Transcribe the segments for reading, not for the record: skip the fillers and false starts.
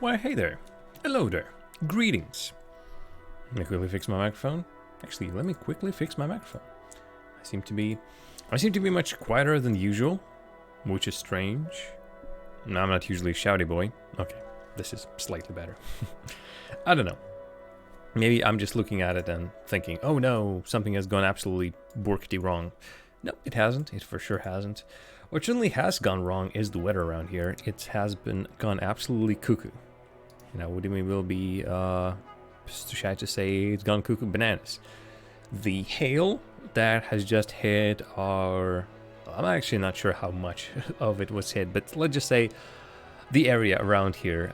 Why, hey there. Hello there. Greetings. Let me quickly fix my microphone. Actually, let me quickly fix my microphone. I seem to be much quieter than usual, which is strange. No, I'm not usually a shouty boy. Okay, this is slightly better. I don't know. Maybe I'm just looking at it and thinking, oh no, something has gone absolutely borkety wrong. No, it hasn't. It for sure hasn't. What certainly has gone wrong is the weather around here. It has gone absolutely cuckoo. You know, we will be, shy to say it's gone cuckoo bananas. The hail that has just hit our... I'm actually not sure how much of it was hit, but let's just say the area around here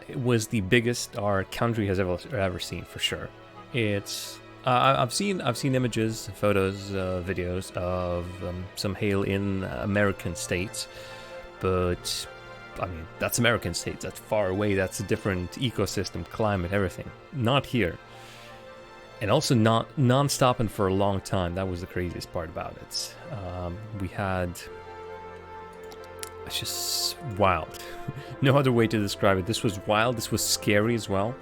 it was the biggest our country has ever seen, for sure. It's... I've seen images, photos, videos of some hail in American states, but I mean that's American states. That's far away. That's a different ecosystem, climate, everything. Not here, and also not non-stop and for a long time. That was the craziest part about it. We had it's just wild. No other way to describe it. This was wild. This was scary as well.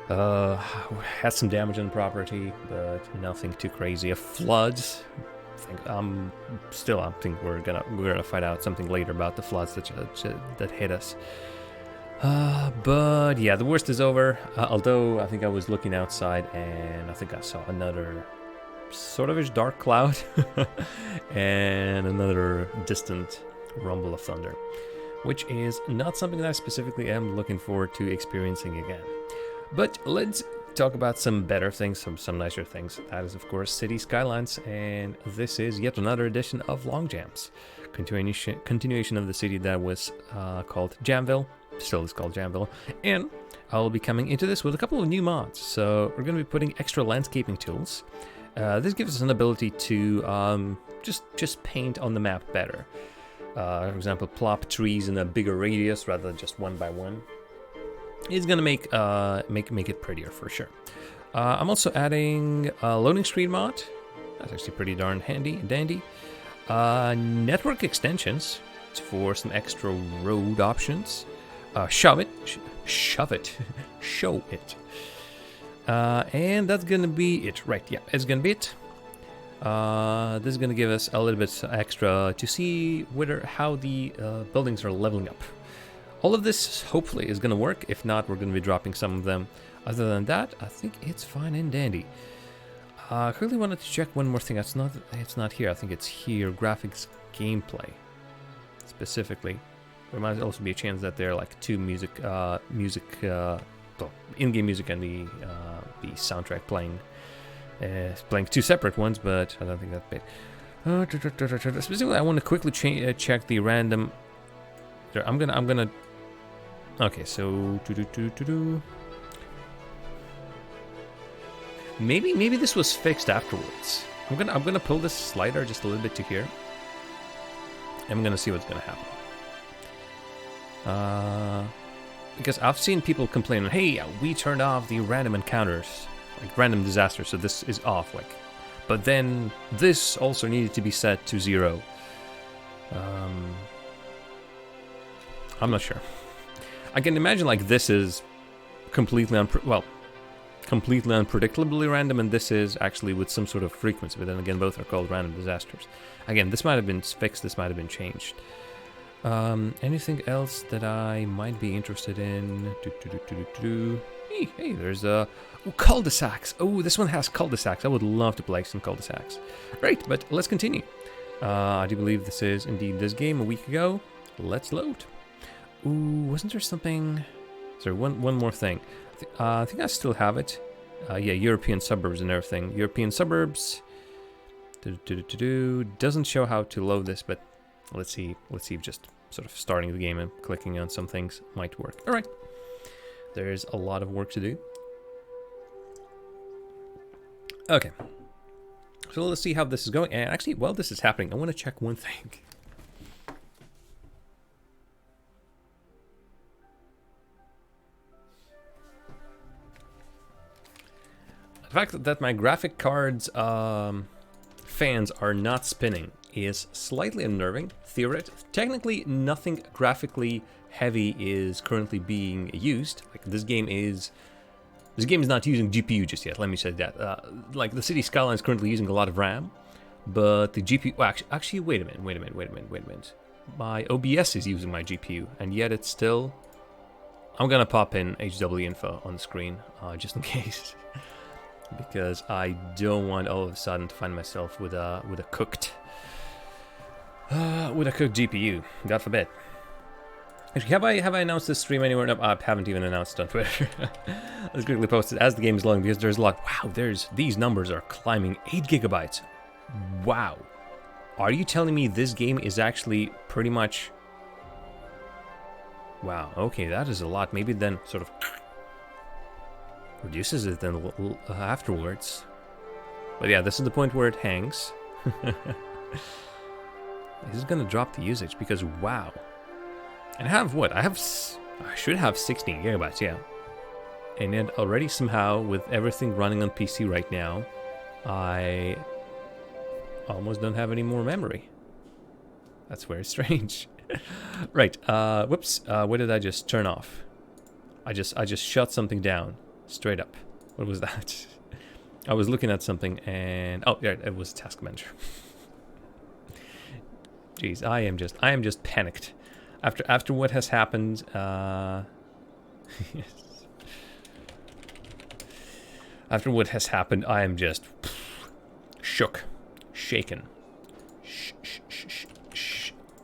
Had some damage on the property, but nothing too crazy. A flood. I think we're gonna find out something later about the floods that hit us. But yeah, the worst is over. Although I think I was looking outside and I think I saw another sort of dark cloud and another distant rumble of thunder, which is not something that I specifically am looking forward to experiencing again. But let's talk about some better things, some nicer things. That is, of course, City Skylines, and this is yet another edition of Long Jams. Continuation of the city that was called Jamville, still is called Jamville, and I'll be coming into this with a couple of new mods. So we're going to be putting extra landscaping tools. This gives us an ability to just paint on the map better. For example, plop trees in a bigger radius rather than just one by one. It's gonna make it prettier for sure. I'm also adding a loading screen mod. That's actually pretty darn dandy. Network extensions for some extra road options. Show it. And that's gonna be it, right? Yeah, it's gonna be it. This is gonna give us a little bit extra to see how the buildings are leveling up. All of this hopefully is going to work. If not, we're going to be dropping some of them. Other than that, I think it's fine and dandy. I quickly wanted to check one more thing. It's not here. I think it's here. Graphics gameplay. Specifically. There might also be a chance that there are like two in-game music and the soundtrack playing two separate ones, but I don't think that's big. Specifically, I want to quickly check the random... I'm gonna. Okay, so maybe this was fixed afterwards. I'm gonna pull this slider just a little bit to here. I'm gonna see what's gonna happen. Because I've seen people complain, hey, we turned off the random encounters, like random disasters, so this is off, like. But then this also needed to be set to 0. I'm not sure. I can imagine like this is completely unpredictably random, and this is actually with some sort of frequency. But then again, both are called random disasters. Again, this might have been fixed. This might have been changed. Anything else that I might be interested in? Hey, there's cul-de-sacs. Oh, this one has cul-de-sacs. I would love to play some cul-de-sacs. Right, but let's continue. I do believe this is indeed this game a week ago. Let's load. Ooh, wasn't there something... Sorry, one more thing. I think I still have it. Yeah, European suburbs and everything. European suburbs. Doesn't show how to load this, but let's see if just sort of starting the game and clicking on some things might work. All right. There's a lot of work to do. Okay. So let's see how this is going. And actually, while this is happening, I want to check one thing. The fact that my graphic card's fans are not spinning is slightly unnerving. Technically, nothing graphically heavy is currently being used. Like this game is not using GPU just yet. Let me say that. Like the City Skylines is currently using a lot of RAM, but the GPU. Well, actually, wait a minute. My OBS is using my GPU, and yet it's still. I'm gonna pop in HW info on the screen, just in case, because I don't want all of a sudden to find myself with a cooked GPU. God forbid. Actually, have I announced this stream anywhere? No, I haven't even announced it on Twitter. Let's quickly post it as the game is loading because there's a lot. Wow, these numbers are climbing 8 gigabytes. Wow, are you telling me this game is actually pretty much? Wow, okay, that is a lot. Maybe then sort of reduces it then afterwards. But yeah, this is the point where it hangs. This is gonna drop the usage because wow. And I have what? I should have 16 gigabytes, yeah. And yet already somehow with everything running on PC right now, I almost don't have any more memory. That's very strange. Right, whoops, what did I just turn off? I just shut something down, straight up. What was that? I was looking at something and, oh, yeah, it was Task Manager. Jeez, I am just panicked. After what has happened, yes. After what has happened, I am just shook, shaken.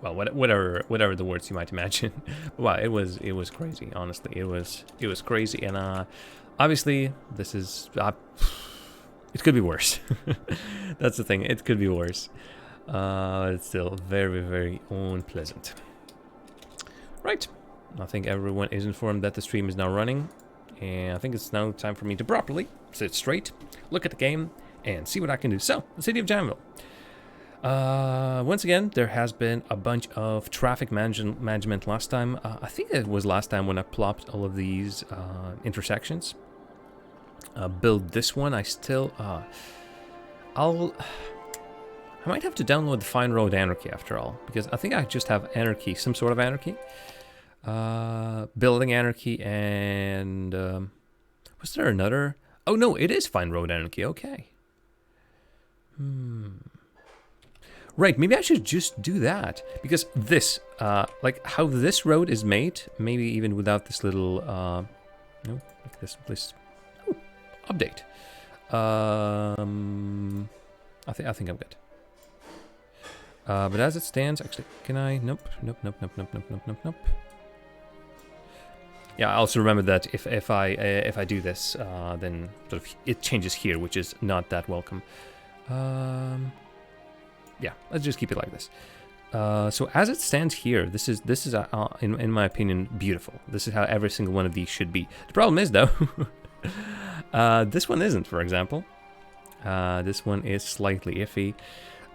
Well, whatever the words you might imagine. Wow, it was crazy. Honestly, it was crazy, and obviously this is it could be worse. That's the thing. It could be worse. It's still very, very unpleasant. Right. I think everyone is informed that the stream is now running, and I think it's now time for me to properly sit straight, look at the game, and see what I can do. So, the city of Janville. Once again, there has been a bunch of traffic management last time. I think it was last time when I plopped all of these intersections. Build this one. I still, I might have to download the Fine Road Anarchy after all, because I think I just have anarchy, some sort of anarchy. Building anarchy and, was there another? Oh no, it is Fine Road Anarchy, okay. Right, maybe I should just do that, because this, like how this road is made, maybe even without this little, no, like this oh, update. I think I'm good. But as it stands, actually, can I? Nope. Yeah, I also remember that if I do this, then sort of it changes here, which is not that welcome. Yeah, let's just keep it like this. So as it stands here, this is in my opinion beautiful. This is how every single one of these should be. The problem is though, this one isn't. For example, this one is slightly iffy.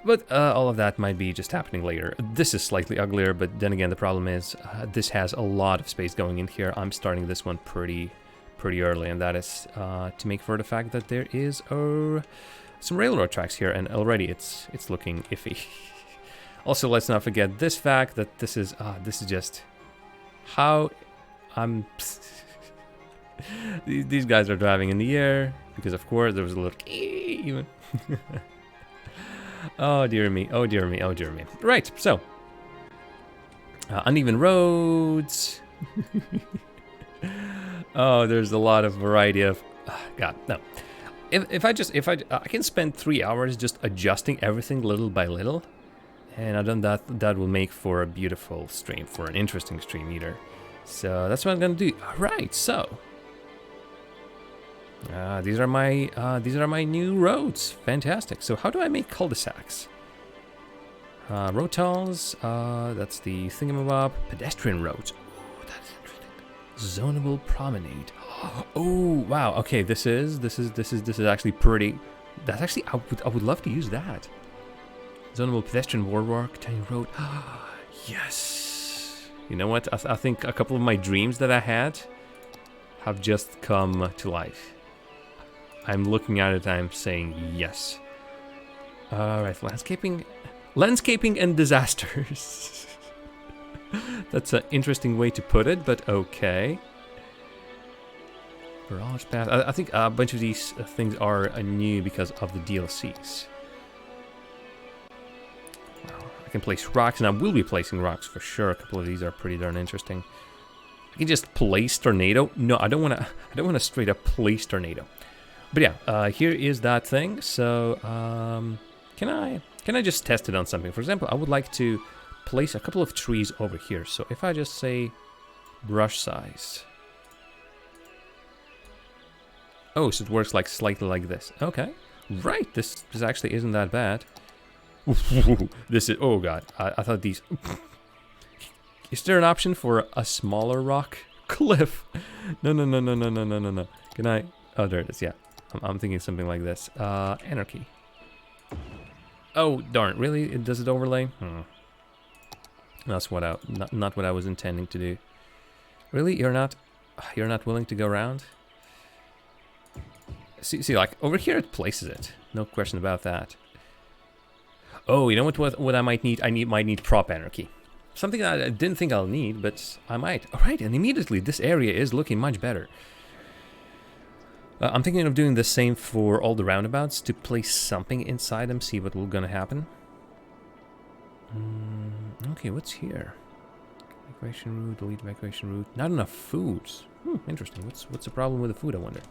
But all of that might be just happening later. This is slightly uglier, but then again, the problem is this has a lot of space going in here. I'm starting this one pretty early, and that is to make for the fact that there is some railroad tracks here, and already it's looking iffy. Also, let's not forget this fact that this is just how I'm. These guys are driving in the air because, of course, there was a little even. Oh dear me, oh dear me, oh dear me. Right, so uneven roads. Oh, there's a lot of variety of God, no. If I can spend 3 hours just adjusting everything little by little, and I've done that will make for a beautiful stream, for an interesting stream either. So that's what I'm gonna do. All right, so these are my new roads. Fantastic. So how do I make cul-de-sacs? Rotals. That's the thingamabob. Pedestrian roads. Oh, that's interesting. Zonable promenade. Oh wow. Okay, this is actually pretty. That's actually I would love to use that. Zonable pedestrian boardwalk. Tiny road. Yes. You know what? I think a couple of my dreams that I had have just come to life. I'm looking at it, I'm saying yes. Alright, landscaping and disasters. That's an interesting way to put it, but okay. Garage path. I think a bunch of these things are new because of the DLCs. Well, I can place rocks, and I will be placing rocks for sure. A couple of these are pretty darn interesting. I can just place tornado. No, I don't want to. I don't want to straight up place tornado. But yeah, here is that thing. So can I just test it on something? For example, I would like to place a couple of trees over here. So if I just say brush size. Oh, so it works like slightly like this. Okay, right. This actually isn't that bad. This is, oh god. I thought these. Is there an option for a smaller rock cliff? No. Can I? Oh, there it is. Yeah, I'm thinking something like this. Anarchy. Oh darn! Really? Does it overlay? That's what not what I was intending to do. Really? You're not willing to go around? See, like over here it places it. No question about that. Oh, you know what I might need? Might need prop anarchy. Something that I didn't think I'll need, but I might. All right, and immediately this area is looking much better. I'm thinking of doing the same for all the roundabouts to place something inside them. See what will gonna happen. Okay, what's here? Evacuation route, delete evacuation route. Not enough foods. Interesting. What's the problem with the food, I wonder?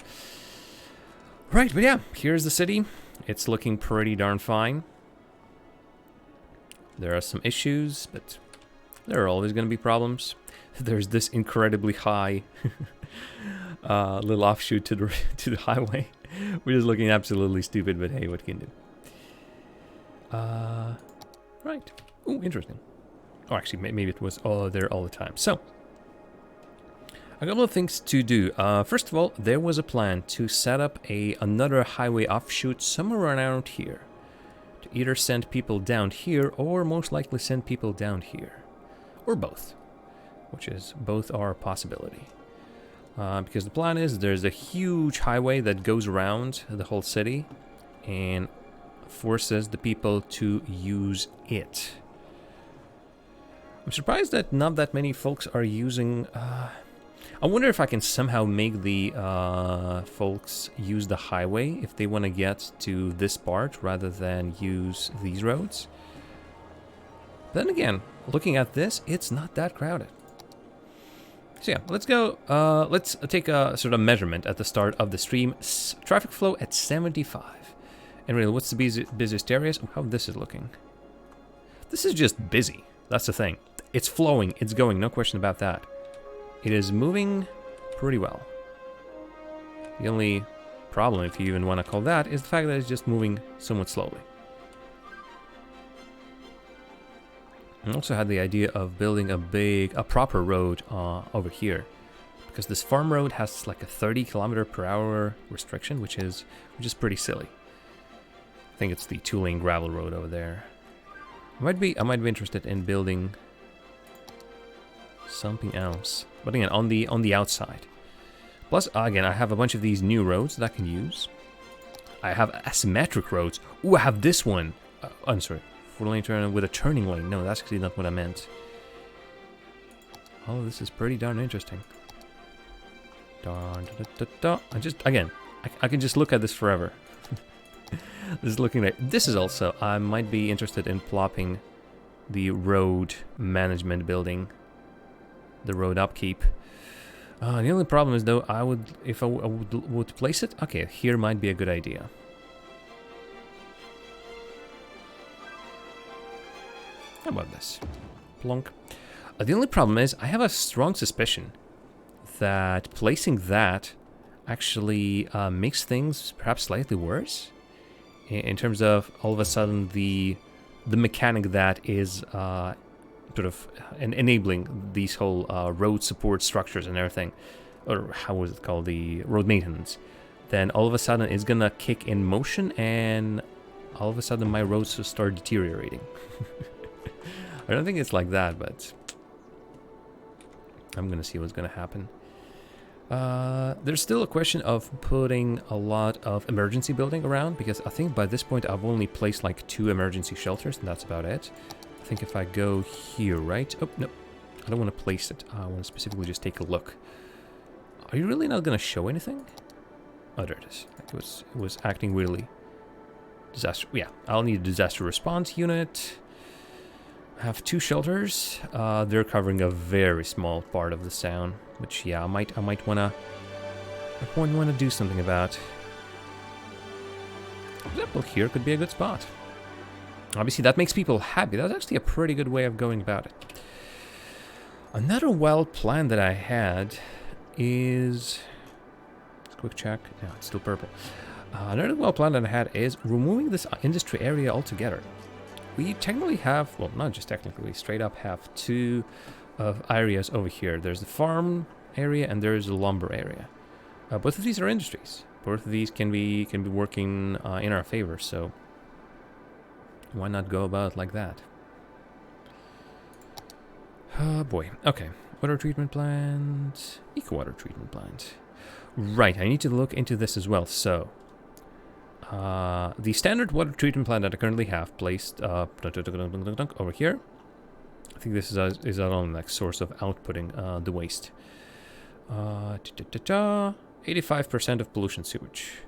Right, but yeah, here's the city. It's looking pretty darn fine. There are some issues, but there are always going to be problems. There's this incredibly high little offshoot to the highway, which is looking absolutely stupid, but hey, what can you do? Right. Oh, interesting. Oh, actually, maybe it was there all the time. So, a couple of things to do. First of all, there was a plan to set up another highway offshoot somewhere around here. To either send people down here, or most likely send people down here. Or both. Which is, both are a possibility. Because the plan is, there's a huge highway that goes around the whole city. And forces the people to use it. I'm surprised that not that many folks are using... I wonder if I can somehow make the folks use the highway if they want to get to this part rather than use these roads. Then again, looking at this, it's not that crowded. So yeah, let's go. Let's take a sort of measurement at the start of the stream. Traffic flow at 75. And really, what's the busiest areas? How this is looking. This is just busy. That's the thing. It's flowing. It's going. No question about that. It is moving pretty well. The only problem, if you even want to call that, is the fact that it's just moving somewhat slowly. I also had the idea of building a proper road over here. Because this farm road has like a 30 km/h restriction, which is pretty silly. I think it's the 2-lane gravel road over there. I might be interested in building something else, but again on the outside. Plus, again, I have a bunch of these new roads that I can use. I have asymmetric roads. Ooh, I have this one. I'm sorry, 4-lane turn with a turning lane. No, that's actually not what I meant. Oh, this is pretty darn interesting. I can just look at this forever. This is looking like this is also. I might be interested in plopping the road management building. The road upkeep. The only problem is though, if I would place it. Okay, here might be a good idea. How about this? Plonk. The only problem is I have a strong suspicion that placing that actually makes things perhaps slightly worse in terms of all of a sudden the mechanic that is sort of enabling these whole road support structures and everything, or how was it called, the road maintenance, then all of a sudden it's gonna kick in motion and all of a sudden my roads will start deteriorating. I don't think it's like that, but I'm gonna see what's gonna happen. There's still a question of putting a lot of emergency building around, because I think by this point I've only placed like 2 emergency shelters and that's about it. I think if I go here, right? Oh, no. I don't want to place it. I want to specifically just take a look. Are you really not going to show anything? Oh, there it is. It was acting weirdly. Disaster. Yeah, I'll need a disaster response unit. I have 2 shelters. They're covering a very small part of the sound, which yeah, I might wanna do something about. For example, here could be a good spot. Obviously, that makes people happy. That's actually a pretty good way of going about it. Another wild plan that I had is... Let's quick check. No, it's still purple. Another wild plan that I had is removing this industry area altogether. We technically have, well, not just technically, we straight up have 2 areas over here. There's the farm area and there's the lumber area. Both of these are industries. Both of these can be working in our favor, so why not go about it like that? Oh boy. Okay. Water treatment plant. Eco water treatment plant. Right. I need to look into this as well. So, the standard water treatment plant that I currently have placed over here. I think this is our own like source of outputting the waste. 85% of pollution sewage.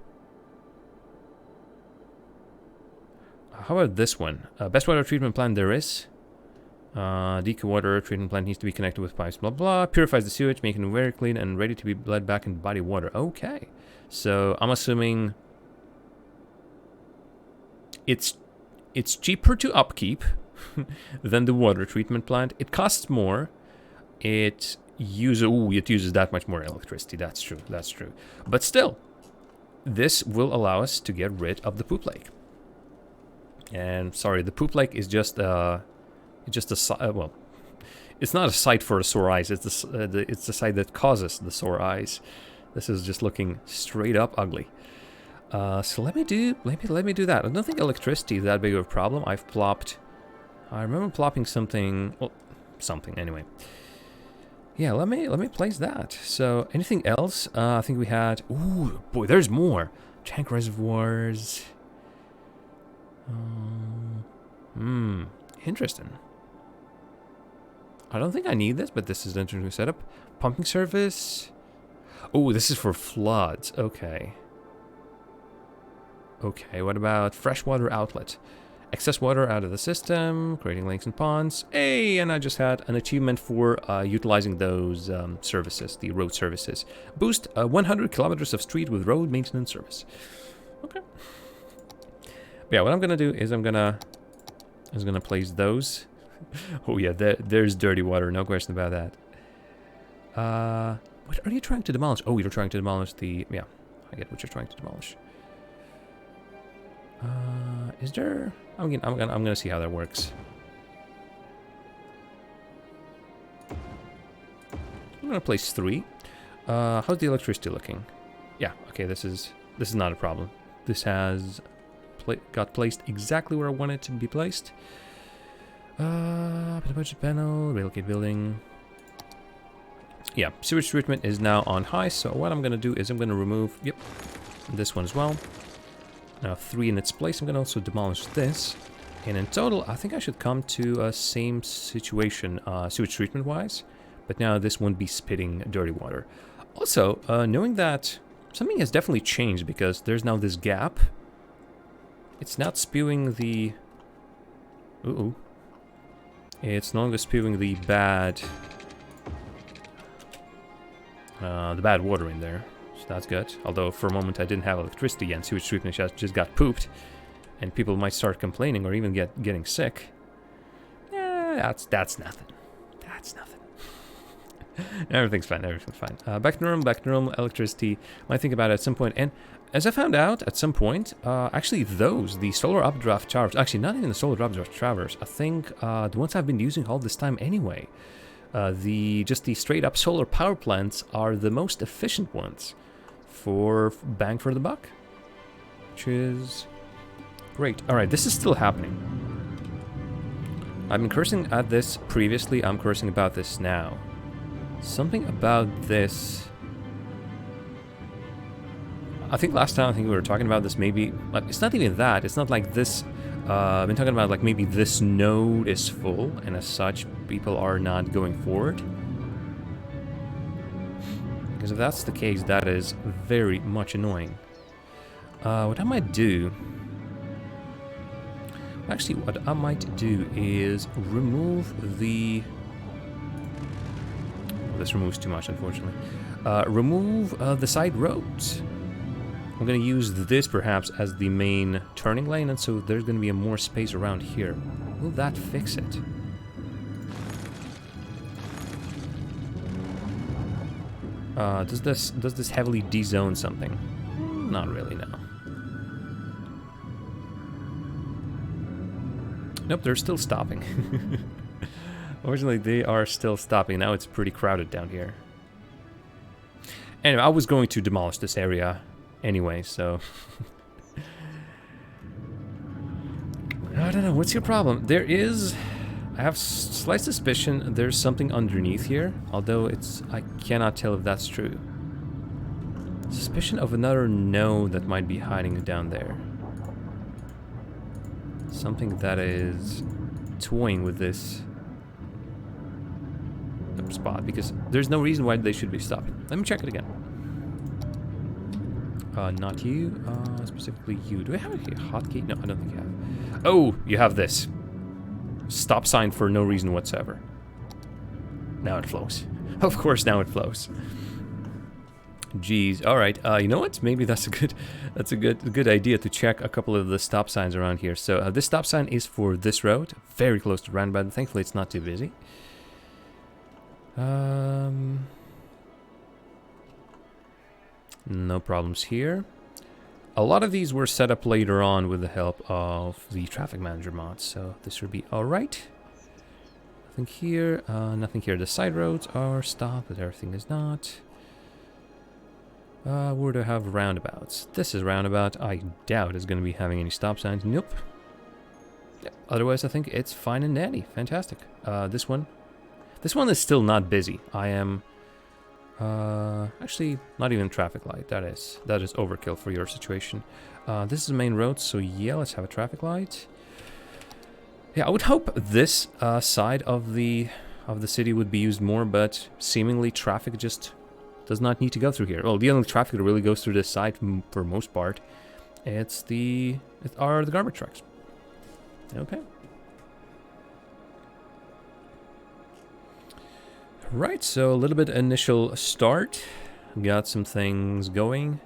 How about this one? Best water treatment plant there is. Deco water treatment plant needs to be connected with pipes, blah blah. Purifies the sewage, making it very clean and ready to be bled back into body water. Okay. So I'm assuming it's cheaper to upkeep than the water treatment plant. It costs more. It uses that much more electricity. That's true. That's true. But still, this will allow us to get rid of the poop lake. And sorry, the poop lake is just well, it's not a sight for the sore eyes. It's the sight that causes the sore eyes. This is just looking straight up ugly. So let me do that. I don't think electricity is that big of a problem. I remember plopping something. Well, something anyway. Yeah, let me place that. So anything else? I think we had. Ooh, boy, there's more. Tank reservoirs. Interesting. I don't think I need this, but this is an interesting setup. Pumping service. Oh, this is for floods. Okay. Okay, what about freshwater outlet? Excess water out of the system, creating lakes and ponds. Hey, and I just had an achievement for utilizing those services, the road services. Boost 100 kilometers of street with road maintenance service. Okay. But yeah, what I'm gonna do is I'm gonna place those. Oh yeah, there's dirty water, no question about that. What are you trying to demolish? Oh, you're trying to demolish the... Yeah, I get what you're trying to demolish. Is there... I'm gonna see how that works. I'm gonna place 3. How's the electricity looking? Yeah, okay, this is not a problem. This has got placed exactly where I want it to be placed. Budget panel, relocate building. Yeah, sewage treatment is now on high, so what I'm gonna do is I'm gonna remove, yep, this one as well. Now 3 in its place. I'm gonna also demolish this. And in total, I think I should come to a same situation, sewage treatment wise. But now this won't be spitting dirty water. Also, knowing that something has definitely changed because there's now this gap. It's not spewing the... It's no longer spewing the bad water in there. So that's good. Although for a moment I didn't have electricity and sewage treatment just got pooped. And people might start complaining or even getting sick. That's nothing. That's nothing. Everything's fine, everything's fine. Back to normal, electricity. Might think about it at some point. And as I found out at some point, actually the solar updraft towers, actually not even the solar updraft towers, I think the ones I've been using all this time anyway, just the straight up solar power plants are the most efficient ones for bang for the buck, which is great. All right, this is still happening. I've been cursing at this previously, I'm cursing about this now. Something about this... I think last time we were talking about this, maybe... Like, it's not even that. It's not like this I've been talking about like maybe this node is full, and as such, people are not going forward. Because if that's the case, that is very much annoying. What I might do... Actually, what I might do is remove the... This removes too much, unfortunately. Remove the side roads. I'm going to use this perhaps as the main turning lane, and so there's going to be more space around here. Will that fix it? Does this heavily de-zone something? Not really, no. Nope, they're still stopping. Unfortunately, they are still stopping. Now it's pretty crowded down here. Anyway, I was going to demolish this area anyway, so... I don't know, what's your problem? There is... I have slight suspicion there's something underneath here, although I cannot tell if that's true. Suspicion of another node that might be hiding down there. Something that is toying with this spot, because there's no reason why they should be stopping. Let me check it again. Not you, specifically you. Do I have a hotkey? No, I don't think you have. Oh, you have this. Stop sign for no reason whatsoever. Now it flows. Of course, now it flows. Jeez. All right. You know what? Maybe that's a good idea to check a couple of the stop signs around here. So this stop sign is for this road, very close to roundabout. Thankfully, it's not too busy. No problems here. A lot of these were set up later on with the help of the traffic manager mods, so this should be all right. Nothing here. Nothing here. The side roads are stopped, but everything is not. Where do I have roundabouts? This is roundabout. I doubt it's going to be having any stop signs. Nope. Yeah, otherwise, I think it's fine and dandy. Fantastic. This one is still not busy. I am actually not even traffic light. That is overkill for your situation. This is the main road, so yeah, let's have a traffic light. Yeah, I would hope this side of the city would be used more, but seemingly traffic just does not need to go through here. Well, the only traffic that really goes through this side for most part, are the garbage trucks. Okay. Right, so a little bit initial start. Got some things going.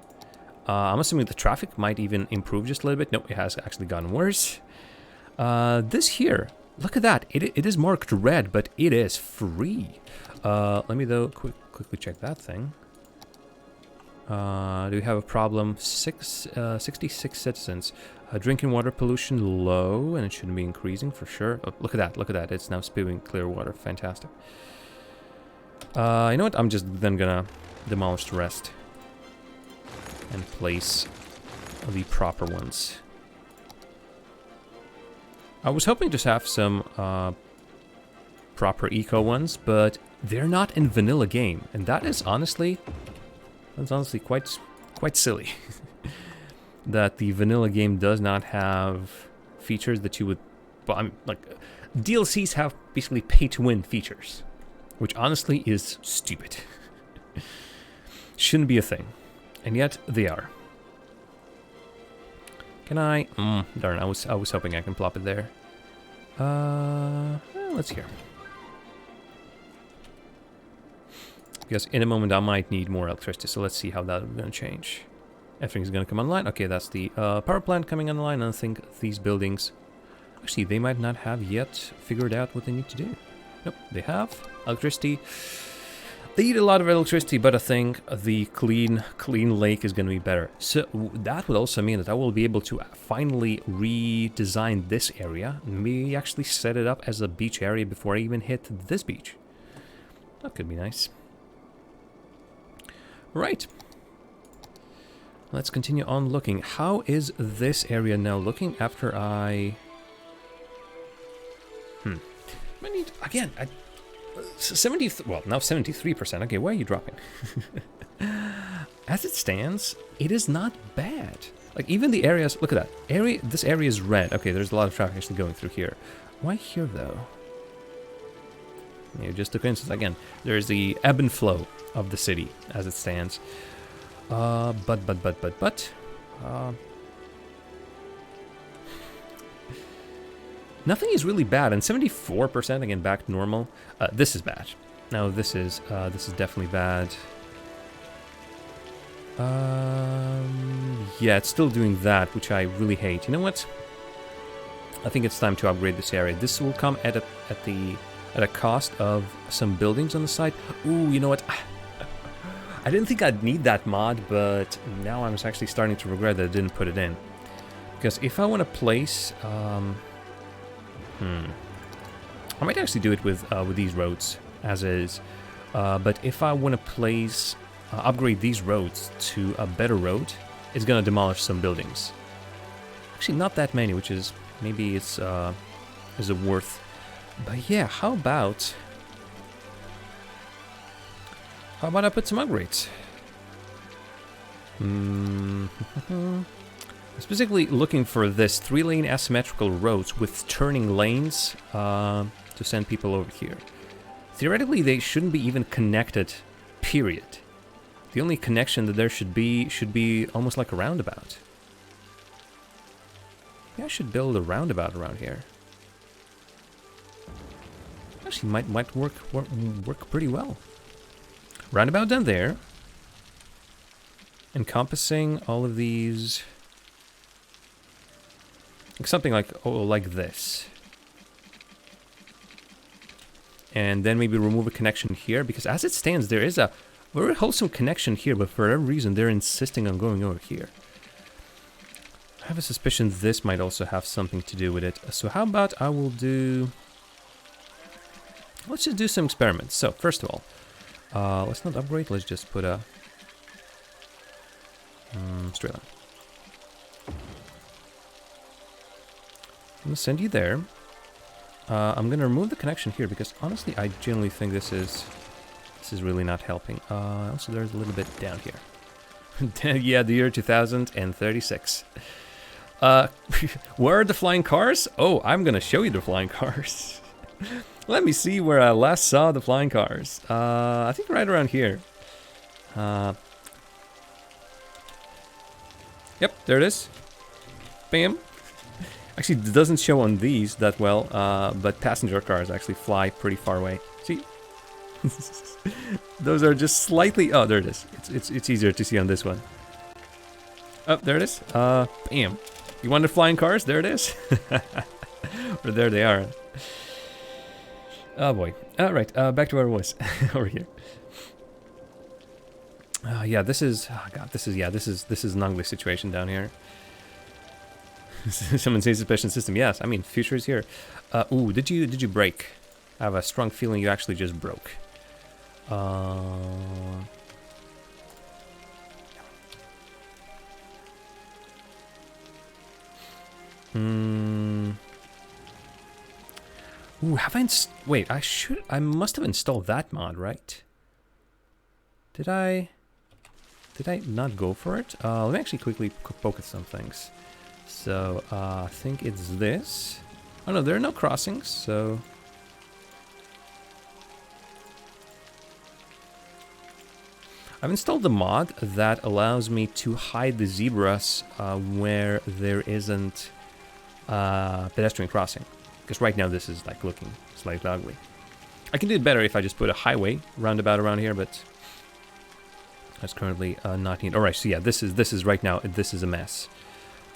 I'm assuming the traffic might even improve just a little bit. Nope, it has actually gotten worse. This here, look at that. It is marked red, but it is free. Let me though quickly check that thing. Do we have a problem? 66 citizens. Drinking water pollution low, and it shouldn't be increasing for sure. Oh, look at that, look at that. It's now spewing clear water. Fantastic. You know what? I'm just then gonna demolish the rest and place the proper ones. I was hoping to have some proper eco ones, but they're not in vanilla game, and that is honestly quite silly. That the vanilla game does not have features that you would, well, I mean, like DLCs have basically pay-to-win features, which honestly is stupid. Shouldn't be a thing, and yet they are. Can I? Darn! I was hoping I can plop it there. Let's hear. Because in a moment I might need more electricity, so let's see how that's going to change. Everything's going to come online. Okay, that's the power plant coming online, and I think these buildings... Actually, they might not have yet figured out what they need to do. Nope, they have. Electricity. They eat a lot of electricity, but I think the clean lake is going to be better. So that would also mean that I will be able to finally redesign this area, and maybe actually set it up as a beach area before I even hit this beach. That could be nice. Right. Let's continue on looking. How is this area now looking after I... I need, again, 70, well, now 73%. Okay, why are you dropping? As it stands, it is not bad. Like, even the areas... Look at that. This area is red. Okay, there's a lot of traffic actually going through here. Why here, though? Yeah, just a coincidence. Again, there's the ebb and flow of the city as it stands. But... Nothing is really bad, and 74% again back to normal. This is bad. No, this is definitely bad. Yeah, it's still doing that, which I really hate. You know what? I think it's time to upgrade this area. This will come at a cost of some buildings on the side. Ooh, you know what? I didn't think I'd need that mod, but now I'm actually starting to regret that I didn't put it in. Because if I want to place... I might actually do it with these roads as is, but if I want to place upgrade these roads to a better road, it's gonna demolish some buildings. Actually, not that many, which is maybe it's is it worth. But yeah, how about I put some upgrades? Specifically looking for this 3-lane asymmetrical roads with turning lanes to send people over here. Theoretically, they shouldn't be even connected, period. The only connection that there should be almost like a roundabout. Yeah, I should build a roundabout around here. Actually, might work pretty well. Roundabout down there, encompassing all of these. Something like this. And then maybe remove a connection here, because as it stands, there is a very wholesome connection here, but for whatever reason, they're insisting on going over here. I have a suspicion this might also have something to do with it. So how about I will do... Let's just do some experiments. So, first of all, let's not upgrade, let's just put a... straight line. I'm gonna send you there. I'm gonna remove the connection here because honestly, I genuinely think this is really not helping. Also, there's a little bit down here. Yeah, the year 2036. Where are the flying cars? Oh, I'm gonna show you the flying cars. Let me see where I last saw the flying cars. I think right around here. Yep, there it is. Bam. Actually, it doesn't show on these that well, but passenger cars actually fly pretty far away. See? Those are just slightly... Oh, there it is. It's easier to see on this one. Oh, there it is. Bam. You wanted flying cars? There it is. Or there they are. Oh boy. All right, back to where I was. Over here. Yeah, this is... Oh god, this is an ugly situation down here. Someone says suspension system. Yes, I mean, future is here. Ooh, did you break? I have a strong feeling you actually just broke. Ooh, have I wait, I must have installed that mod, right? Did I not go for it? Let me actually quickly poke at some things. So, I think it's this. Oh no, there are no crossings, so... I've installed the mod that allows me to hide the zebras where there isn't pedestrian crossing. Because right now this is like looking slightly ugly. I can do it better if I just put a highway roundabout around here, but that's currently not needed. Alright, so yeah, this is right now, this is a mess.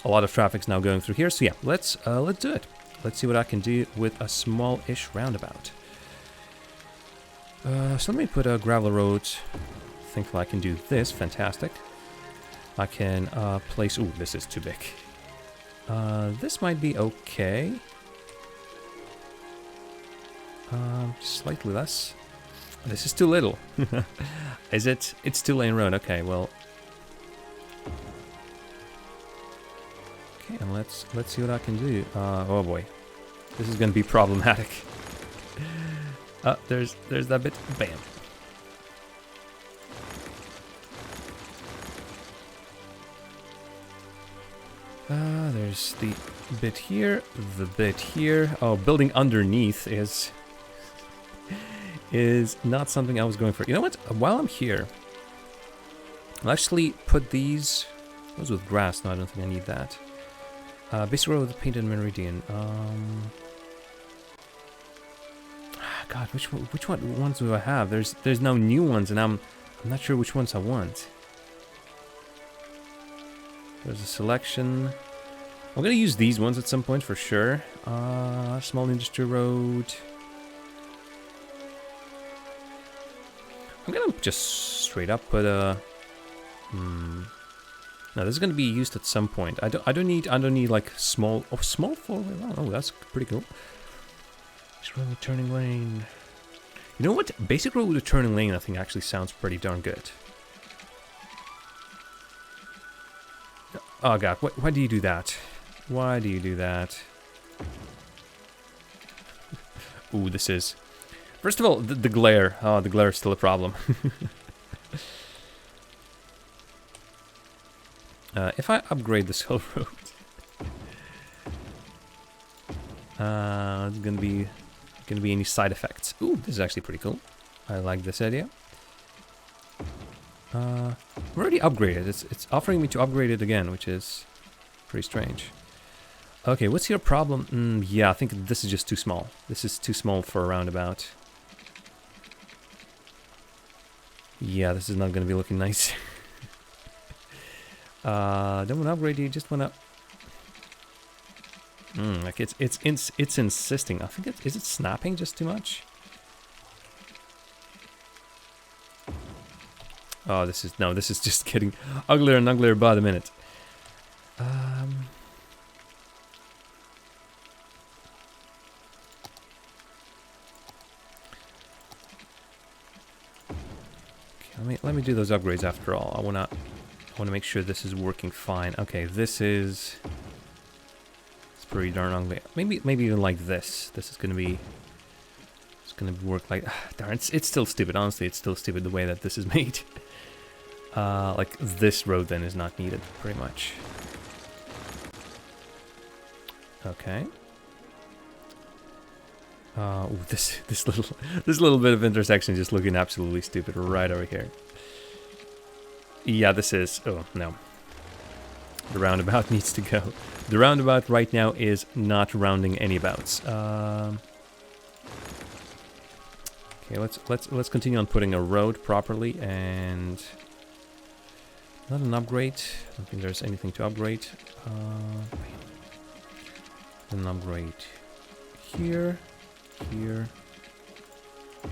A lot of traffic's now going through here, so yeah, let's do it. Let's see what I can do with a small-ish roundabout. So let me put a gravel road. Thankfully I can do this, fantastic. I can place, ooh, this is too big. This might be okay. Slightly less. This is too little. Is it? It's 2-lane road, okay, well. Okay, and let's see what I can do. Oh boy, this is gonna be problematic. There's that bit. Bam. There's the bit here, the bit here. Oh, building underneath is not something I was going for. You know what? While I'm here, I'll actually put these with grass. No, I don't think I need that. Basic road with painted meridian. God, which ones do I have? There's no new ones, and I'm not sure which ones I want. There's a selection. I'm gonna use these ones at some point for sure. Small industry road. I'm gonna just straight up put a. Now this is gonna be used at some point. I don't need like small four-way. Oh, that's pretty cool. Basic road with turning lane. You know what? Basic road with a turning lane I think actually sounds pretty darn good. Oh god, why do you do that? Why do you do that? Ooh, this is... First of all, the glare. Oh, the glare is still a problem. If I upgrade this whole road... it's gonna be any side effects. Ooh, this is actually pretty cool. I like this idea. I'm already upgraded. It's offering me to upgrade it again, which is pretty strange. Okay, what's your problem? Yeah, I think this is just too small. This is too small for a roundabout. Yeah, this is not going to be looking nice. Don't want to upgrade you, just want to... like it's insisting. I think is it snapping just too much? Oh, this is just getting uglier and uglier by the minute. Okay, let me do those upgrades after all. I wanna make sure this is working fine. Okay, it's pretty darn ugly. Maybe even like this. This is gonna be. It's gonna work like. Darn, it's still stupid. Honestly, it's still stupid the way that this is made. Like this road then is not needed, pretty much. Okay. Ooh, this little bit of intersection just looking absolutely stupid right over here. Yeah, this is. Oh no. The roundabout needs to go. The roundabout right now is not rounding any abouts. Okay, let's continue on putting a road properly and. Not an upgrade. I don't think there's anything to upgrade. An upgrade here, here. I'm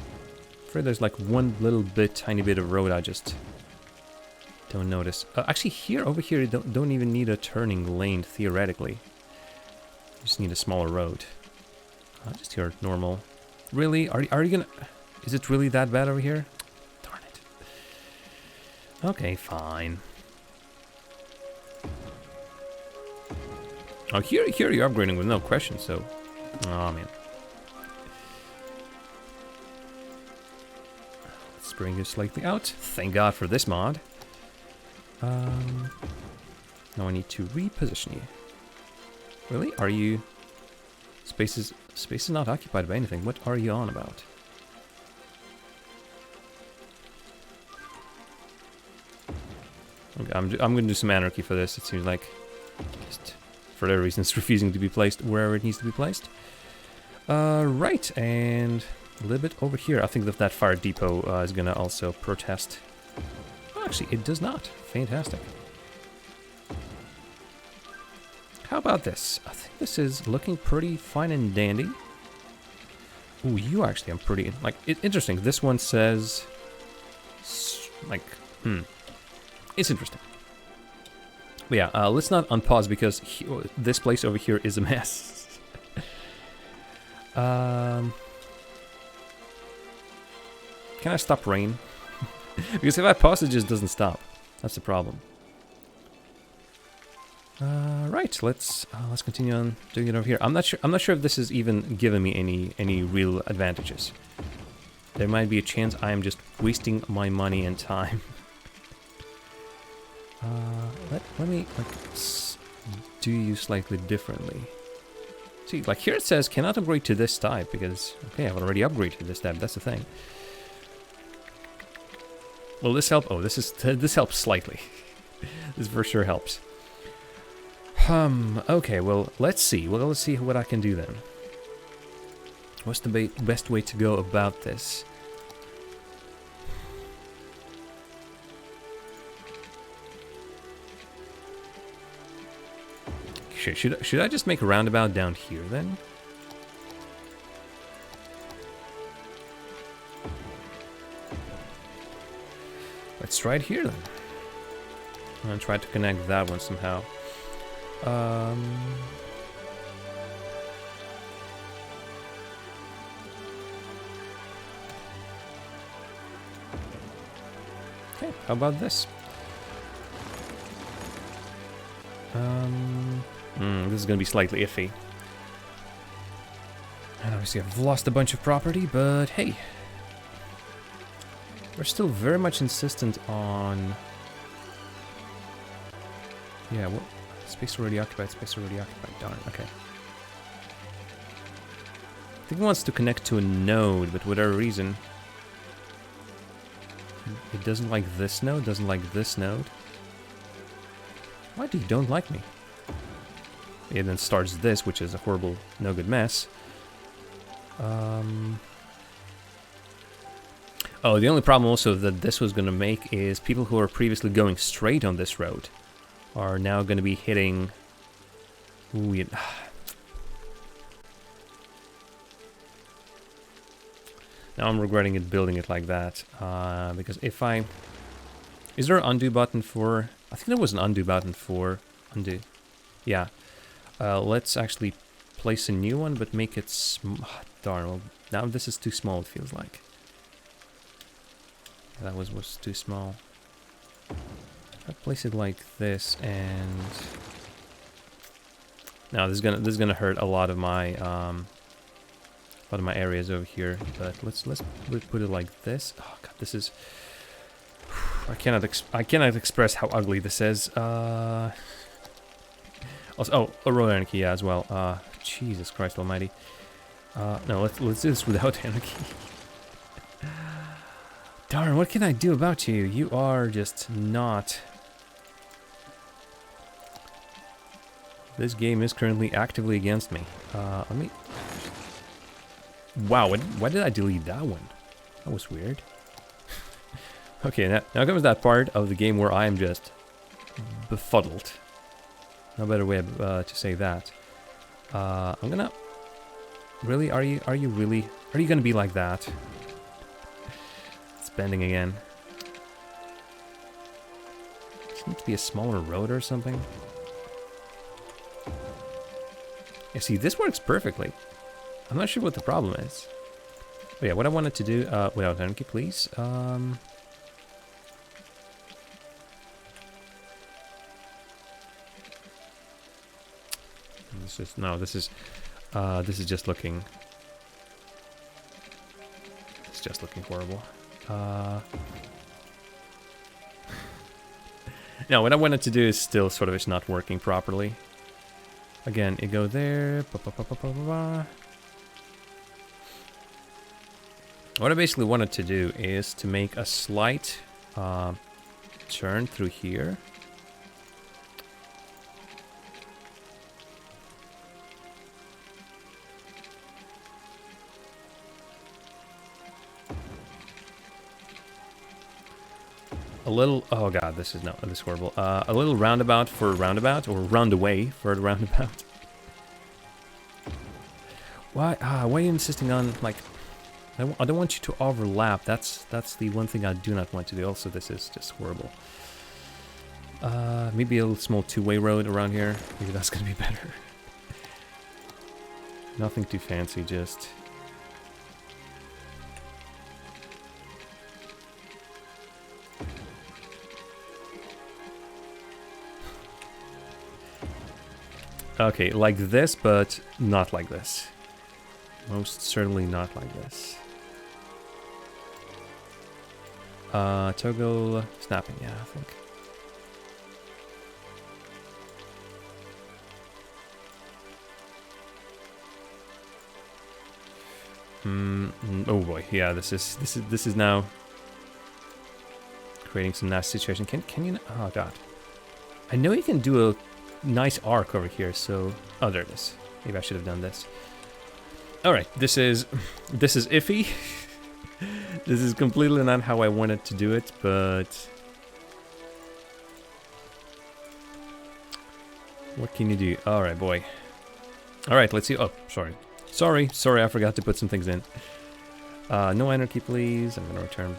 afraid there's like one little bit, tiny bit of road I just don't notice. Actually, over here, you don't even need a turning lane theoretically. You just need a smaller road. Just your normal. Really? Are you gonna? Is it really that bad over here? Okay, fine. Oh, here you're upgrading with no question, so... Oh, man. Let's bring you slightly out. Thank God for this mod. Now I need to reposition you. Really? Are you... Space is not occupied by anything. What are you on about? Okay, I'm going to do some anarchy for this. It seems like, just for their reasons, refusing to be placed wherever it needs to be placed. Right, and a little bit over here. I think that fire depot is going to also protest. Oh, actually, it does not. Fantastic. How about this? I think this is looking pretty fine and dandy. Ooh, you actually, I'm pretty... Like, interesting. This one says... Like, It's interesting. But yeah, let's not unpause because this place over here is a mess. Can I stop rain? Because if I pause, it just doesn't stop. That's the problem. Right, let's continue on doing it over here. I'm not sure if this is even giving me any real advantages. There might be a chance I am just wasting my money and time. Let me like do you slightly differently. See, like here it says cannot upgrade to this type because, okay, I've already upgraded to this type, that's the thing. Will this help? Oh, this helps slightly. This for sure helps. Okay, well, let's see. Well, let's see what I can do then. What's the best way to go about this? Should I just make a roundabout down here then? Let's try it here then. I'm gonna try to connect that one somehow. Okay, how about this? This is gonna be slightly iffy. And obviously I've lost a bunch of property, but hey. We're still very much insistent on... Yeah, what? Space already occupied, darn, okay. I think it wants to connect to a node, but for whatever reason... It doesn't like this node, doesn't like this node. Why do you don't like me? It then starts this, which is a horrible, no good mess. Oh, the only problem also that this was going to make is people who are previously going straight on this road are now going to be hitting... Ooh, yeah. Now I'm regretting it building it like that, because if I... Is there an undo button for... I think there was an undo button for... Undo. Yeah. Let's actually place a new one, but make it... Darn, well, now this is too small, it feels like. That was too small. I place it like this, and... Now this is gonna hurt a lot of my areas over here. But let's put it like this. Oh god, this is... I cannot express how ugly this is. Also, oh, a road anarchy, yeah, as well. Jesus Christ Almighty. No, let's do this without anarchy. Darn, what can I do about you? You are just not... This game is currently actively against me. Let me... Wow, why did I delete that one? That was weird. Okay, now comes that part of the game where I am just befuddled. No better way to say that. I'm gonna... Really? Are you gonna be like that? It's bending again. Does it need to be a smaller road or something? Yeah, see, this works perfectly. I'm not sure what the problem is. But yeah, what I wanted to do, without anarchy, please. This is just looking... It's just looking horrible. No, what I wanted to do is still sort of, it's not working properly. Again, it go there. What I basically wanted to do is to make a slight turn through here. A little, oh god, this is horrible. A little roundabout for a roundabout, or roundaway for a roundabout. Why are you insisting on, like, I don't want you to overlap. That's the one thing I do not want to do. Also, this is just horrible. Maybe a little small two-way road around here. Maybe that's gonna be better. Nothing too fancy, just... Okay, like this, but not like this. Most certainly not like this. Toggle snapping, yeah, I think. Oh boy, yeah, this is now creating some nasty situation. Can you? Oh god, I know you can do a nice arc over here. So, oh, there it is. Maybe I should have done this. All right, this is iffy. This is completely not how I wanted to do it, but what can you do? All right, boy. All right, let's see. Oh, sorry, I forgot to put some things in. No anarchy, please. I'm gonna return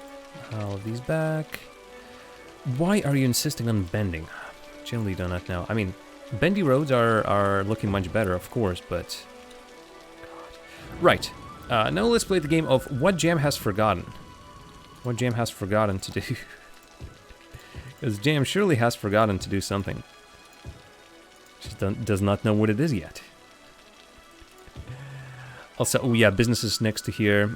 all of these back. Why are you insisting on bending? Generally do not know. I mean, bendy roads are looking much better, of course, but God. Right. Now let's play the game of what Jam has forgotten. What Jam has forgotten to do. Because Jam surely has forgotten to do something. Just does not know what it is yet. Also, oh yeah, businesses next to here.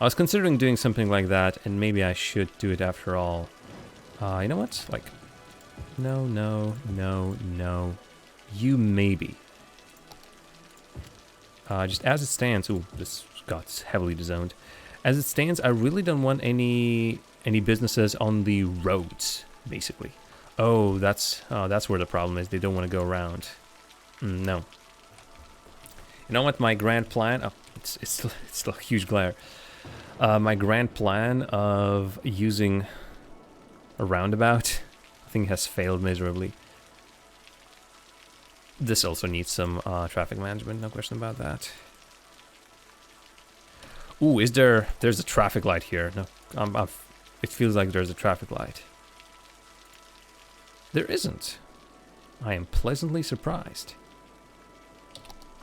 I was considering doing something like that, and maybe I should do it after all. You know what? Like, no. You maybe. Just as it stands, ooh, this got heavily dezoned. As it stands, I really don't want any businesses on the roads, basically. Oh, that's where the problem is. They don't want to go around. No. You know what? My grand plan. Oh, it's still a huge glare. My grand plan of using a roundabout, I think, has failed miserably. This also needs some traffic management, no question about that. Ooh, there's a traffic light here. No, it feels like there's a traffic light. There isn't. I am pleasantly surprised.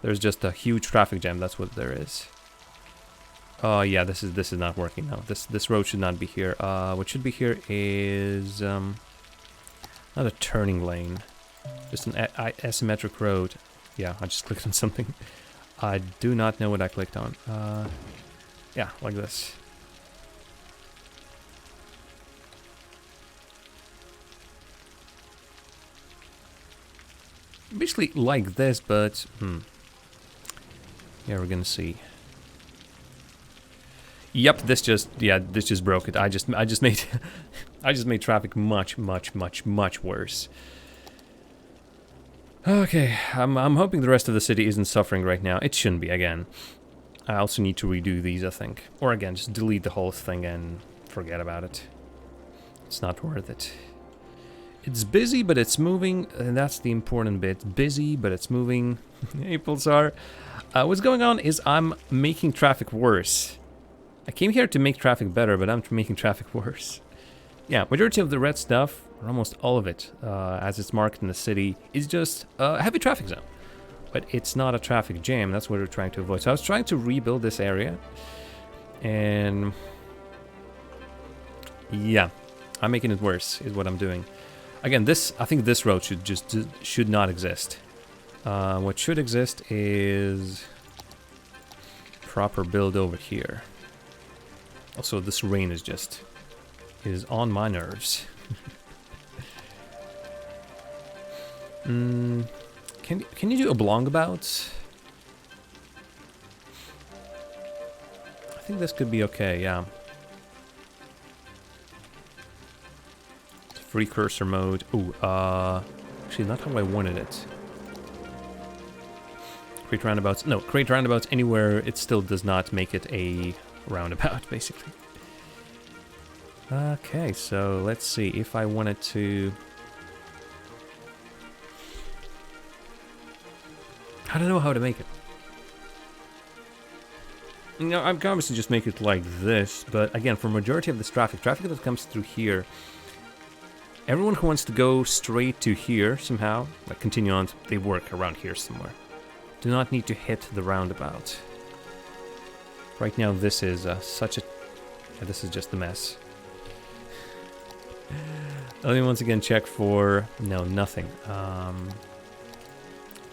There's just a huge traffic jam, that's what there is. Oh yeah, this is not working now. This road should not be here. What should be here is not a turning lane. Just an asymmetric road. Yeah, I just clicked on something. I do not know what I clicked on. Yeah, like this. Basically like this, but yeah, we're gonna see. Yep, this just broke it. I just made I just made traffic much worse. Okay, I'm hoping the rest of the city isn't suffering right now. It shouldn't be, again. I also need to redo these, I think. Or again, just delete the whole thing and forget about it. It's not worth it. It's busy, but it's moving, and that's the important bit. Busy, but it's moving. Hey, Pulsar. What's going on is I'm making traffic worse. I came here to make traffic better, but I'm making traffic worse. Yeah, majority of the red stuff, or almost all of it, as it's marked in the city, is just a heavy traffic zone. But it's not a traffic jam, that's what we're trying to avoid. So I was trying to rebuild this area, and yeah, I'm making it worse, is what I'm doing. Again, I think this road should not exist. What should exist is proper build over here. Also, this rain is on my nerves. Can you do oblongabouts? I think this could be okay, yeah. Free cursor mode. Ooh, actually not how I wanted it. Create roundabouts. No, create roundabouts anywhere it still does not make it a roundabout, basically. Okay, so let's see if I wanted to... I don't know how to make it. No, I'm obviously just make it like this, but again, for majority of this traffic that comes through here, everyone who wants to go straight to here somehow, like continue on, they work around here somewhere. Do not need to hit the roundabout. Right now, this is such a... Yeah, this is just a mess. Let me once again check for... No, nothing. Let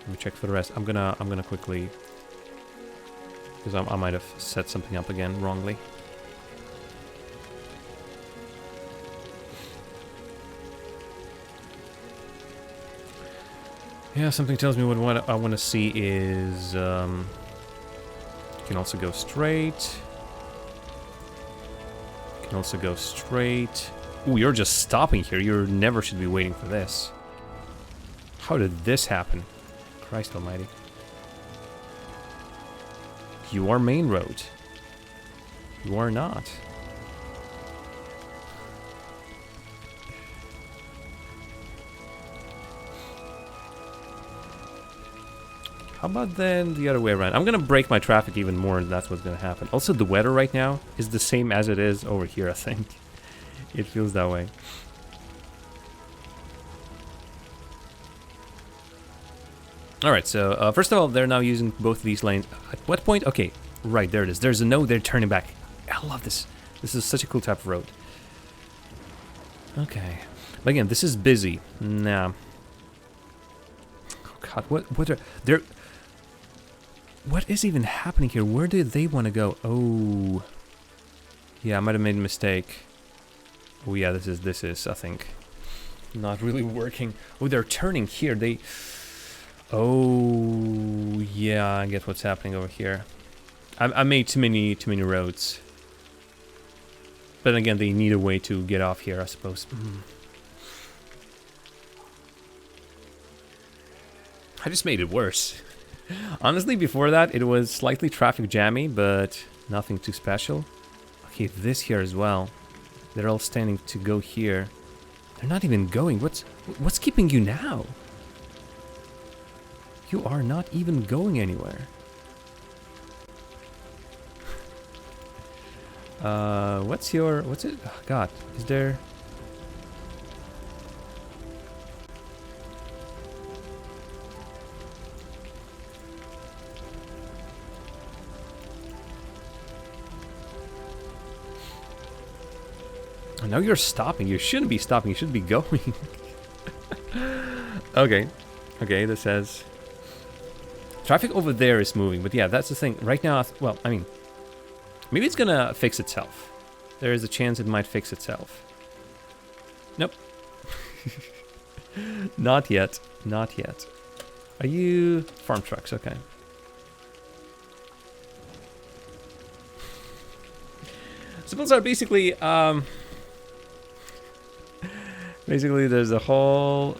me check for the rest. I'm gonna quickly... Because I might have set something up again wrongly. Yeah, something tells me what I want to see is Can also go straight. Can also go straight. Ooh, you're just stopping here. You never should be waiting for this. How did this happen? Christ almighty. You are main road. You are not. How about then the other way around? I'm gonna break my traffic even more, and that's what's gonna happen. Also, the weather right now is the same as it is over here, I think. It feels that way. Alright, so first of all, they're now using both of these lanes. At what point? Okay, right, there it is. There's a no, they're turning back. I love this. This is such a cool type of road. Okay. But again, this is busy. Nah. Oh god, what are... They're... What is even happening here? Where did they want to go? Oh. Yeah, I might have made a mistake. Oh yeah, this is, I think, not really working. Oh, they're turning here. They... Oh, yeah, I get what's happening over here. I made too many roads. But again, they need a way to get off here, I suppose. I just made it worse. Honestly, before that, it was slightly traffic jammy, but nothing too special. Okay, this here as well. They're all standing to go here. They're not even going. What's keeping you now? You are not even going anywhere. What's it? Oh, God, is there... Now you're stopping. You shouldn't be stopping. You should be going. Okay. Okay, this says... Traffic over there is moving, but yeah, that's the thing. Right now, well, I mean... Maybe it's gonna fix itself. There is a chance it might fix itself. Nope. Not yet. Not yet. Are you... Farm trucks, okay. Suppose are basically, basically, there's a whole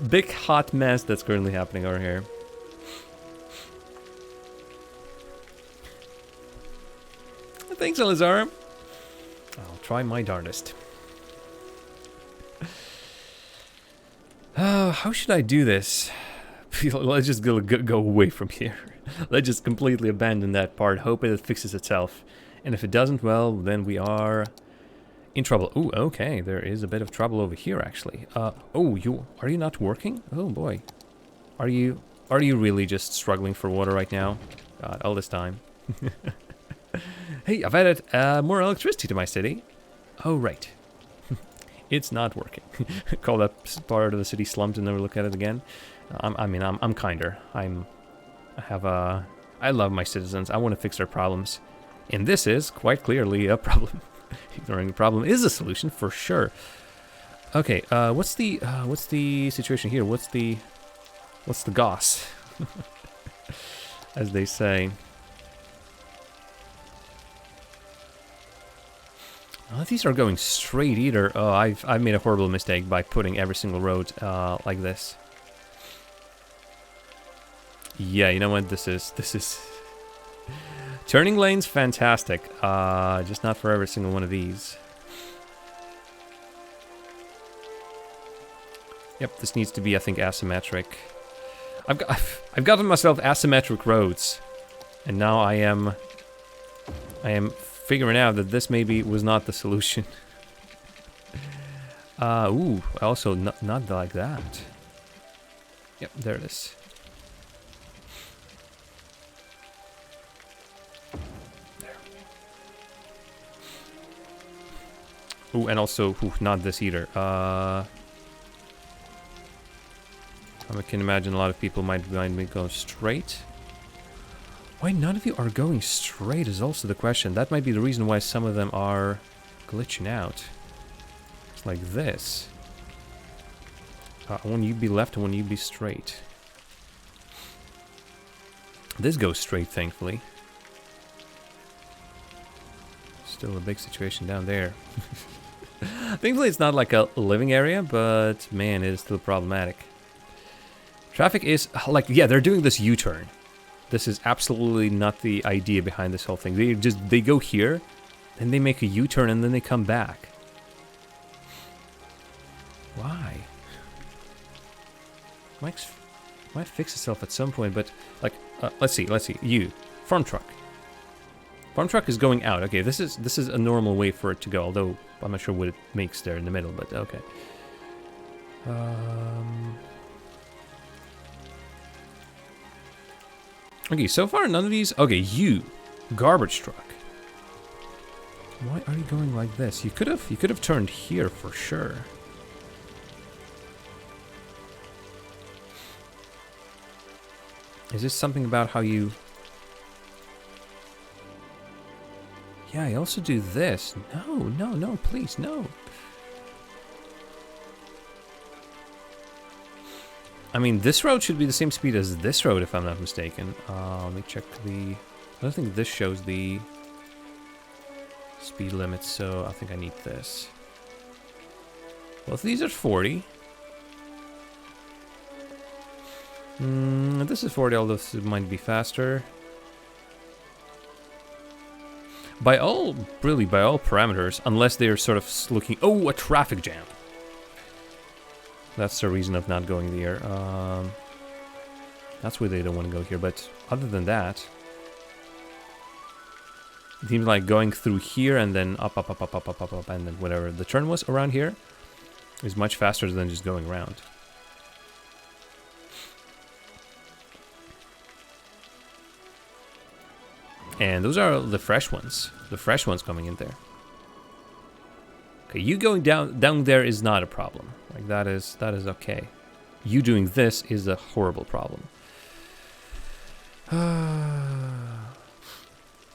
big hot mess that's currently happening over here. Thanks, Elazar. I'll try my darndest. How should I do this? Let's just go away from here. Let's just completely abandon that part. Hope it fixes itself. And if it doesn't, well, then we are in trouble. Ooh, okay. There is a bit of trouble over here, actually. Oh, are you not working? Oh boy. Are you really just struggling for water right now? God, all this time. Hey, I've added more electricity to my city. Oh, right. It's not working. Call that part of the city slumped and never look at it again. I'm kinder. I love my citizens. I want to fix their problems. And this is quite clearly a problem. Ignoring the problem is a solution for sure. Okay, what's the situation here? What's the goss? As they say. These are going straight either. Oh, I've made a horrible mistake by putting every single road like this. Yeah, you know what? This is turning lanes, fantastic. Just not for every single one of these. Yep, this needs to be, I think, asymmetric. I've gotten myself asymmetric roads, and now I am figuring out that this maybe was not the solution. Ooh, also not like that. Yep, there it is. There. Ooh, and also, not this either. I can imagine a lot of people might be going straight. Why none of you are going straight is also the question. That might be the reason why some of them are glitching out. It's like this. When you be left and when you be straight. This goes straight, thankfully. still a big situation down there. Thankfully, it's not like a living area, but man, it is still problematic. Traffic is like, yeah, they're doing this U-turn. This is absolutely not the idea behind this whole thing. They go here, then they make a U-turn, and then they come back. Why? Might fix itself at some point, but like, let's see. You, farm truck. Farm truck is going out. Okay, this is a normal way for it to go. Although I'm not sure what it makes there in the middle, but okay. Okay, so far none of these. Okay, you, garbage truck. Why are you going like this? You could have turned here for sure. Is this something about how you... Yeah, I also do this. No, please, no. I mean, this road should be the same speed as this road, if I'm not mistaken. Let me check the... I don't think this shows the speed limit, so I think I need this. Both of these are 40. This is 40, although this might be faster. By all parameters, unless they're sort of looking... Oh, a traffic jam. That's the reason of not going there. That's why they don't want to go here, but other than that... It seems like going through here and then up, and then whatever the turn was around here is much faster than just going around. And those are the fresh ones. The fresh ones coming in there. Okay, you going down there is not a problem. Like that is okay. You doing this is a horrible problem.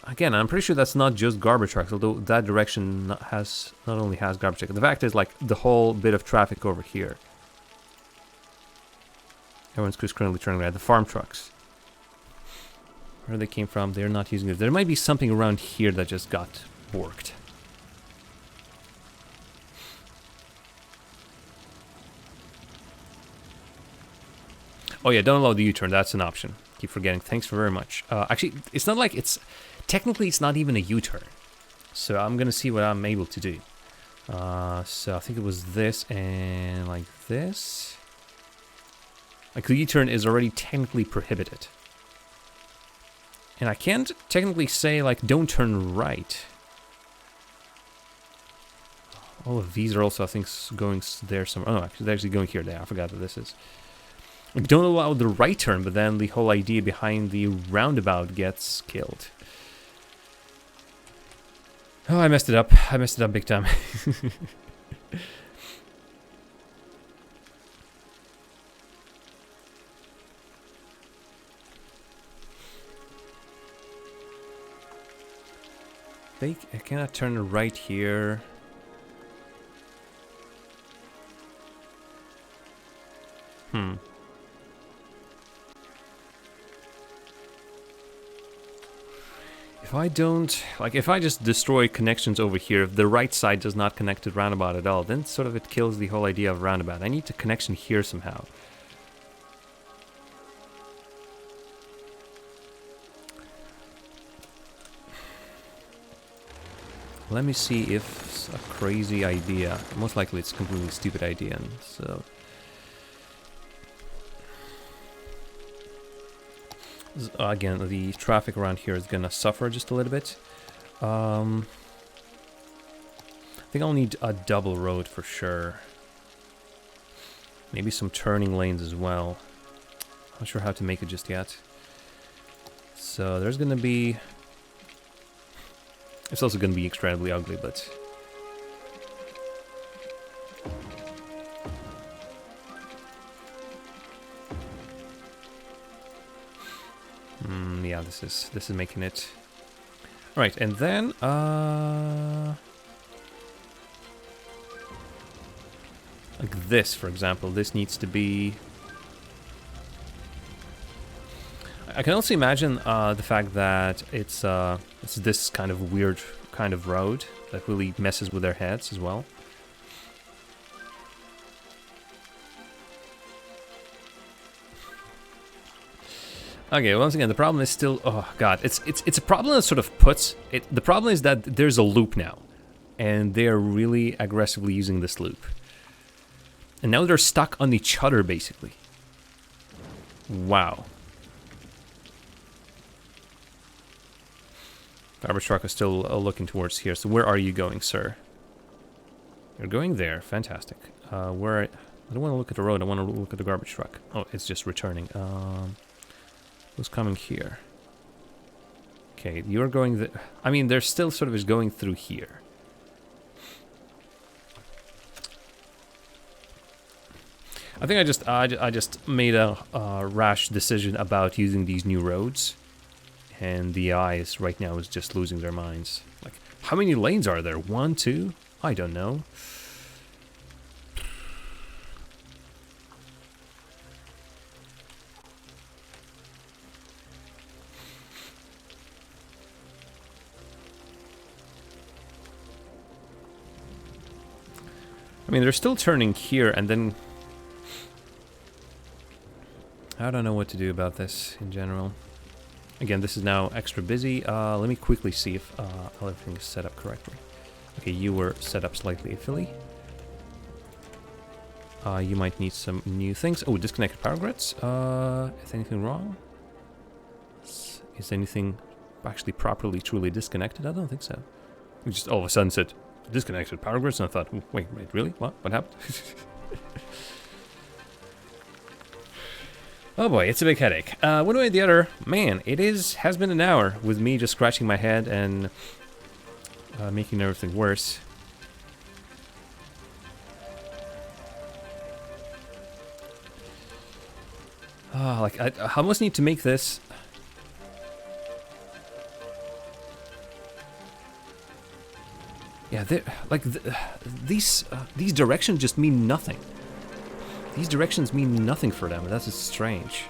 Again, I'm pretty sure that's not just garbage trucks, although that direction not only has garbage trucks. The fact is, like, the whole bit of traffic over here. Everyone's currently turning around. The farm trucks. Where they came from, they're not using it. There might be something around here that just got borked. Oh yeah, don't allow the U-turn, that's an option. Keep forgetting, thanks very much. Actually, it's not like it's... Technically, it's not even a U-turn. So I'm gonna see what I'm able to do. So I think it was this and like this. Like the U-turn is already technically prohibited. And I can't technically say, like, don't turn right. All of these are also, I think, going there somewhere. Oh, actually, they're actually going here. There, I forgot what this is. Like, don't allow the right turn, but then the whole idea behind the roundabout gets killed. Oh, I messed it up. I messed it up big time. I cannot turn right here. If I don't... Like, if I just destroy connections over here, if the right side does not connect to roundabout at all, then sort of it kills the whole idea of roundabout. I need a connection here somehow. Let me see if it's a crazy idea. Most likely it's a completely stupid idea, and so... Again, the traffic around here is gonna suffer just a little bit. I think I'll need a double road for sure. Maybe some turning lanes as well. Not sure how to make it just yet. So there's gonna be... It's also going to be incredibly ugly, but... Yeah, this is making it... Alright, and then... Like this, for example. This needs to be... I can also imagine the fact that it's this kind of weird kind of road that really messes with their heads as well. Okay, once again, the problem is still... Oh, God. It's a problem that sort of puts... The problem is that there's a loop now. And they are really aggressively using this loop. And now they're stuck on each other, basically. Wow. Garbage truck is still looking towards here. So where are you going, sir? You're going there. Fantastic. Where... I don't want to look at the road. I want to look at the garbage truck. Oh, it's just returning. Who's coming here? Okay, you're going... I mean, they're still sort of is going through here. I think I just made a rash decision about using these new roads. And the eyes right now is just losing their minds. Like, how many lanes are there? 1, 2? I don't know. I mean, they're still turning here, and then... I don't know what to do about this in general. Again, this is now extra busy. Let me quickly see if everything is set up correctly. Okay, you were set up slightly iffily. You might need some new things. Oh, disconnected power grids. Is anything wrong? Is anything actually properly, truly disconnected? I don't think so. We just all of a sudden said, disconnected power grids, and I thought, wait, really? What happened? Oh boy, it's a big headache. One way or the other, man, has been an hour with me just scratching my head and making everything worse. Like, I almost need to make this... Yeah, like, these directions just mean nothing. These directions mean nothing for them, and that's just strange.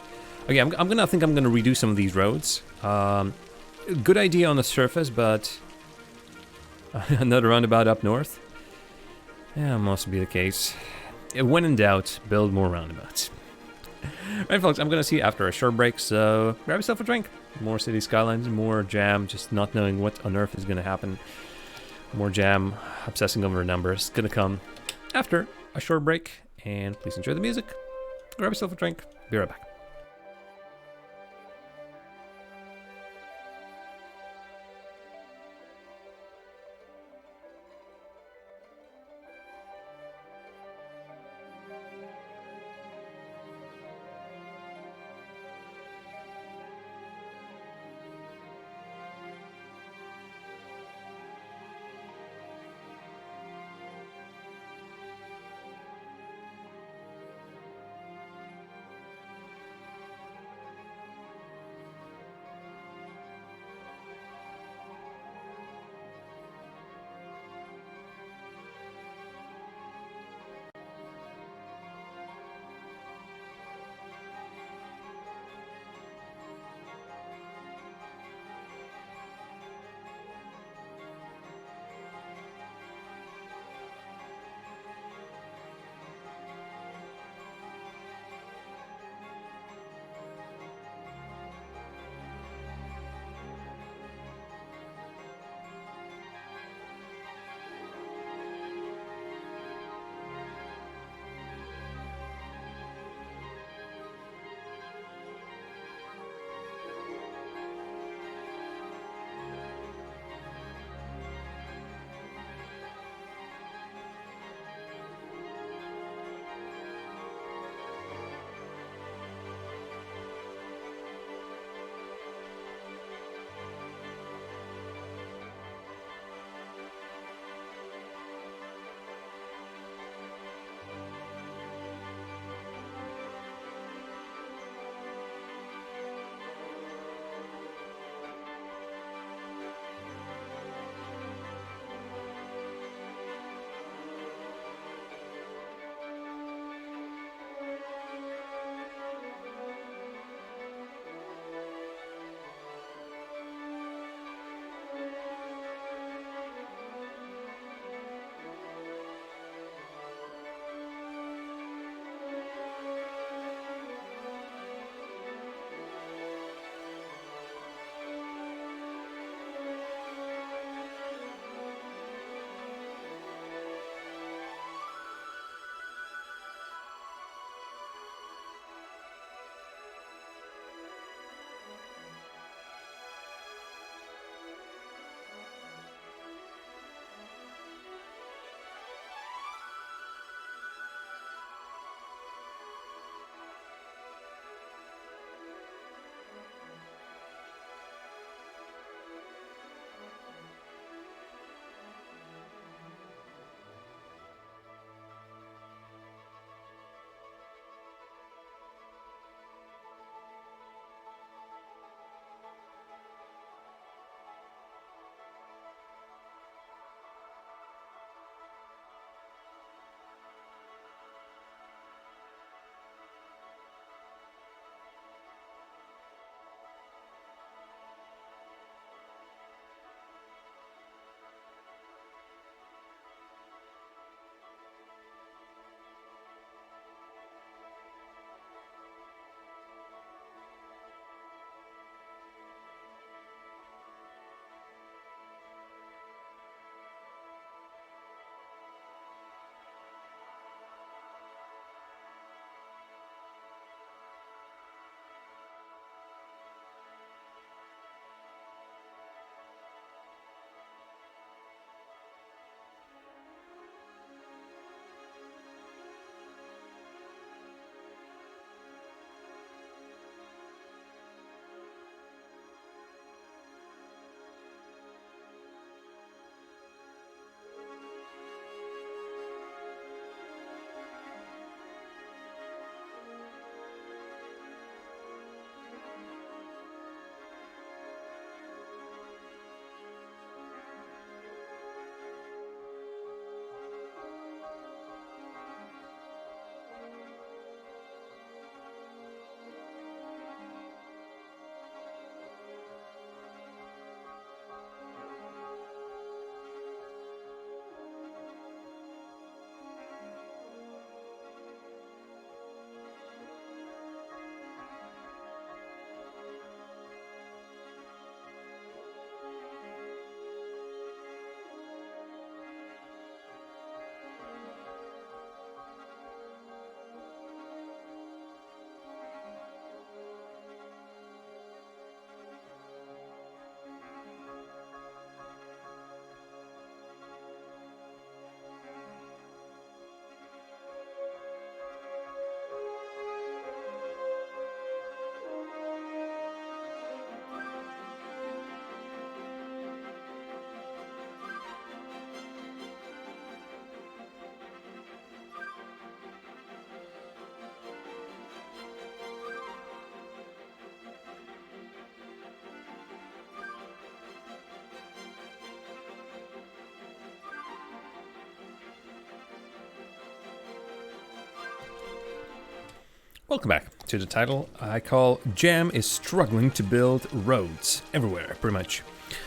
Okay, I think I'm gonna redo some of these roads. Good idea on the surface, but another roundabout up north. Yeah, must be the case. When in doubt, build more roundabouts. Right, folks, I'm gonna see you after a short break, so grab yourself a drink. More City Skylines, more jam, just not knowing what on earth is gonna happen. More jam, obsessing over numbers, gonna come after a short break. And please enjoy the music. Grab yourself a drink. Be right back. Welcome back to the title I call Jam is struggling to build roads everywhere, pretty much.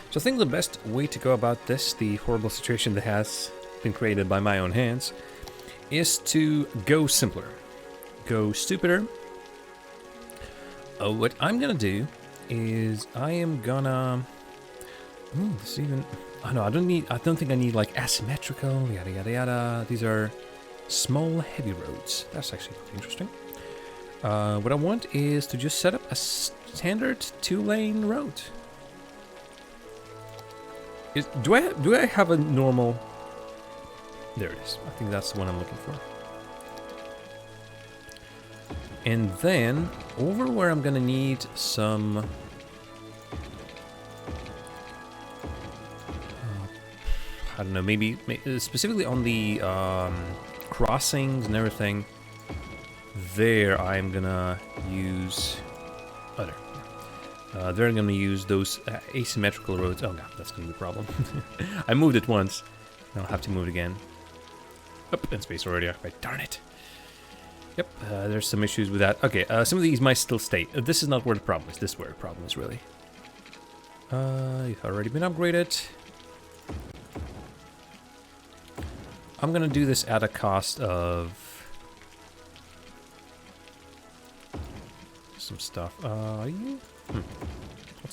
So I think the best way to go about this, the horrible situation that has been created by my own hands, is to go simpler. Go stupider. What I'm gonna do is I am gonna... Ooh, this even... Oh no, I don't think I need like asymmetrical, yada yada yada. These are small heavy roads. That's actually pretty interesting. What I want is to just set up a standard 2-lane road. Do I have a normal? There it is. I think that's the one I'm looking for. And then over where I'm gonna need some. I don't know. Maybe specifically on the crossings and everything. There, I'm gonna use. Oh, there. There, I'm gonna use those asymmetrical roads. Oh, God, that's gonna be a problem. I moved it once. I'll have to move it again. Up in space already. Right, darn it. Yep, there's some issues with that. Okay, some of these might still stay. This is not where the problem is. This is where the problem is, really. You've already been upgraded. I'm gonna do this at a cost of some stuff. So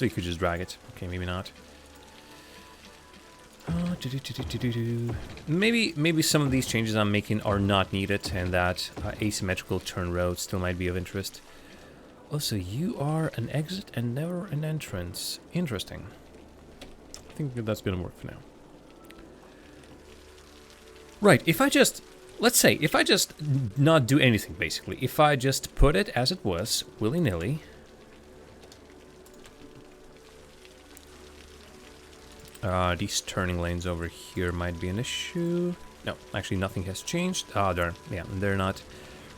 you could just drag it. Okay, maybe not. Maybe some of these changes I'm making are not needed, and that asymmetrical turn road still might be of interest. Also, you are an exit and never an entrance. Interesting. I think that's gonna work for now. Right, if I just... Let's say, if I just not do anything, basically. If I just put it as it was, willy-nilly. These turning lanes over here might be an issue. No, actually nothing has changed. Ah, they're not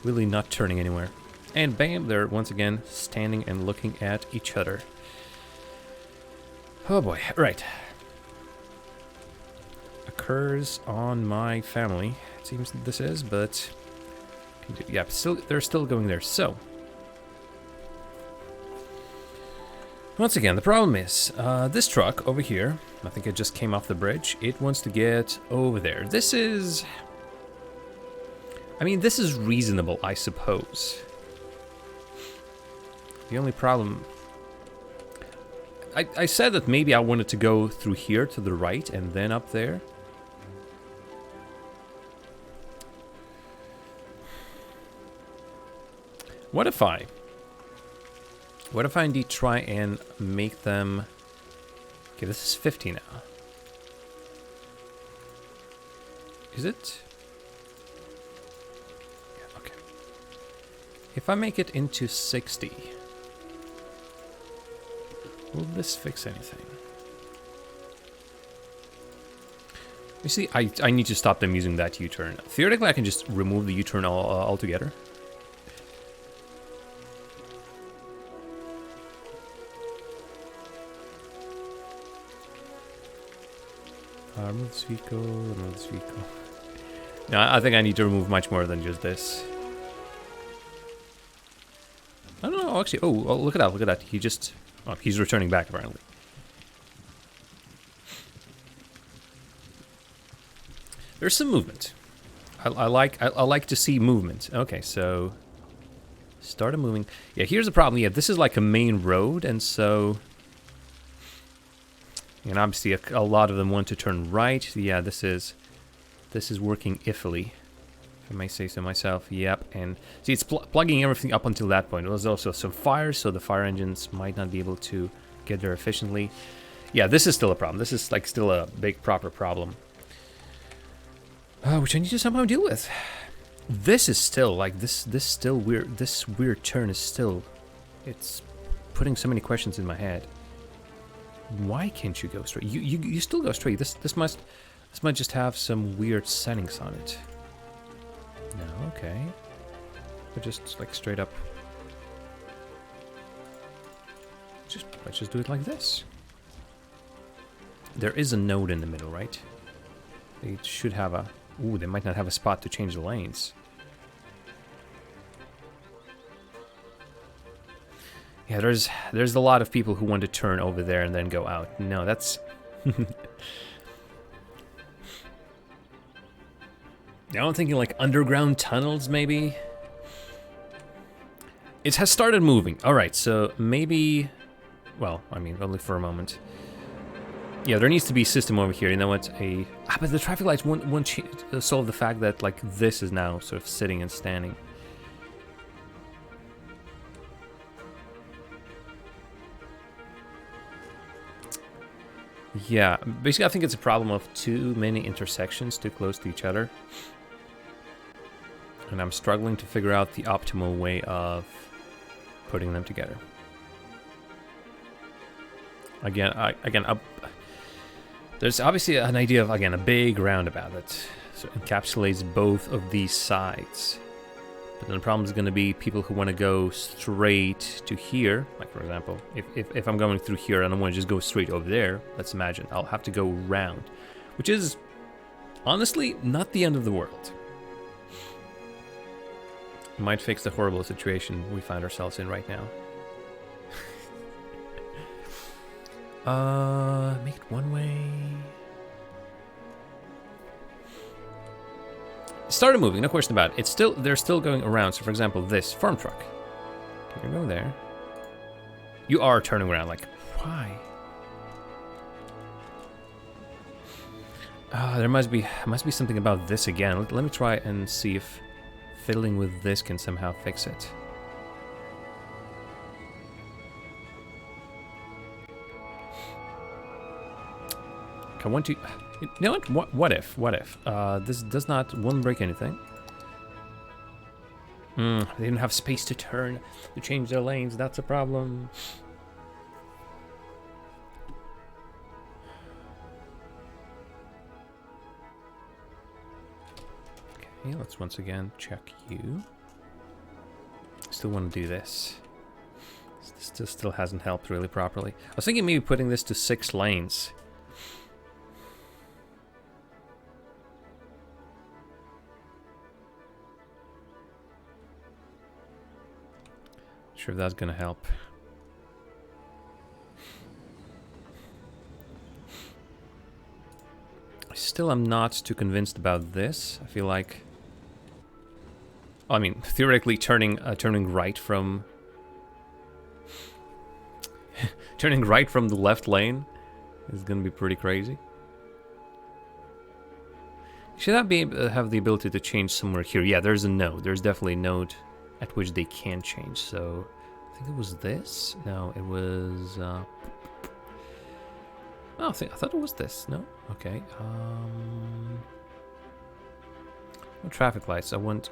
really not turning anywhere. And bam, they're once again standing and looking at each other. Oh boy, right. Occurs on my family, it seems that this is, but yeah, they're still going there. So once again, the problem is this truck over here. I think it just came off the bridge. It wants to get over there. This is, I mean, this is reasonable, I suppose. The only problem, I said that maybe I wanted to go through here to the right and then up there. What if I indeed try and make them... Okay, this is 50 now. Is it? Yeah, okay. If I make it into 60, will this fix anything? You see, I need to stop them using that U-turn. Theoretically, I can just remove the U-turn altogether. Remove this vehicle, remove this vehicle. No, I think I need to remove much more than just this. I don't know, actually. Oh, look at that, look at that. He just... Oh, he's returning back, apparently. There's some movement. I like to see movement. Okay, so... Started moving. Yeah, here's the problem. Yeah, this is like a main road, and so... And obviously a lot of them want to turn right. Yeah, this is working iffily, if I may say so myself. Yep, and see, it's plugging everything up until that point. There's also some fires, so the fire engines might not be able to get there efficiently. Yeah, this is still a problem. This is like still a big proper problem, which I need to somehow deal with. This is still like this still weird. This weird turn is still, it's putting so many questions in my head. Why can't you go straight? You still go straight. This might just have some weird settings on it. No, okay. But just like straight up. Let's just do it like this. There is a node in the middle, right? They should have a... Ooh, they might not have a spot to change the lanes. Yeah, there's a lot of people who want to turn over there and then go out. No, that's... Now I'm thinking like underground tunnels, maybe? It has started moving. Alright, so maybe... Well, I mean, only for a moment. Yeah, there needs to be a system over here. You know what? But the traffic lights won't solve the fact that, like, this is now sort of sitting and standing. Yeah, basically I think it's a problem of too many intersections too close to each other. And I'm struggling to figure out the optimal way of putting them together. Again, there's obviously an idea of, again, a big roundabout that sort of encapsulates both of these sides. But then the problem is going to be people who want to go straight to here. Like, for example, if I'm going through here and I want to just go straight over there, let's imagine I'll have to go around, which is honestly not the end of the world. Might fix the horrible situation we find ourselves in right now. Make it one way. It started moving, no question about it. They're still going around. So, for example, this farm truck. You can go there. You are turning around. Like, why? There must be something about this again. Let me try and see if fiddling with this can somehow fix it. I want to... You know what? What if? This won't break anything. They don't have space to turn, to change their lanes. That's a problem. Okay, let's once again check you. Still want to do this. This still hasn't helped really properly. I was thinking maybe putting this to 6 lanes. Sure if that's gonna help. Still, I'm not too convinced about this. I feel like, I mean, theoretically, turning right from turning right from the left lane is gonna be pretty crazy. Should that be have the ability to change somewhere here? Yeah, there's a node. There's definitely a node at which they can change. So I think it was this. No, it was. Oh, I thought it was this. No, okay. No traffic lights. I want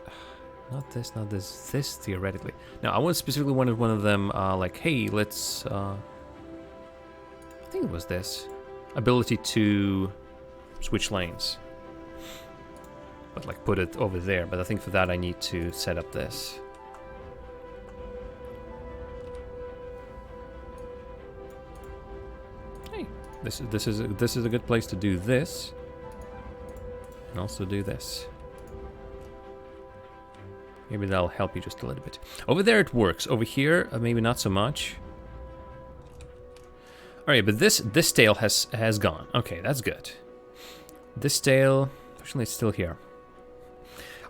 not this, not this. This theoretically. No, I specifically wanted one of them. Like, hey, let's. I think it was this ability to switch lanes. But like put it over there. But I think for that I need to set up this. This is a good place to do this, and also do this. Maybe that'll help you just a little bit. Over there it works. Over here, maybe not so much. All right, but this tail has gone. Okay, that's good. This tail, fortunately, it's still here.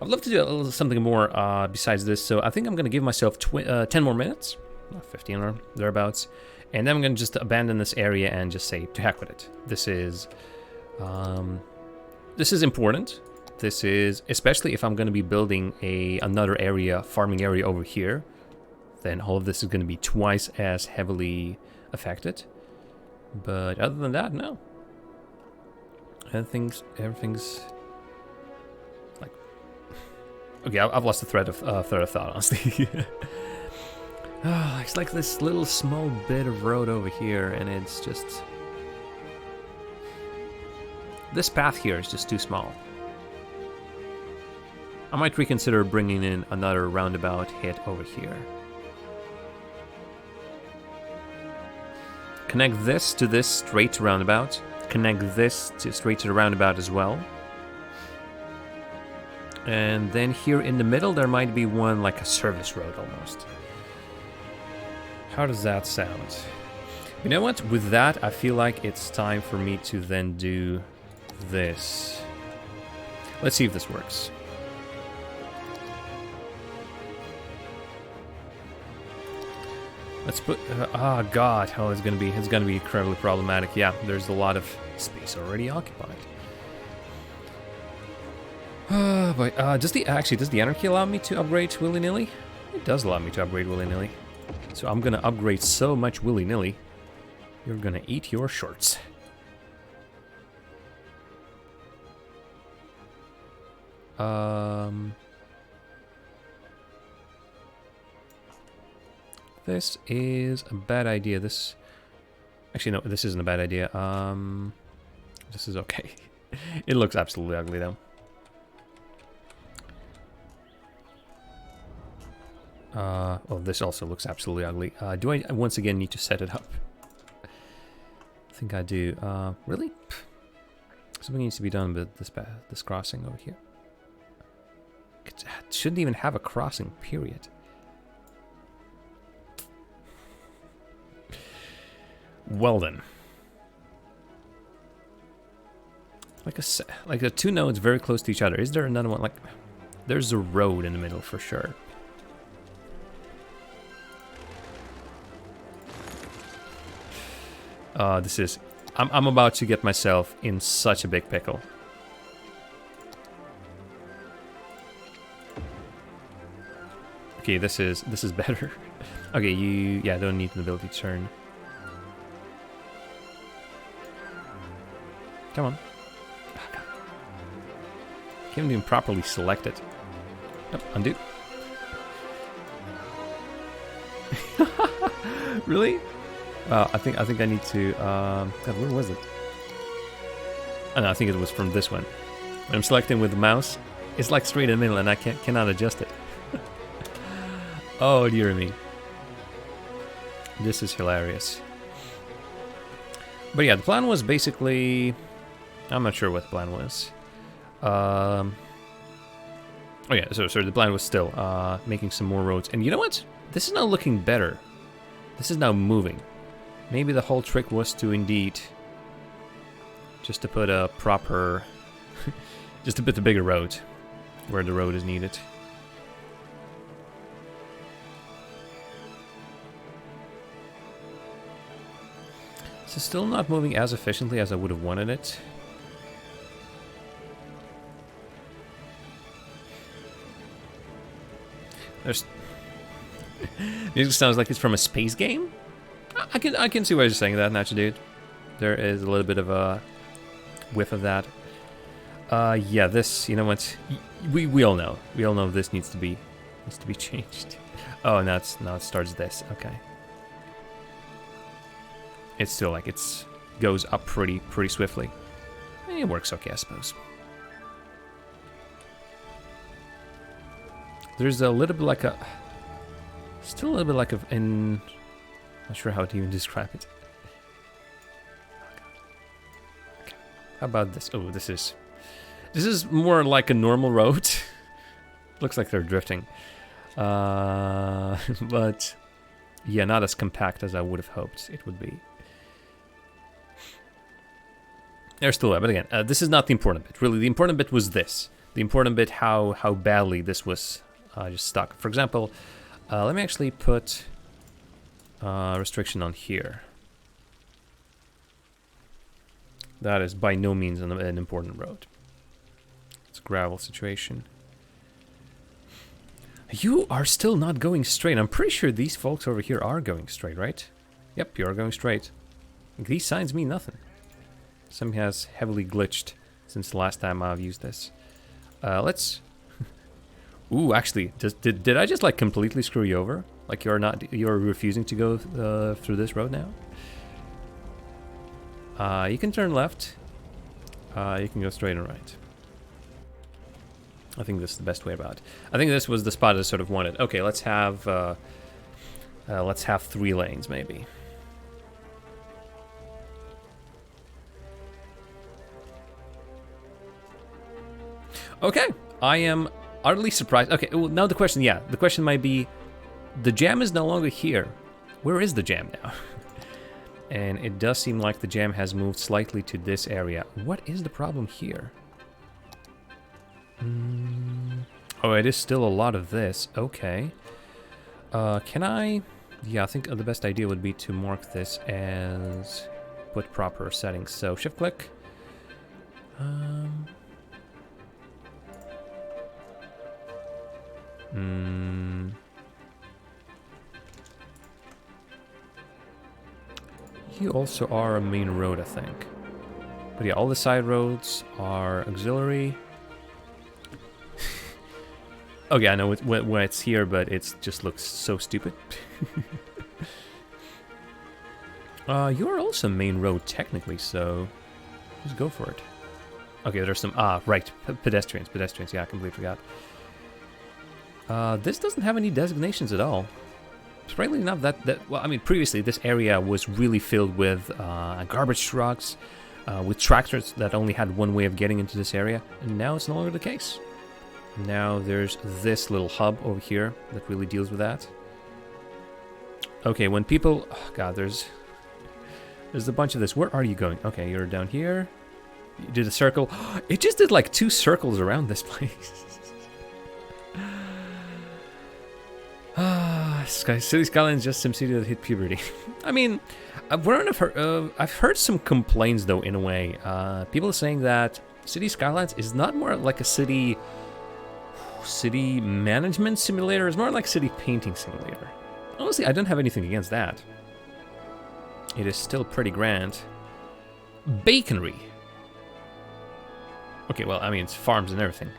I'd love to do a little something more besides this, so I think I'm gonna give myself 10 more minutes, 15 or thereabouts. And then I'm going to just abandon this area and just say, to heck with it. This is important. This is, especially if I'm going to be building another area, farming area over here, then all of this is going to be twice as heavily affected. But other than that, no. Everything's like, okay, I've lost the thread of thought, honestly. Oh, it's like this little small bit of road over here, and it's just... This path here is just too small. I might reconsider bringing in another roundabout hit over here. Connect this to this straight roundabout. Connect this straight to the roundabout as well. And then here in the middle, there might be one like a service road almost. How does that sound? You know what? With that, I feel like it's time for me to then do this. Let's see if this works. Let's put. Oh God! Oh, it's gonna be incredibly problematic. Yeah, there's a lot of space already occupied. But does the anarchy allow me to upgrade willy-nilly? It does allow me to upgrade willy-nilly. So I'm gonna upgrade so much willy-nilly. You're gonna eat your shorts. This is a bad idea. Actually, no, this isn't a bad idea. This is okay. It looks absolutely ugly, though. Oh, this also looks absolutely ugly. Do I once again need to set it up? I think I do. Really? Something needs to be done with this crossing over here. It shouldn't even have a crossing, period. Well then. Like the two nodes very close to each other. Is there another one? Like, there's a road in the middle for sure. This is... I'm about to get myself in such a big pickle. Okay, this is better. Okay, yeah, don't need an ability turn. Come on. Can't even properly select it. Nope, undo. Really? I think I need to. God, where was it? Oh, no, I think it was from this one. When I'm selecting with the mouse, it's like straight in the middle, and I cannot adjust it. Oh dear me. This is hilarious. But yeah, the plan was basically... I'm not sure what the plan was. Oh yeah, so the plan was still making some more roads. And you know what? This is now looking better. This is now moving. Maybe the whole trick was to indeed just to put a proper... just to put the bigger road where the road is needed. It's still not moving as efficiently as I would have wanted it. There's... Music sounds like it's from a space game? I can see why you're saying that, Nacho Dude. There is a little bit of a whiff of that. Yeah, this, you know what? We all know. We all know this needs to be changed. Oh, now it starts this. Okay. It's still like goes up pretty swiftly. It works okay, I suppose. There's a little bit like a... Still a little bit like a... Not sure how to even describe it. Okay. How about this? Oh, this is more like a normal road. Looks like they're drifting. But yeah, not as compact as I would have hoped it would be. They're still there, but again, this is not the important bit. Really, the important bit was this. The important bit, how badly this was just stuck. For example, let me actually put restriction on here. That is by no means an important road. It's a gravel situation. You are still not going straight. I'm pretty sure these folks over here are going straight, right? Yep, you are going straight. These signs mean nothing. Something has heavily glitched since the last time I've used this. Let's... Ooh, actually, did I just like completely screw you over? Like you're refusing to go through this road now? You can turn left. You can go straight and right. I think this is the best way about it. I think this was the spot I sort of wanted. Okay, let's have 3 lanes maybe. Okay, I am utterly surprised. Okay, well, now the question, yeah, the question might be, the jam is no longer here. Where is the jam now? And it does seem like the jam has moved slightly to this area. What is the problem here? Oh, it is still a lot of this. Okay. Can I... Yeah, I think the best idea would be to mark this as... Put proper settings. So, shift-click. You also are a main road, I think. But yeah, all the side roads are auxiliary. Okay, I know when it's here, but it just looks so stupid. You're also main road, technically, so just go for it. Okay, there's some... right, pedestrians, yeah, I completely forgot. This doesn't have any designations at all. Surprisingly enough, well, I mean, previously this area was really filled with garbage trucks, with tractors that only had one way of getting into this area, and now it's no longer the case. Now there's this little hub over here that really deals with that. Okay, when people... Oh god, there's a bunch of this. Where are you going? Okay, you're down here. You did a circle. It just did like 2 circles around this place. City Skylines just SimCity that hit puberty. I mean, I've heard some complaints though, in a way. People are saying that City Skylines is not more like a city management simulator. It's more like city painting simulator. Honestly, I don't have anything against that. It is still pretty grand. Baconry. Okay, well, I mean, it's farms and everything.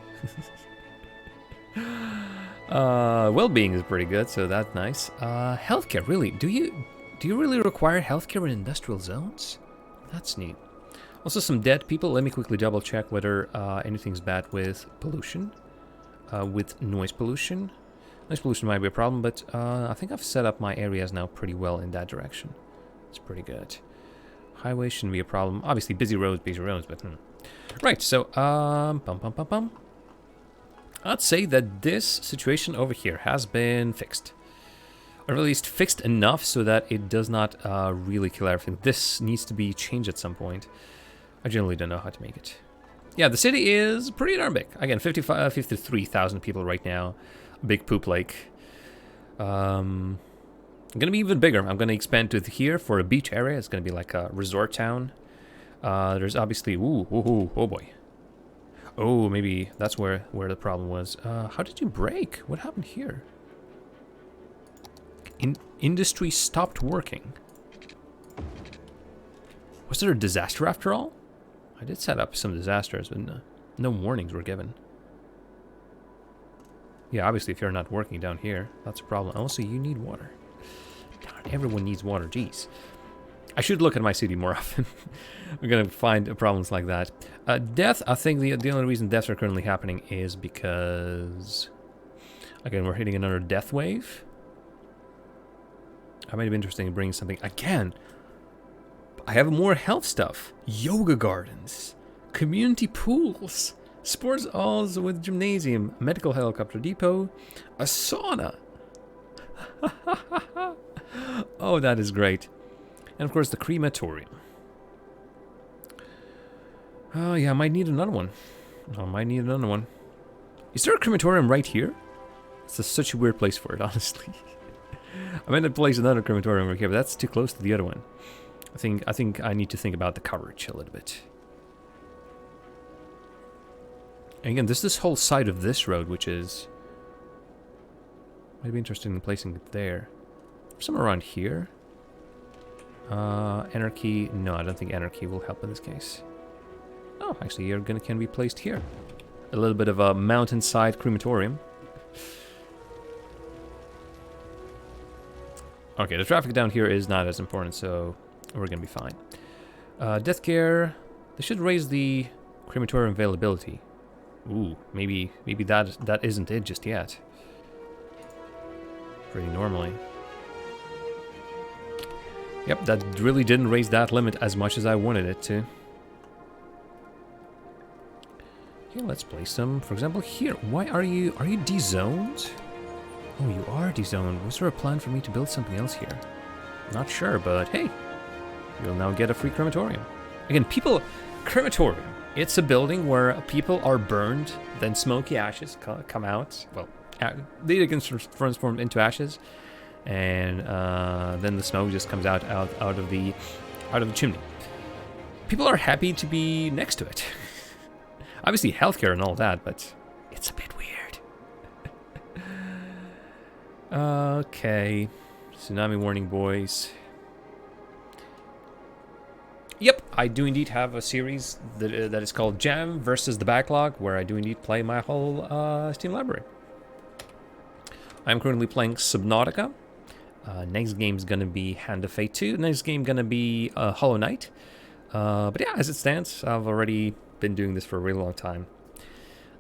Well-being is pretty good, so that's nice. Healthcare, really? Do you really require healthcare in industrial zones? That's neat. Also, some dead people. Let me quickly double check whether anything's bad with pollution. With noise pollution. Noise pollution might be a problem, but I think I've set up my areas now pretty well in that direction. It's pretty good. Highway shouldn't be a problem. Obviously, busy roads, but... Right, so, I'd say that this situation over here has been fixed. Or at least fixed enough so that it does not really kill everything. This needs to be changed at some point. I generally don't know how to make it. Yeah, the city is pretty darn big. Again, 53,000 people right now. Big poop lake. I'm gonna be even bigger. I'm gonna expand to here for a beach area. It's gonna be like a resort town. There's obviously... oh boy. Oh, maybe that's where the problem was. How did you break? What happened here? Industry stopped working. Was there a disaster after all? I did set up some disasters, but no warnings were given. Yeah, obviously if you're not working down here, that's a problem. Also, you need water. Darn, everyone needs water, jeez. I should look at my city more often. We're gonna find problems like that. Death, I think the only reason deaths are currently happening is because... Again, we're hitting another death wave. I might be interested in bringing something... Again, I have more health stuff. Yoga gardens. Community pools. Sports halls with gymnasium. Medical helicopter depot. A sauna. Oh, that is great. And of course the crematorium. Oh yeah, I might need another one. Is there a crematorium right here? It's such a weird place for it, honestly. I meant to place another crematorium over here, but that's too close to the other one. I think I need to think about the coverage a little bit. And again, there's this whole side of this road, which is... Might be interested in placing it there. Somewhere around here. Anarchy... No, I don't think anarchy will help in this case. Oh, actually, you're can be placed here. A little bit of a mountainside crematorium. Okay, the traffic down here is not as important, so we're gonna be fine. Death care... They should raise the crematorium availability. Ooh, maybe that isn't it just yet. Pretty normally. Yep, that really didn't raise that limit as much as I wanted it to. Here, let's place some, for example, here. Why are you de-zoned? Oh, you are de-zoned. Was there a plan for me to build something else here? Not sure, but hey, you'll now get a free crematorium. Again, crematorium. It's a building where people are burned, then smoky ashes come out. Well, they can transform into ashes, and then the smoke just comes out of the chimney. People are happy to be next to it. Obviously, healthcare and all that, but it's a bit weird. Okay, tsunami warning, boys. Yep, I do indeed have a series that is called Jam versus the Backlog, where I do indeed play my whole Steam library. I'm currently playing Subnautica. Next game's gonna be Hand of Fate 2. Next game gonna be Hollow Knight. But yeah, as it stands, I've already been doing this for a really long time.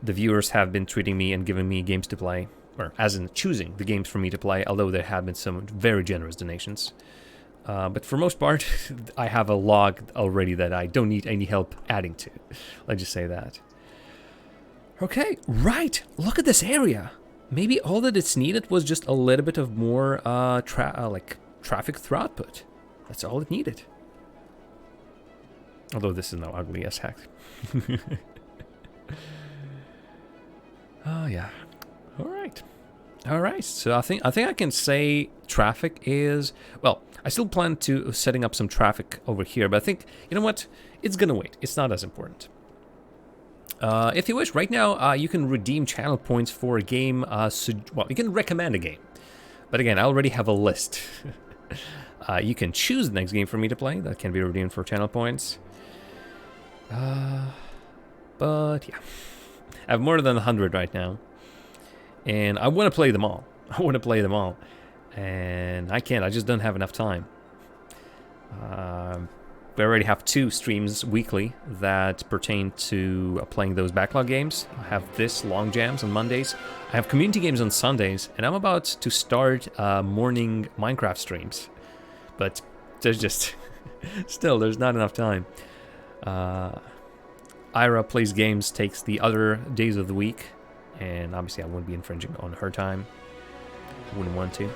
The viewers have been treating me and giving me games to play, or as in choosing the games for me to play, although there have been some very generous donations. But for most part, I have a log already that I don't need any help adding to. Let's just say that. Okay, right. Look at this area. Maybe all that it's needed was just a little bit of more traffic throughput. That's all it needed. Although this is now ugly as heck. Oh yeah. All right. So I think I can say traffic is, well, I still plan to setting up some traffic over here, but I think, you know what? It's gonna wait. It's not as important. If you wish, right now you can redeem channel points for a game. Well, you can recommend a game, but again, I already have a list. You can choose the next game for me to play. That can be redeemed for channel points. But yeah, I have more than 100 right now, and I want to play them all. And I can't. I just don't have enough time. We already have 2 streams weekly that pertain to playing those backlog games. I have this long jams on Mondays. I have community games on Sundays, and I'm about to start morning Minecraft streams. But there's just still there's not enough time. Ira plays games, takes the other days of the week, and obviously I wouldn't be infringing on her time. Wouldn't want to.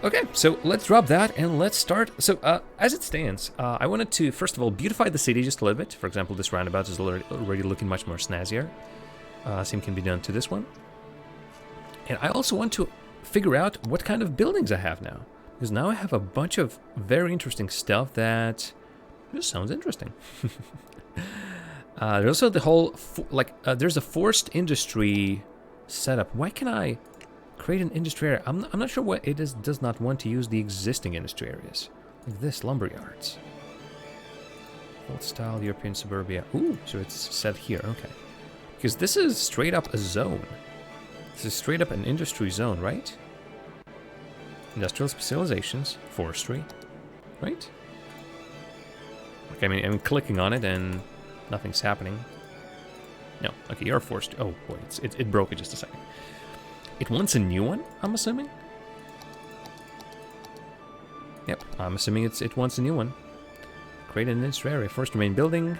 Okay, so let's drop that and let's start. So as it stands, I wanted to first of all beautify the city just a little bit. For example, this roundabout is already looking much more snazzier. Same can be done to this one. And I also want to figure out what kind of buildings I have now, because now I have a bunch of very interesting stuff that just sounds interesting. There's also the whole there's a forced industry setup. Why can I create an industry area? I'm not sure what it is. Does not want to use the existing industry areas like this lumberyards. Old style European suburbia. Ooh, so it's set here. Okay, because this is straight up a zone. This is straight up an industry zone, right? Industrial specializations, forestry, right? Okay, I mean, I'm clicking on it and nothing's happening. No, okay, you're forced. Oh boy, it broke it just a second. It wants a new one, I'm assuming. Yep, I'm assuming it wants a new one. Create an industry area. First main building.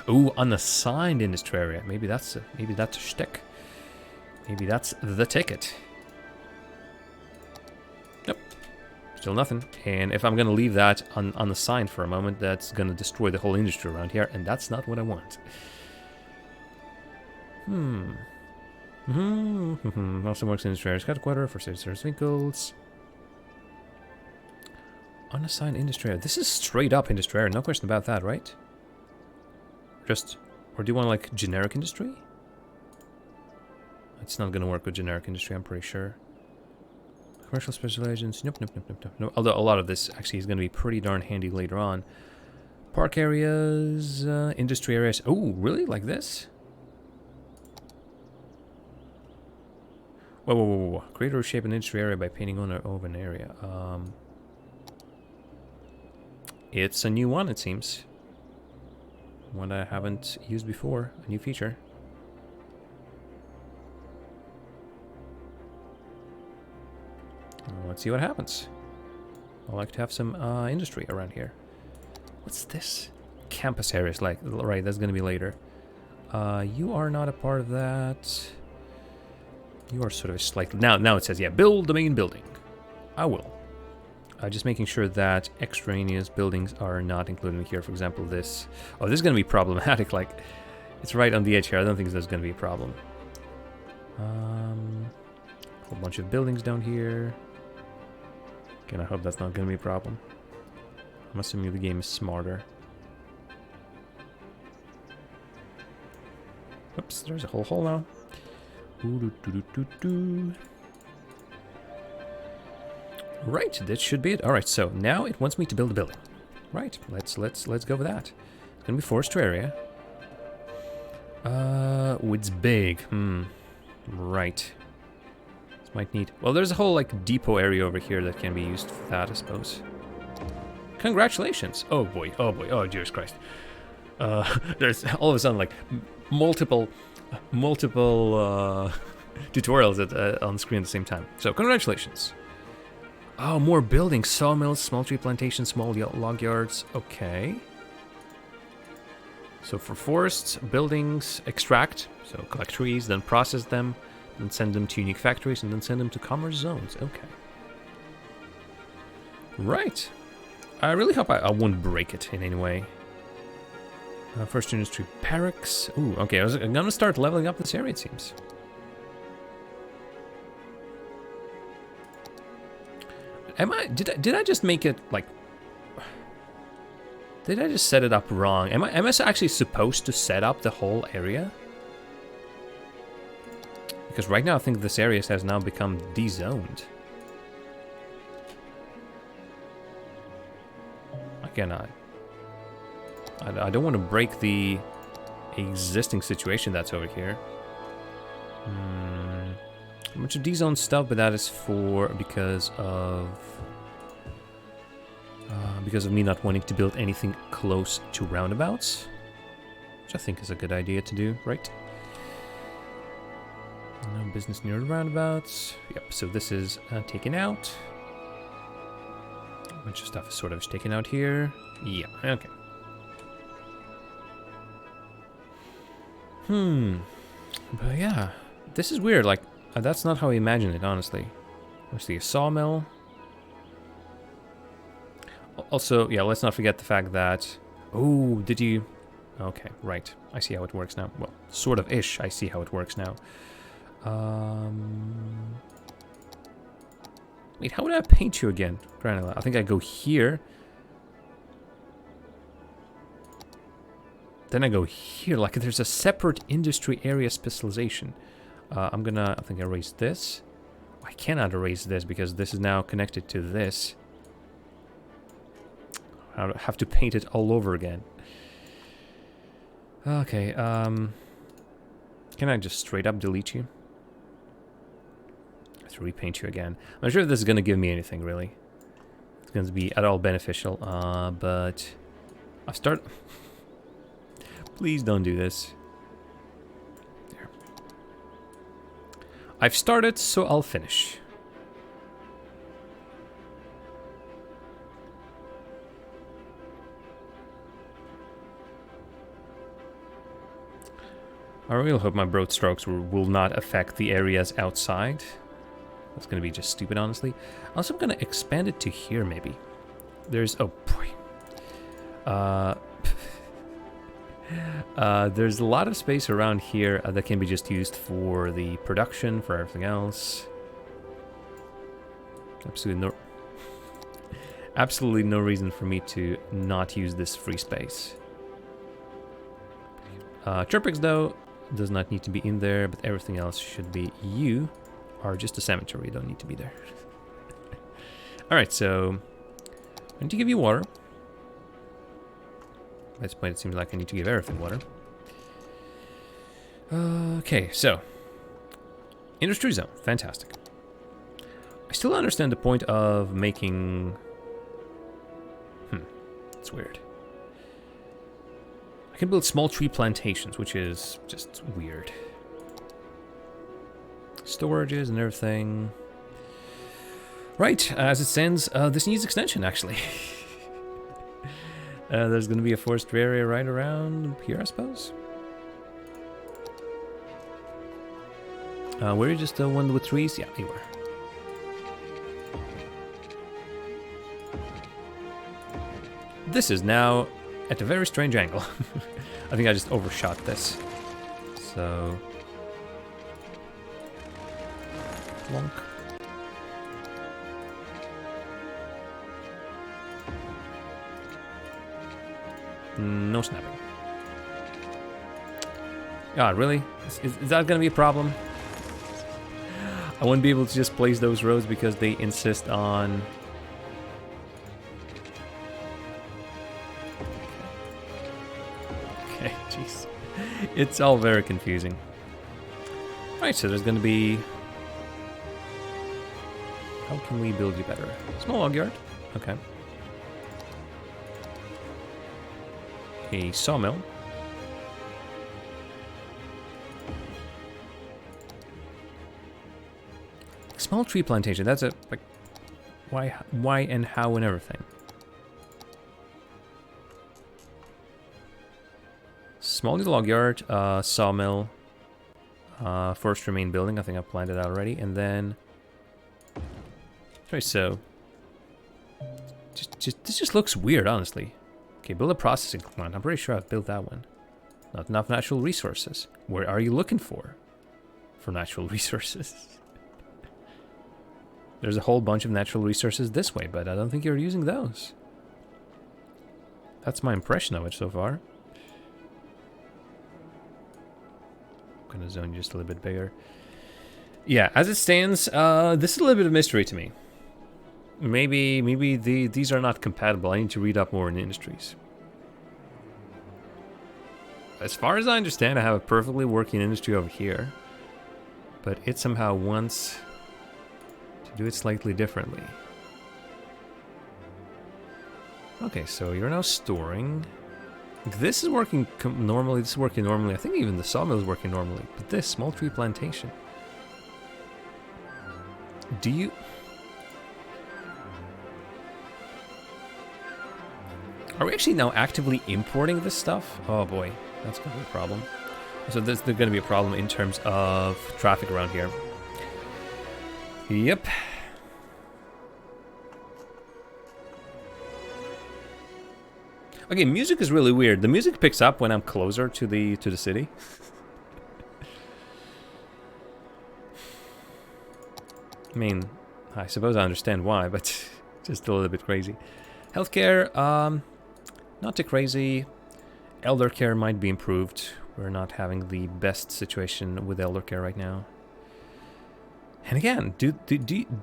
Ooh, unassigned industry area. Maybe that's a shtick. Maybe that's the ticket. Nope. Still nothing. And if I'm gonna leave that unassigned for a moment, that's gonna destroy the whole industry around here, and that's not what I want. Also works in industry areas. Headquarters for citizens' vehicles. Unassigned industry area. This is straight up industry area. No question about that, right? Or do you want like generic industry? It's not gonna work with generic industry, I'm pretty sure. Commercial specializations. Nope. Although a lot of this actually is gonna be pretty darn handy later on. Park areas, industry areas. Oh, really? Like this? Whoa. Create or shape an industry area by painting on or over an area. It's a new one, it seems. One I haven't used before. A new feature. Let's see what happens. I like to have some industry around here. What's this? Campus areas, like, right, that's gonna be later. You are not a part of that. You are sort of slightly... Now it says, yeah, build the main building. I will. Just making sure that extraneous buildings are not included here. For example, this. Oh, this is going to be problematic. Like, it's right on the edge here. I don't think there's going to be a problem. A whole bunch of buildings down here. Again, I hope that's not going to be a problem. I'm assuming the game is smarter. Oops, there's a whole hole now. Right, that should be it. All right, so now it wants me to build a building. Right, let's go with that. It's gonna be forestry area. It's big. Right. This might need. Well, there's a whole like depot area over here that can be used for that, I suppose. Congratulations! Oh boy! Oh boy! Oh Jesus Christ! There's all of a sudden like multiple tutorials on screen at the same time. So congratulations! Oh, more buildings, sawmills, small tree plantations, small log yards. Okay. So for forests, buildings, extract. So collect trees, then process them, then send them to unique factories, and then send them to commerce zones. Okay. Right. I really hope I won't break it in any way. First industry barracks. Ooh, okay. I'm gonna start leveling up this area, it seems. Did I just make it like? Did I just set it up wrong? Am I actually supposed to set up the whole area? Because right now I think this area has now become de-zoned. Again, I don't want to break the existing situation that's over here. A bunch of de-zoned stuff, but that is because of me not wanting to build anything close to roundabouts, which I think is a good idea to do, right? No business near the roundabouts. Yep. So this is taken out. A bunch of stuff is sort of taken out here. Yeah. Okay. But yeah, this is weird. Like. That's not how I imagined it, honestly. Let's see, a sawmill. Also, yeah, let's not forget the fact that... Oh, did you... Okay, right. I see how it works now. Well, sort of ish. I see how it works now. Wait, how would I paint you again? I think I go here. Then I go here. Like, there's a separate industry area specialization. I'm gonna, I think, erase this. I cannot erase this because this is now connected to this. I have to paint it all over again. Okay, can I just straight up delete you? Let's repaint you again. I'm not sure if this is gonna give me anything, really. It's gonna be at all beneficial, but... I'll start... Please don't do this. I've started, so I'll finish. I really hope my broad strokes will not affect the areas outside. That's going to be just stupid, honestly. Also, I'm going to expand it to here, maybe. There's... Oh, boy. There's a lot of space around here that can be just used for the production, for everything else. Absolutely no reason for me to not use this free space. Chirpix, though, does not need to be in there, but everything else should be. You are just a cemetery, you don't need to be there. Alright, so I need to give you water. At this point, it seems like I need to give everything water. Okay, so industry zone, fantastic. I still don't understand the point of making... it's weird. I can build small tree plantations, which is just weird. Storages and everything. Right, as it stands, this needs extension, actually. There's going to be a forestry area right around here, I suppose. Were you just the one with trees? Yeah, you were. this is now at a very strange angle. I think I just overshot this. So... Plonk. No snapping. Ah, really? Is that gonna be a problem? I won't be able to just place those roads because they insist on... Okay, jeez. It's all very confusing. Alright, so there's gonna be... How can we build you better? Small log yard? Okay. A sawmill. Small tree plantation, that's a... like, why and how and everything. Small little log yard, sawmill, forestry main building, I think I planned it out already, and then... Okay, so... this just looks weird, honestly. Okay, build a processing plant, I'm pretty sure I've built that one. Not enough natural resources. Where are you looking for natural resources? There's a whole bunch of natural resources this way, but I don't think you're using those. That's my impression of it so far. I'm gonna zone you just a little bit bigger. Yeah, as it stands, this is a little bit of mystery to me. Maybe these are not compatible. I need to read up more in industries. As far as I understand, I have a perfectly working industry over here, but it somehow wants to do it slightly differently. Okay, so you're now storing. This is working normally. This is working normally. I think even the sawmill is working normally. But this small tree plantation. Do you? Are we actually now actively importing this stuff? Oh boy, that's gonna be a problem. So there's gonna be a problem in terms of traffic around here. Yep. Okay, music is really weird. The music picks up when I'm closer to the city. I mean, I suppose I understand why, but just a little bit crazy. Healthcare, not too crazy. Elder care might be improved. We're not having the best situation with elder care right now. And again, do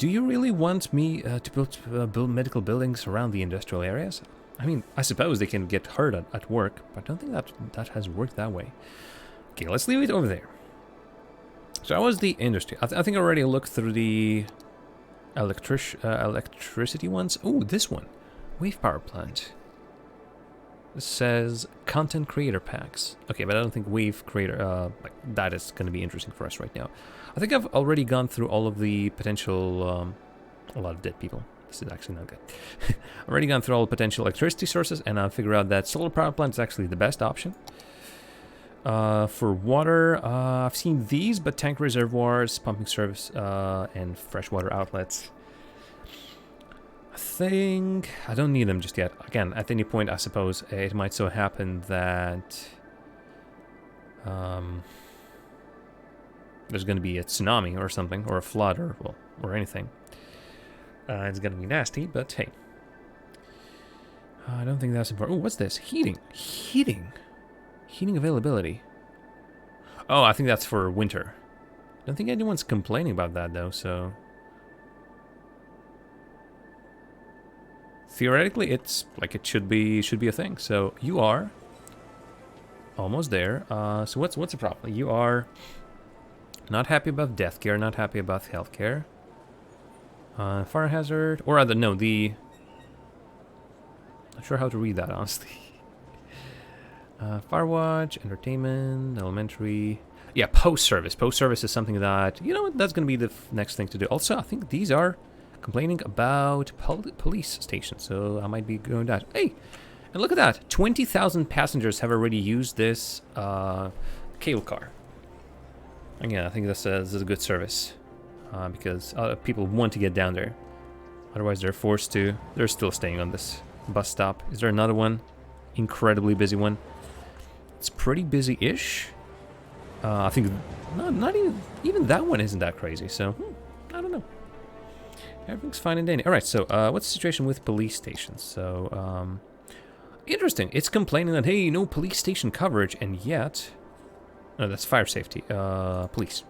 you really want me to build medical buildings around the industrial areas? I mean, I suppose they can get hurt at work, but I don't think that has worked that way. Okay, let's leave it over there. So that was the industry. I think I already looked through the electricity ones. Oh, this one. Wave power plant. This says content creator packs. Okay, but I don't think wave creator, like that is going to be interesting for us right now. I think I've already gone through all of the potential, a lot of dead people. This is actually not good. I've already gone through all the potential electricity sources, and I figured out that solar power plant is actually the best option. For water, I've seen these, but tank reservoirs, pumping service, and freshwater outlets. I think I don't need them just yet. Again, at any point, I suppose it might so happen that there's going to be a tsunami or something, or a flood, or anything. It's going to be nasty, but hey. I don't think that's important. Oh, what's this? Heating. Heating availability. Oh, I think that's for winter. I don't think anyone's complaining about that, though, so... Theoretically, it's like it should be a thing. So you are almost there. So what's the problem? You are not happy about death care, not happy about health care. Fire hazard, or rather, no, the... Not sure how to read that, honestly. Firewatch, entertainment, elementary. Yeah, post service. Post service is something that, you know what, that's going to be the next thing to do. Also, I think these are complaining about police stations, so I might be going that. Hey, and look at that. 20,000 passengers have already used this cable car. Again, I think this is a good service because people want to get down there. Otherwise, they're forced to. They're still staying on this Bus stop. Is there another one? Incredibly busy one. It's pretty busy-ish. I think not even that one isn't that crazy. So I don't know. Everything's fine and dandy. All right. So what's the situation with police stations? So interesting. It's complaining that hey, no police station coverage, and yet, no, that's fire safety. Police.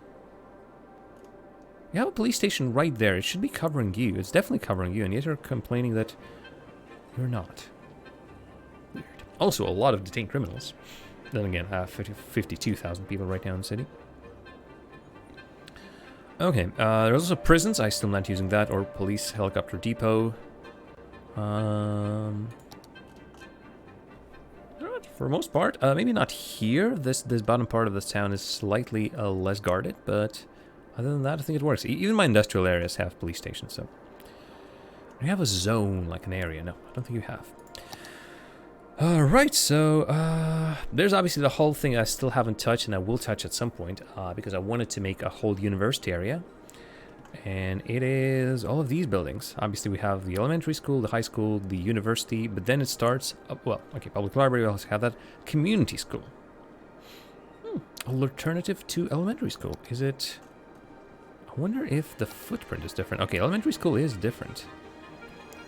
You have a police station right there. It should be covering you. It's definitely covering you, and yet you're complaining that you're not. Weird. Also, a lot of detained criminals. Then again, 52,000 people right now in the city. Okay, there's also prisons. I'm still not using that, or police helicopter depot. For the most part, maybe not here. This bottom part of this town is slightly less guarded, but other than that, I think it works. Even my industrial areas have police stations, so. You have a zone, like an area. No, I don't think you have. Alright, so there's obviously the whole thing I still haven't touched, and I will touch at some point, because I wanted to make a whole university area. And it is all of these buildings. Obviously, we have the elementary school, the high school, the university, but then it starts, well, okay, public library, we also have that, community school. Alternative to elementary school. Is it... I wonder if the footprint is different. Okay, elementary school is different.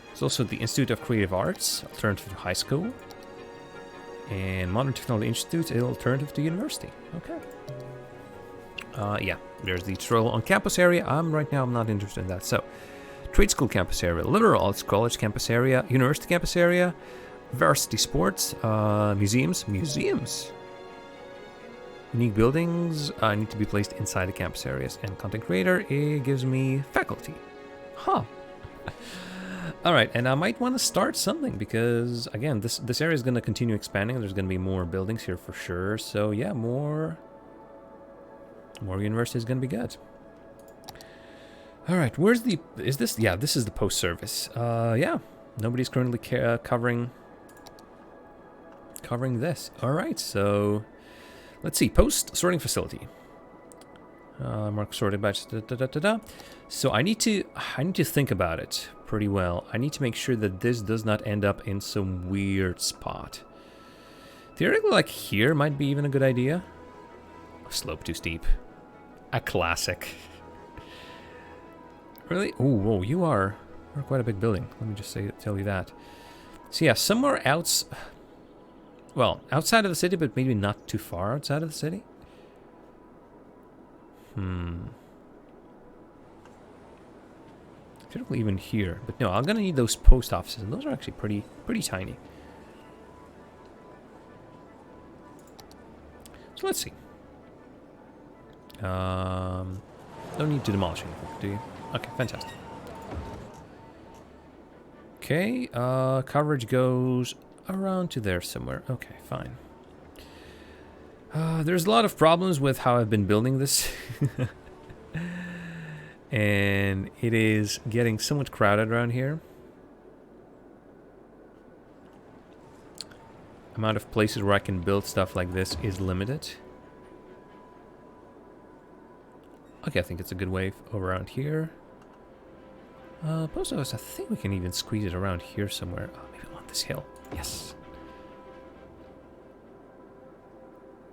There's also the Institute of Creative Arts, alternative to high school. And Modern Technology Institute, alternative to university. Okay. Yeah, there's the tutorial on campus area. Right now I'm not interested in that. So, trade school campus area, liberal arts college campus area, university campus area, varsity sports, museums. Unique buildings need to be placed inside the campus areas. And content creator, it gives me faculty. Huh. Alright, and I might want to start something because, again, this area is going to continue expanding. There's going to be more buildings here for sure. So, yeah, more university is going to be good. Alright, where's the... Is this... Yeah, this is the post service. Yeah, nobody's currently covering this. Alright, so... Let's see, post sorting facility. Mark sorted batch. So I need to think about it pretty well. I need to make sure that this does not end up in some weird spot. Theoretically, like here might be even a good idea. Slope too steep. A classic. Really? Oh, whoa! You're quite a big building. Let me just tell you that. So yeah, somewhere outside of the city, but maybe not too far outside of the city. Typically even here, but no, I'm gonna need those post offices, and those are actually pretty tiny. So let's see. Don't need to demolish anything, do you? Okay, fantastic. Okay, coverage goes around to there somewhere. Okay, fine. There's a lot of problems with how I've been building this. And it is getting somewhat crowded around here. Amount of places where I can build stuff like this is limited. Okay, I think it's a good way over around here. Post office, I think we can even squeeze it around here somewhere. Oh, maybe on this hill. Yes.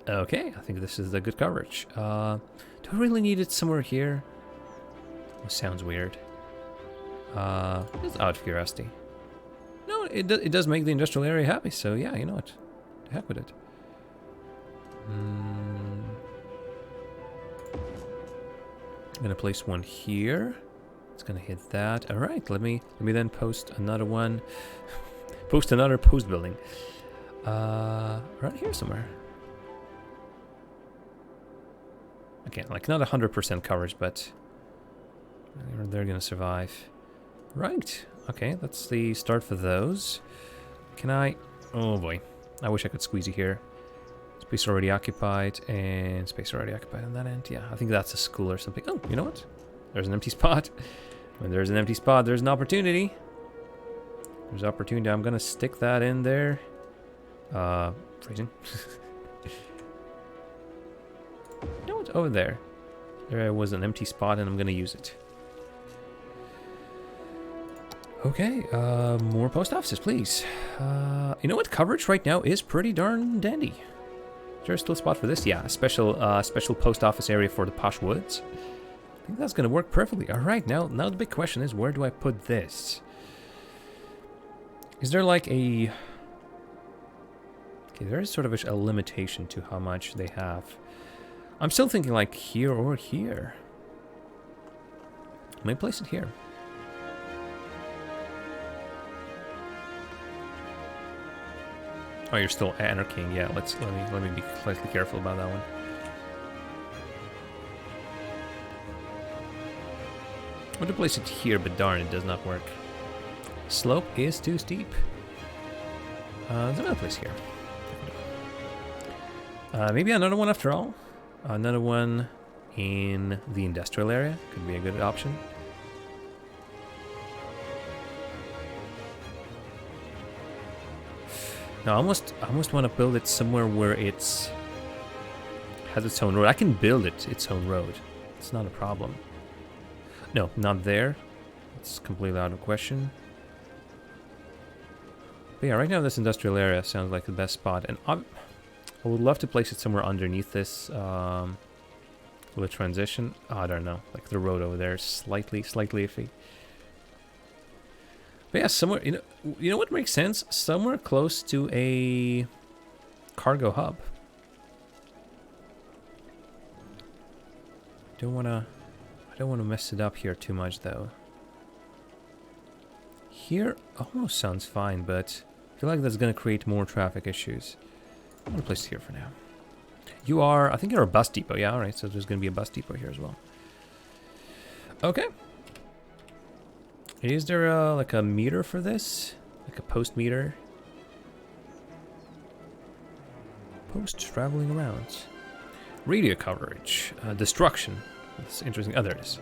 Okay, I think this is the good coverage. Do I really need it somewhere here? Oh, sounds weird. Just out of curiosity. No, it does make the industrial area happy, so yeah, you know what? To heck with it. I'm gonna place one here. It's gonna hit that. Alright, let me then post another one. Post another post building. Right here somewhere. Okay, like not 100% coverage, but they're gonna survive. Right. Okay, that's the start for those. Can I... Oh boy. I wish I could squeeze you here. Space already occupied, and space already occupied on that end. Yeah, I think that's a school or something. Oh, you know what? There's an empty spot. When there's an empty spot, there's an opportunity. There's opportunity. I'm gonna stick that in there. Freezing. You know what's over there? There was an empty spot, and I'm gonna use it. Okay, more post offices, please. You know what? Coverage right now is pretty darn dandy. Is there still a spot for this? Yeah, special post office area for the posh woods. I think that's gonna work perfectly. All right, now the big question is, where do I put this? Is there like a... Okay, there is sort of a limitation to how much they have. I'm still thinking like here or here. Let me place it here. Oh, you're still anarchying. Yeah, let me be slightly careful about that one. I want to place it here, but darn, it does not work. Slope is too steep. There's another place here. Maybe another one after all. Another one in the industrial area could be a good option. No, I almost want to build it somewhere where it's has its own road. I can build it its own road. It's not a problem. No, not there. It's completely out of question. But yeah, right now this industrial area sounds like the best spot, and I would love to place it somewhere underneath this with a transition. Oh, I don't know, like the road over there is slightly iffy. But yeah, somewhere, you know what makes sense? Somewhere close to a cargo hub. I don't wanna mess it up here too much though. Here almost sounds fine, but I feel like that's gonna create more traffic issues. I'm gonna place it here for now. You are, I think you're a bus depot, yeah, alright, so there's gonna be a bus depot here as well. Okay. Is there like a meter for this? Like a post meter? Post traveling around. Radio coverage. Destruction. That's interesting. Oh, there it is.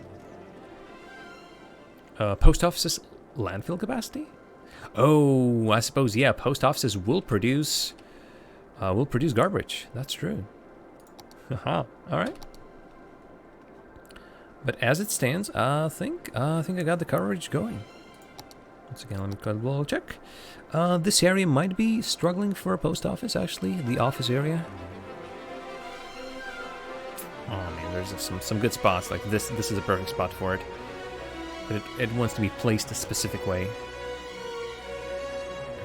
Post offices landfill capacity? Oh, I suppose, yeah, post offices will produce garbage. That's true. Haha, alright. But as it stands, I think I got the coverage going. Once again, let me double check. This area might be struggling for a post office, actually, the office area. Oh man, there's some good spots. Like this is a perfect spot for it. But it wants to be placed a specific way.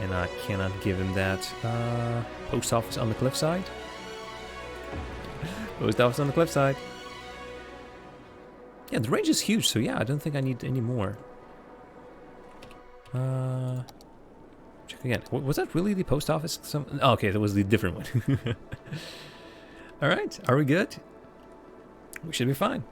And I cannot give him that. Post office on the cliffside. Post office on the cliffside. Yeah, the range is huge, so yeah, I don't think I need any more. Check again. Was that really the post office? Oh, okay, that was the different one. Alright, are we good? We should be fine.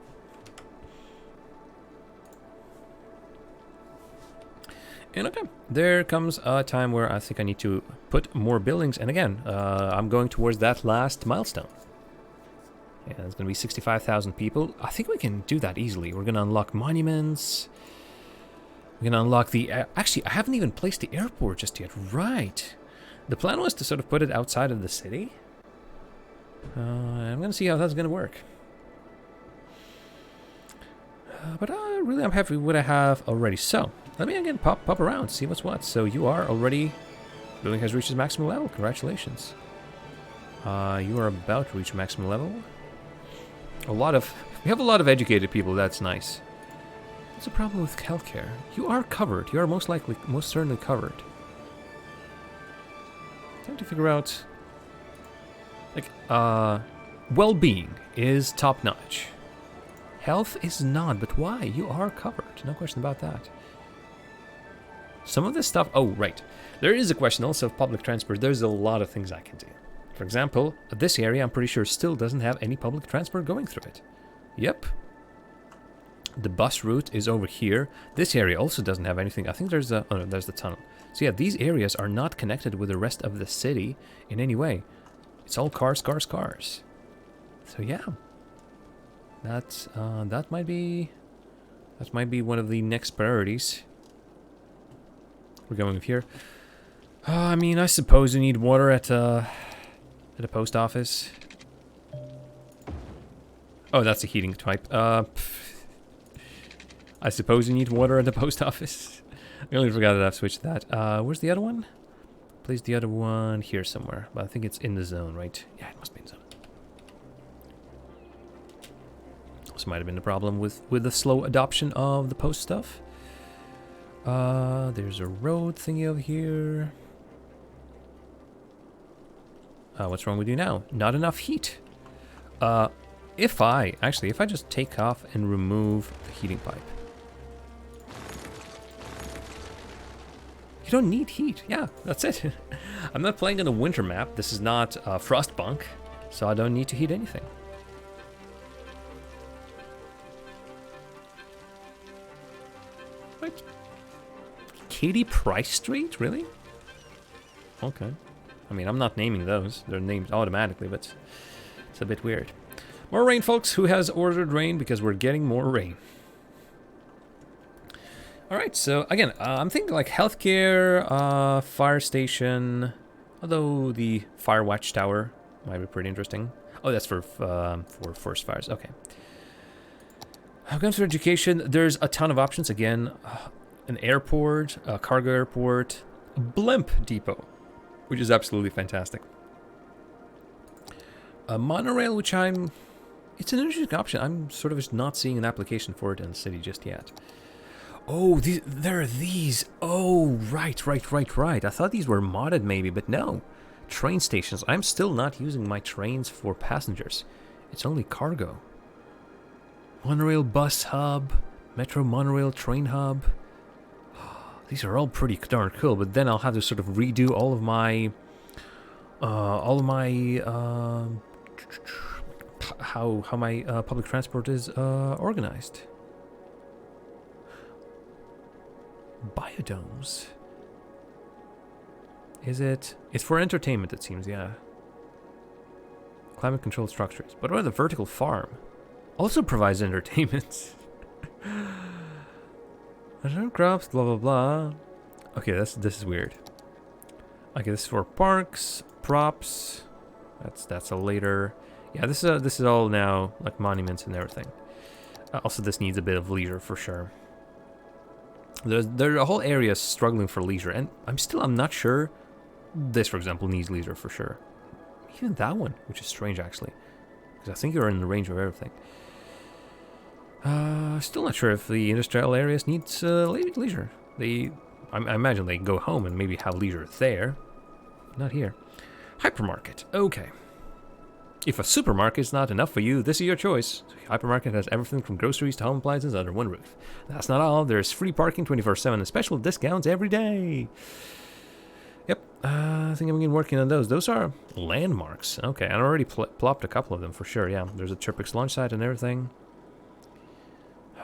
And okay, there comes a time where I think I need to put more buildings, and again, I'm going towards that last milestone. Yeah, it's going to be 65,000 people. I think we can do that easily. We're going to unlock monuments. We're going to unlock the... actually, I haven't even placed the airport just yet. Right. The plan was to sort of put it outside of the city. I'm going to see how that's going to work. But really, I'm happy with what I have already. So, let me again pop around, see what's what. So, you are already... Building has reached its maximum level. Congratulations. You are about to reach maximum level. We have a lot of educated people, that's nice. What's the problem with healthcare? You are covered. You are most certainly covered. Time to figure out... Like, well-being is top-notch. Health is not, but why? You are covered. No question about that. Some of this stuff... Oh, right. There is a question also of public transport. There's a lot of things I can do. For example, this area, I'm pretty sure, still doesn't have any public transport going through it. Yep. The bus route is over here. This area also doesn't have anything. I think there's a... Oh, no, there's the tunnel. So yeah, these areas are not connected with the rest of the city in any way. It's all cars, cars, cars. So yeah. That might be one of the next priorities. We're going with here. I mean, I suppose you need water at a post office. Oh, that's a heating type. I suppose you need water at the post office. I only forgot that I've switched that. Where's the other one? Place the other one here somewhere. But I think it's in the zone, right? Yeah, it must be in the zone. This might have been the problem with the slow adoption of the post stuff. There's a road thingy over here. What's wrong with you now? Not enough heat. If I just take off and remove the heating pipe. You don't need heat. Yeah, that's it. I'm not playing on a winter map. This is not Frostpunk, so I don't need to heat anything. What? Katie Price Street? Really? Okay. I mean, I'm not naming those. They're named automatically, but it's a bit weird. More rain, folks. Who has ordered rain? Because we're getting more rain. Alright, so again, I'm thinking like healthcare, fire station, although the fire watchtower might be pretty interesting. Oh, that's for forest fires, okay. When it comes to education, there's a ton of options. Again, an airport, a cargo airport, a blimp depot, which is absolutely fantastic. A monorail, which it's an interesting option. I'm sort of just not seeing an application for it in the city just yet. Oh, there are these. Oh, right. I thought these were modded maybe, but no. Train stations. I'm still not using my trains for passengers. It's only cargo. Monorail bus hub. Metro monorail train hub. These are all pretty darn cool, but then I'll have to sort of redo all of my how my public transport is organized. Biodomes. Is it? It's for entertainment, it seems, yeah. Climate controlled structures. But what about the vertical farm? Also provides entertainment. Crops, blah blah blah. Okay, this is weird. Okay, this is for parks, props. That's a later. Yeah, this is all now like monuments and everything. Also, this needs a bit of leisure for sure. There's a whole area struggling for leisure, and I'm not sure. This, for example, needs leisure for sure. Even that one, which is strange actually, because I think you're in the range of everything. Still not sure if the industrial areas needs leisure. I imagine they go home and maybe have leisure there. Not here. Hypermarket. Okay. If a supermarket is not enough for you, this is your choice. Hypermarket has everything from groceries to home appliances under one roof. That's not all. There's free parking 24/7 and special discounts every day. Yep, I think I'm getting working on those. Those are landmarks. Okay, I already plopped a couple of them for sure. Yeah, there's a Chirpix launch site and everything.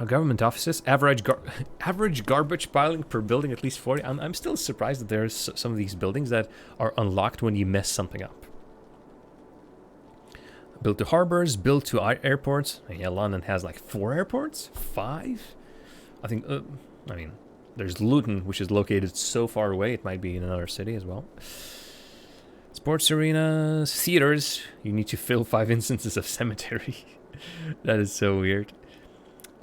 Government offices, average garbage piling per building, at least 40. I'm still surprised that there's some of these buildings that are unlocked when you mess something up. Built to harbors, built to airports. Yeah, London has like 4 airports? 5? I think, I mean, there's Luton, which is located so far away, it might be in another city as well. Sports arenas, theaters. You need to fill 5 instances of cemetery. That is so weird.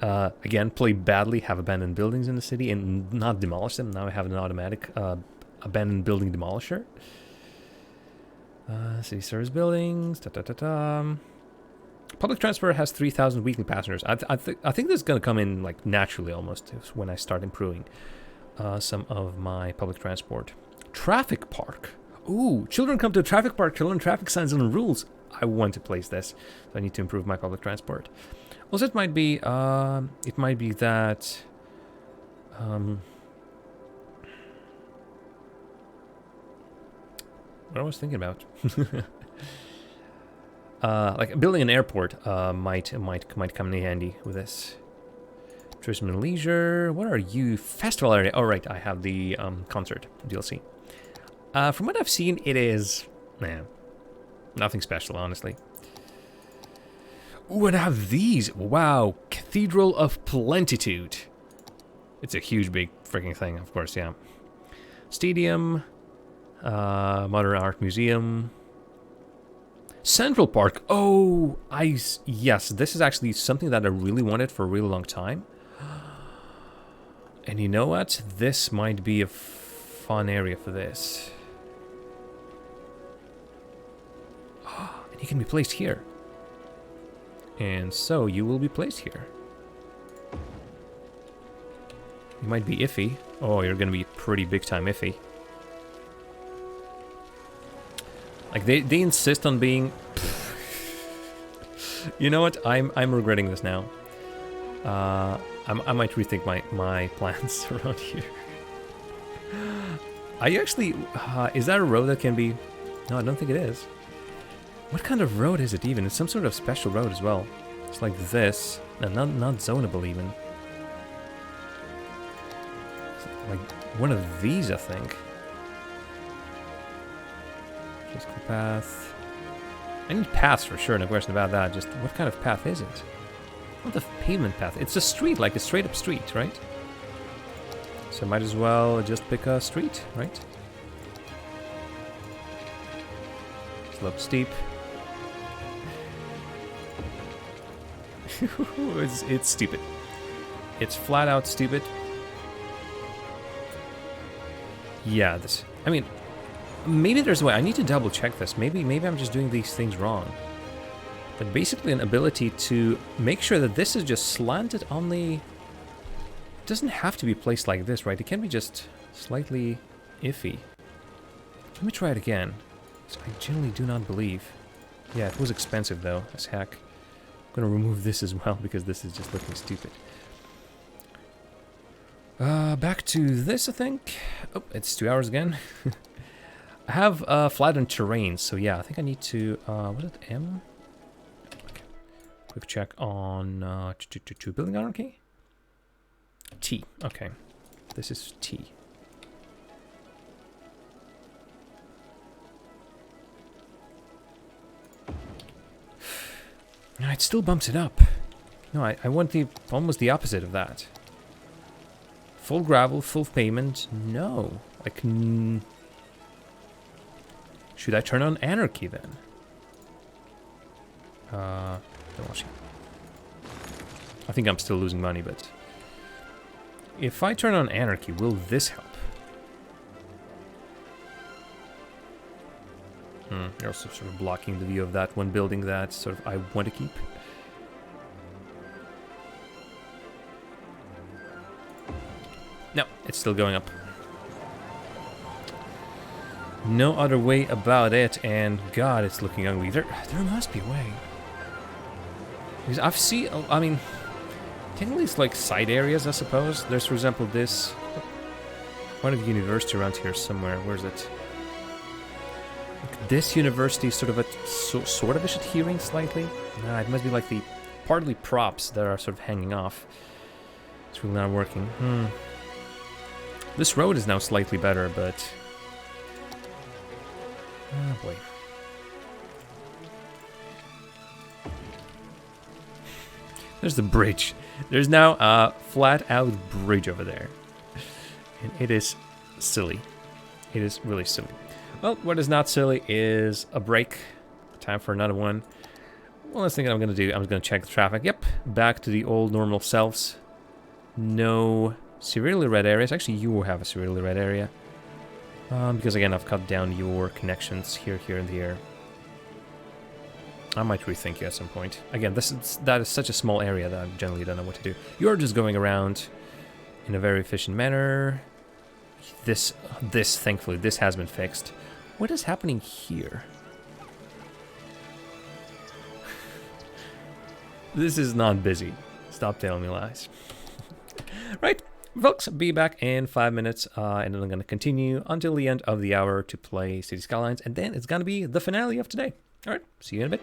Again, play badly, have abandoned buildings in the city and not demolish them. Now I have an automatic abandoned building demolisher. City service buildings. Public transport has 3,000 weekly passengers. I think this is going to come in like naturally almost when I start improving some of my public transport. Traffic park. Ooh, children come to a traffic park to learn traffic signs and rules. I want to place this. So I need to improve my public transport. Also, it might be that what I was thinking about. Like building an airport might come in handy with this. Tourism and leisure. What are you? Festival area. Oh right, I have the concert DLC. From what I've seen, it is nothing special, honestly. Ooh, and I have these. Wow, Cathedral of Plentitude. It's a huge, big freaking thing, of course. Yeah. Stadium. Modern Art Museum. Central Park. Oh, yes, this is actually something that I really wanted for a really long time. And you know what? This might be a fun area for this. And you can be placed here. And so you will be placed here. You might be iffy. Oh, you're gonna be pretty big time iffy. Like they insist on being. You know what? I'm regretting this now. I might rethink my plans around here. Are you actually? Is that a road that can be? No, I don't think it is. What kind of road is it even? It's some sort of special road as well. It's like this. No, not zonable even. Like one of these, I think. Physical path. I need paths for sure, no question about that. Just what kind of path is it? Not a pavement path. It's a street, like a straight up street, right? So might as well just pick a street, right? Slope steep. It's stupid. It's flat out stupid. Yeah, this. I mean, maybe there's a way. I need to double check this. Maybe I'm just doing these things wrong. But basically, an ability to make sure that this is just slanted on the. It doesn't have to be placed like this, right? It can be just slightly iffy. Let me try it again. I genuinely do not believe. Yeah, it was expensive though, as heck. I'm gonna remove this as well because this is just looking stupid. Back to this, I think. Oh, it's 2 hours again. I have flattened terrain, so yeah, I think I need to. Was it M? Okay. Quick check on building anarchy. T. Okay, this is T. No, it still bumps it up. No, I want the almost the opposite of that. Full gravel, full pavement. No, like. Should I turn on anarchy then? Don't watch it. I think I'm still losing money, but if I turn on anarchy, will this help? You're also sort of blocking the view of that one building that sort of I want to keep. No, it's still going up. No other way about it, and God, it's looking ugly. There must be a way. Because I've seen, I mean, technically it's like side areas, I suppose. There's, for example, this one of the university around here somewhere. Where is it? Like this university is sort of sort of adhering slightly. Nah, it must be like the partly props that are sort of hanging off. It's really not working. This road is now slightly better, but. Oh boy. There's the bridge. There's now a flat out bridge over there. And it is silly. It is really silly. Well, what is not silly is a break. Time for another one. One last thing I'm going to do, I'm going to check the traffic. Yep, back to the old normal selves. No severely red areas. Actually, you have a severely red area. Because again, I've cut down your connections here, and here. I might rethink you at some point. Again, that is such a small area that I generally don't know what to do. You're just going around in a very efficient manner. This, thankfully, this has been fixed. What is happening here? This is not busy. Stop telling me lies. Right. Folks, be back in 5 minutes, and then I'm going to continue until the end of the hour to play City Skylines, and then it's going to be the finale of today. All right, see you in a bit.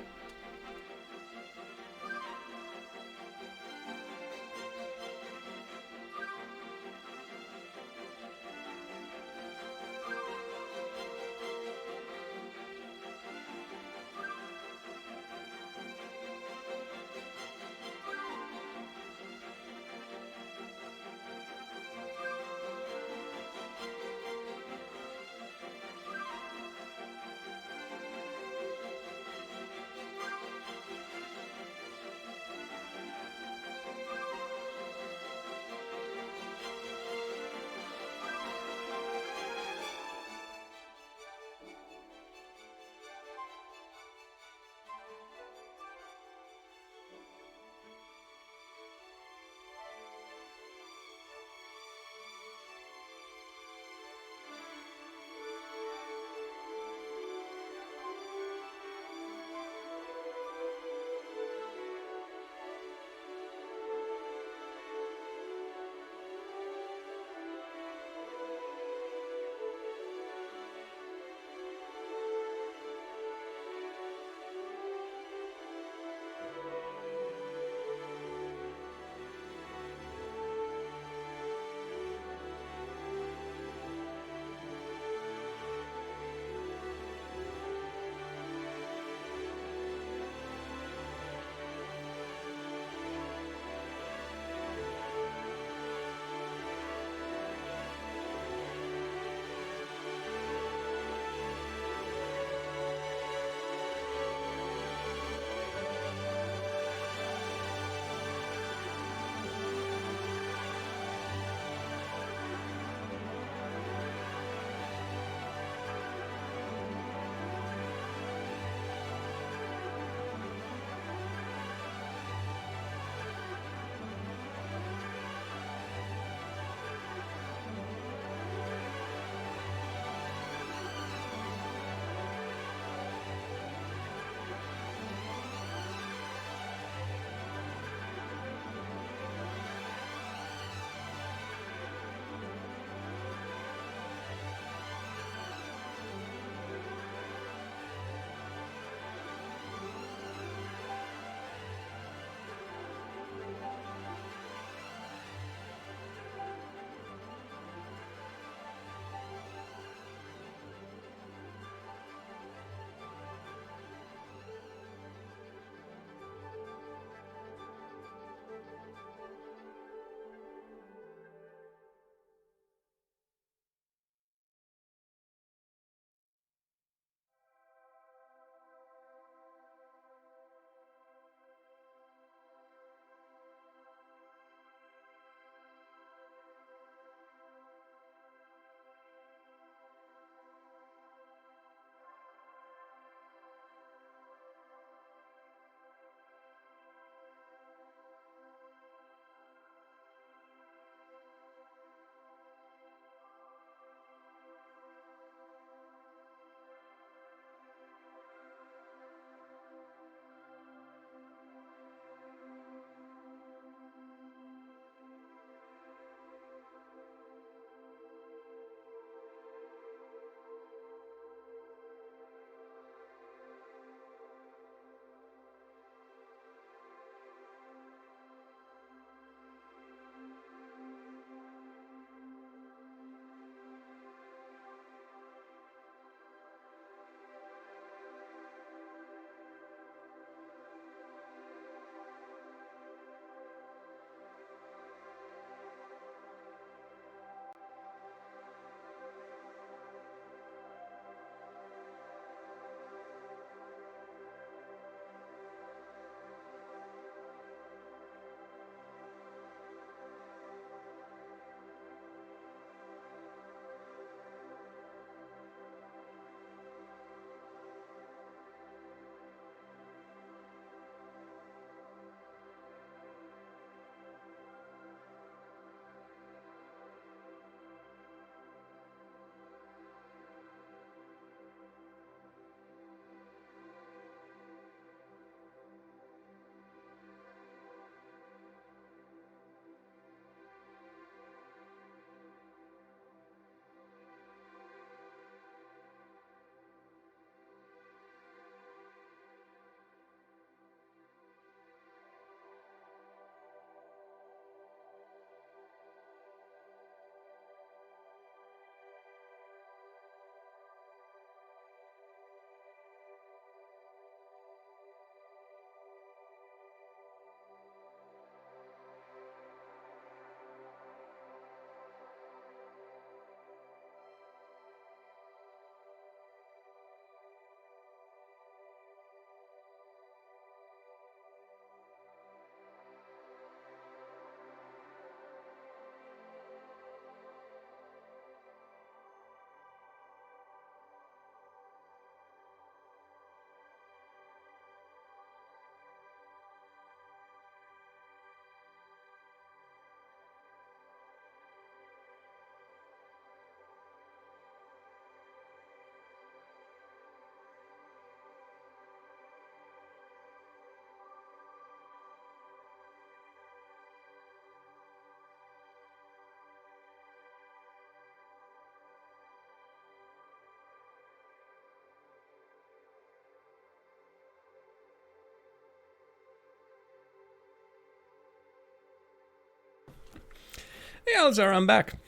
Yeah, Alzar, I'm back.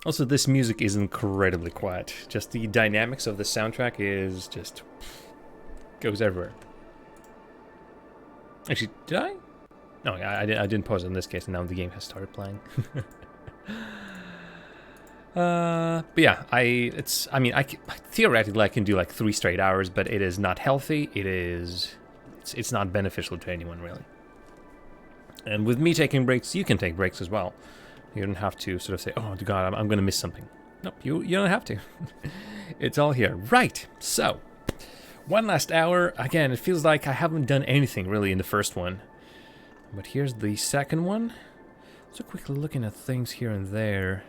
Also, this music is incredibly quiet. Just the dynamics of the soundtrack is just goes everywhere. Actually, did I? No, I didn't pause in this case, and now the game has started playing. But yeah, theoretically I can do like 3 straight hours, but it is not healthy. It's not beneficial to anyone really. And with me taking breaks, you can take breaks as well. You don't have to sort of say, "Oh God, I'm going to miss something." Nope, you don't have to. It's all here, right? So, one last hour. Again, it feels like I haven't done anything really in the first one, but here's the second one. So quickly looking at things here and there.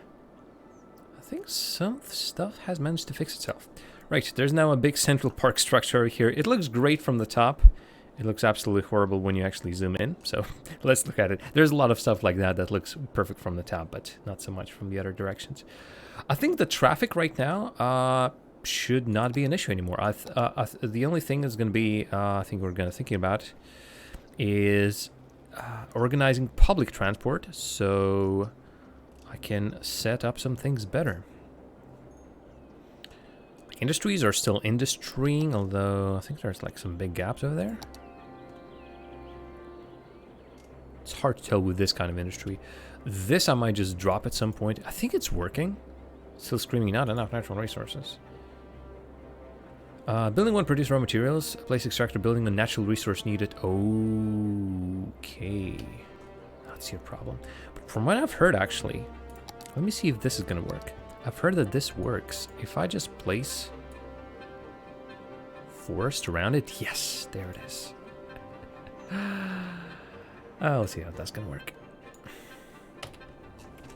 I think some stuff has managed to fix itself. Right, there's now a big central park structure here. It looks great from the top. It looks absolutely horrible when you actually zoom in, so let's look at it. There's a lot of stuff like that that looks perfect from the top, but not so much from the other directions. I think the traffic right now should not be an issue anymore. The only thing that's going to be, I think we're going to thinking about, is organizing public transport, so I can set up some things better. Industries are still industrying, although I think there's like some big gaps over there. It's hard to tell with this kind of industry. This I might just drop at some point. I think it's working. Still screaming not enough natural resources. Building 1 produce raw materials. Place extractor building a natural resource needed. Okay. That's your problem. But from what I've heard actually, let me see if this is going to work. I've heard that this works. If I just place forest around it. Yes, there it is. Let's see how that's gonna work.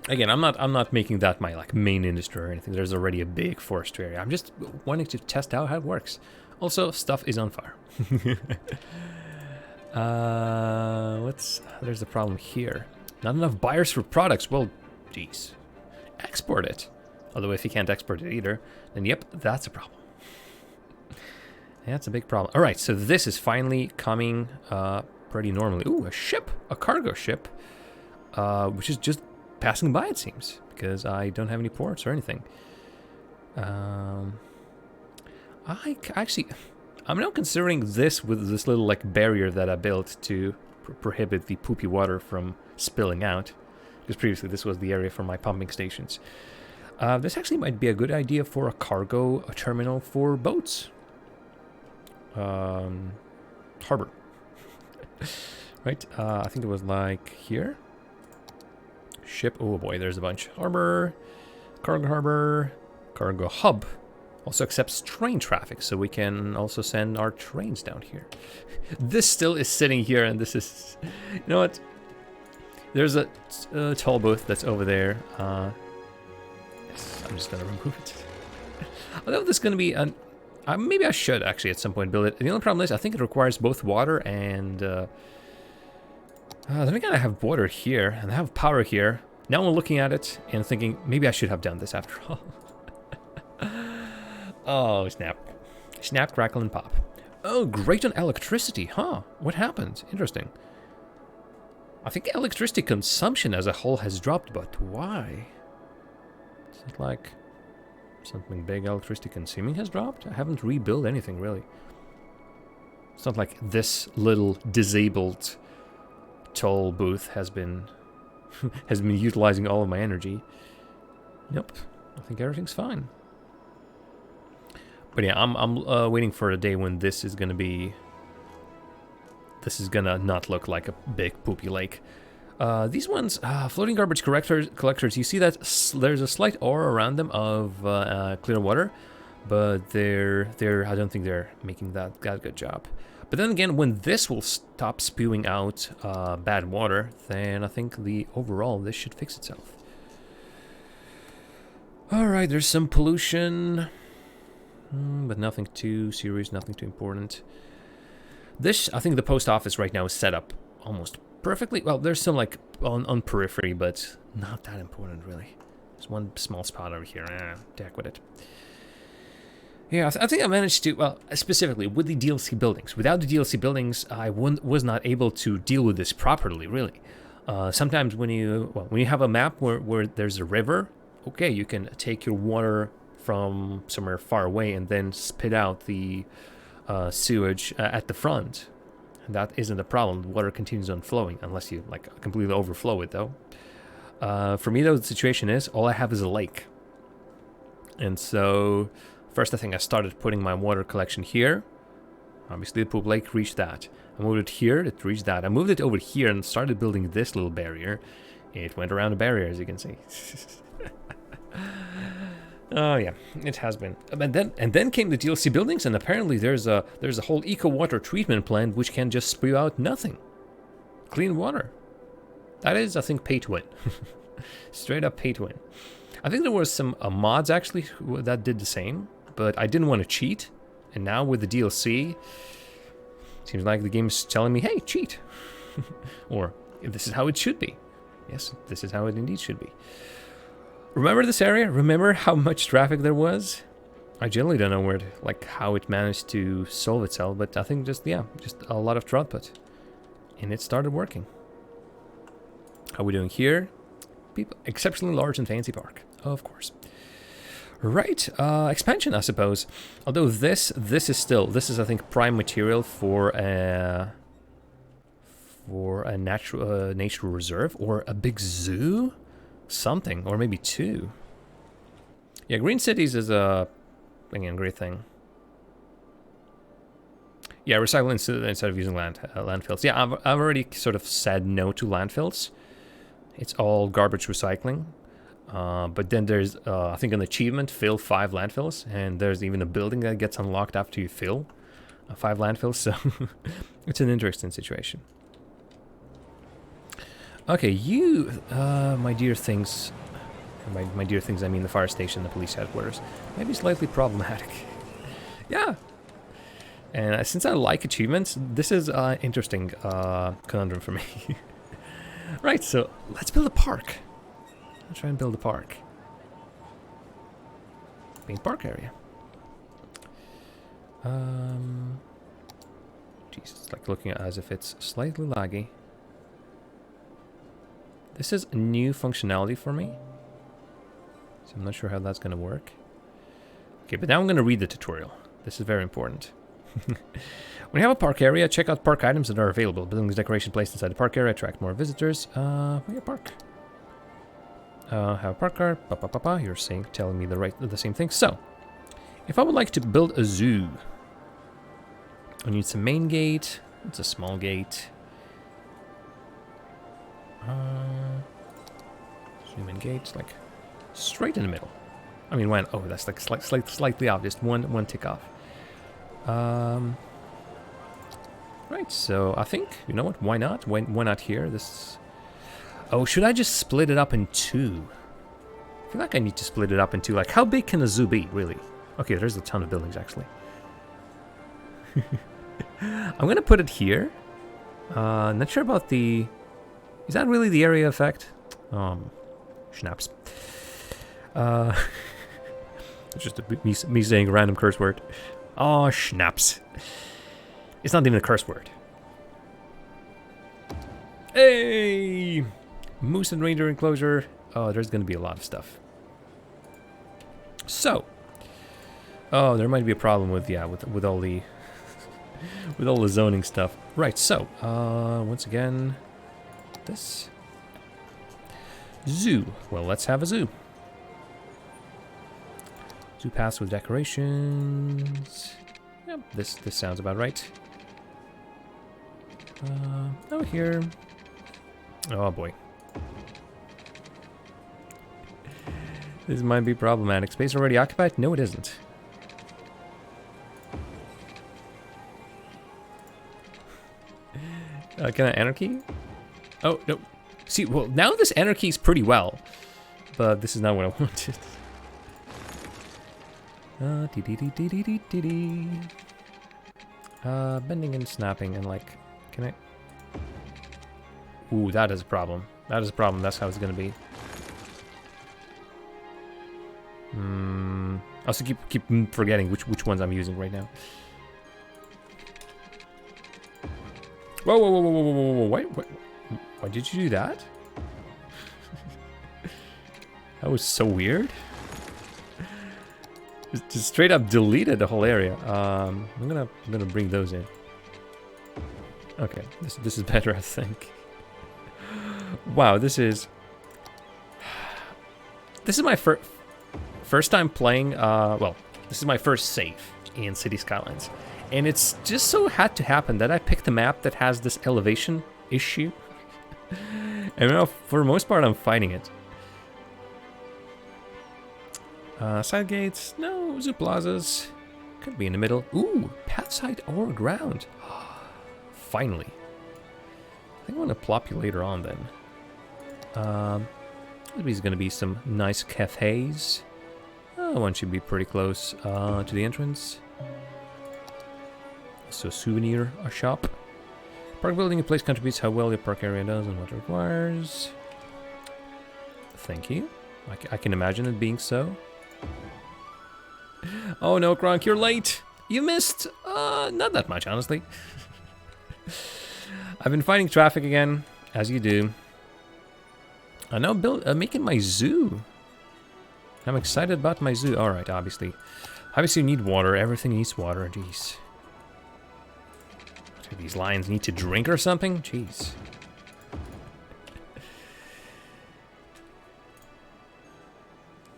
Again, I'm not making that my like main industry or anything. There's already a big forestry area. I'm just wanting to test out how it works. Also, stuff is on fire. There's the problem here. Not enough buyers for products. Well, geez. Export it. Although if you can't export it either, then yep, that's a problem. That's a big problem. All right, so this is finally coming pretty normally. Ooh, a ship, a cargo ship, which is just passing by, it seems, because I don't have any ports or anything. I'm now considering this with this little like barrier that I built to prohibit the poopy water from spilling out, because previously this was the area for my pumping stations. This actually might be a good idea for a cargo terminal for boats. Harbor. Right, I think it was like here. Ship, oh boy, there's a bunch. Harbor, cargo hub. Also accepts train traffic, so we can also send our trains down here. This still is sitting here, and this is, you know what? There's a toll booth that's over there. Yes, I'm just gonna remove it. Although this is gonna be an, maybe I should actually at some point build it. The only problem is I think it requires both water and. Then again, I have water here and I have power here. Now I'm looking at it and thinking maybe I should have done this after all. Oh, snap. Snap, crackle, and pop. Oh, great on electricity, huh? What happened? Interesting. I think electricity consumption as a whole has dropped, but why? Is it like something big electricity consuming has dropped? I haven't rebuilt anything, really. It's not like this little disabled toll booth has been utilizing all of my energy. Nope. I think everything's fine. But yeah, I'm waiting for a day when this is gonna not look like a big poopy lake. These ones, floating garbage collectors, you see that there's a slight aura around them of clear water, but I don't think they're making that good job. But then again, when this will stop spewing out bad water, then I think overall this should fix itself. All right, there's some pollution, but nothing too serious, nothing too important. I think the post office right now is set up almost perfectly. Well, there's some like on periphery, but not that important really. There's one small spot over here. To heck with it. Yeah, I think I managed to, well, specifically with the DLC buildings. Without the DLC buildings, I was not able to deal with this properly, really. Sometimes when you have a map where there's a river, okay, you can take your water from somewhere far away and then spit out the sewage at the front. And that isn't a problem. The water continues on flowing unless you like completely overflow it, though. For me, though, the situation is all I have is a lake. And so first, I think I started putting my water collection here. Obviously, the poop lake reached that. I moved it here, it reached that. I moved it over here and started building this little barrier. It went around the barrier, as you can see. Oh yeah, it has been. And then came the DLC buildings, and apparently there's a whole eco water treatment plant which can just spew out nothing. Clean water. That is, I think, pay to win. Straight up pay to win. I think there was some mods actually that did the same, but I didn't want to cheat. And now with the DLC, seems like the game is telling me, hey, cheat. Or this is how it should be. Yes, this is how it indeed should be. Remember this area? Remember how much traffic there was? I generally don't know how it managed to solve itself, but I think just a lot of throughput. And it started working. How are we doing here? People, exceptionally large and fancy park, of course. Right, expansion, I suppose. Although this is I think prime material for a natural nature reserve or a big zoo, something, or maybe two. Yeah, green cities is a great thing. Yeah, recycle instead of using landfills. Yeah, I've already sort of said no to landfills. It's all garbage recycling. But then there's, I think, an achievement, fill 5 landfills, and there's even a building that gets unlocked after you fill 5 landfills, so it's an interesting situation. Okay, you, my dear things, my dear things, I mean the fire station, the police headquarters, maybe slightly problematic. Yeah. And since I like achievements, this is an interesting conundrum for me. Right, so let's build a park. Let's try and build a park. Main park area. Jeez, it's like looking at it as if it's slightly laggy. This is new functionality for me, so I'm not sure how that's going to work. Okay, but now I'm going to read the tutorial. This is very important. When you have a park area, check out park items that are available. Buildings, decoration placed inside the park area attract more visitors. Yeah, park. Have a park car. You're telling me the same thing. So, if I would like to build a zoo, I need some main gate. It's a small gate. Zoom in gates, like straight in the middle. I mean, when that's like slightly off. Just one tick off. Right. So I think you know what? Why not? Why not here? This. Oh, should I just split it up in 2? I feel like I need to split it up in 2. Like, how big can a zoo be, really? Okay, there's a ton of buildings, actually. I'm going to put it here. Not sure about the... Is that really the area effect? Schnapps. It's just me saying a random curse word. Oh, schnapps. It's not even a curse word. Hey! Moose and reindeer enclosure. Oh, there's going to be a lot of stuff. So, oh, there might be a problem with all the with all the zoning stuff. Right. So, once again, this zoo. Well, let's have a zoo. Zoo pass with decorations. Yep, this sounds about right. Oh, here. Oh boy. This might be problematic. Space already occupied? No, it isn't. Can I anarchy? Oh, no. See, well, now this anarchy is pretty well. But this is not what I wanted. Bending and snapping and like, can I? Ooh, that is a problem. That is a problem. That's how it's gonna be. I also keep forgetting which ones I'm using right now. Whoa! Wait. Why did you do that? That was so weird. Just straight up deleted the whole area. I'm gonna bring those in. Okay, this is better, I think. Wow, this is my first time playing. Well, this is my first save in City Skylines, and it's just so had to happen that I picked a map that has this elevation issue, and now for the most part I'm fighting it. Side gates, no. Zoo plazas, could be in the middle. Ooh, pathside or ground. Finally. I think I want to plop you later on then. There's going to be some nice cafes. One should be pretty close to the entrance. So a souvenir shop. Park building in place contributes how well your park area does and what it requires. Thank you. I can imagine it being so. Oh no, Kronk, you're late. You missed. Not that much, honestly. I've been fighting traffic again, as you do. I'm now making my zoo. I'm excited about my zoo. All right, obviously you need water. Everything needs water. Jeez. Do these lions need to drink or something? Jeez.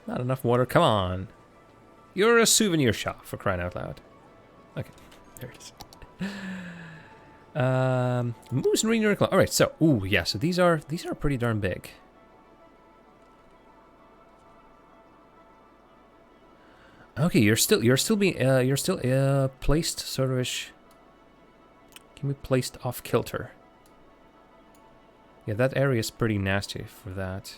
Not enough water. Come on. You're a souvenir shop, for crying out loud. Okay, there it is. Moose and Reindeer Club. All right, so ooh, yeah. So these are pretty darn big. Okay, you're still placed sort of-ish. Can be placed off kilter. Yeah, that area is pretty nasty for that.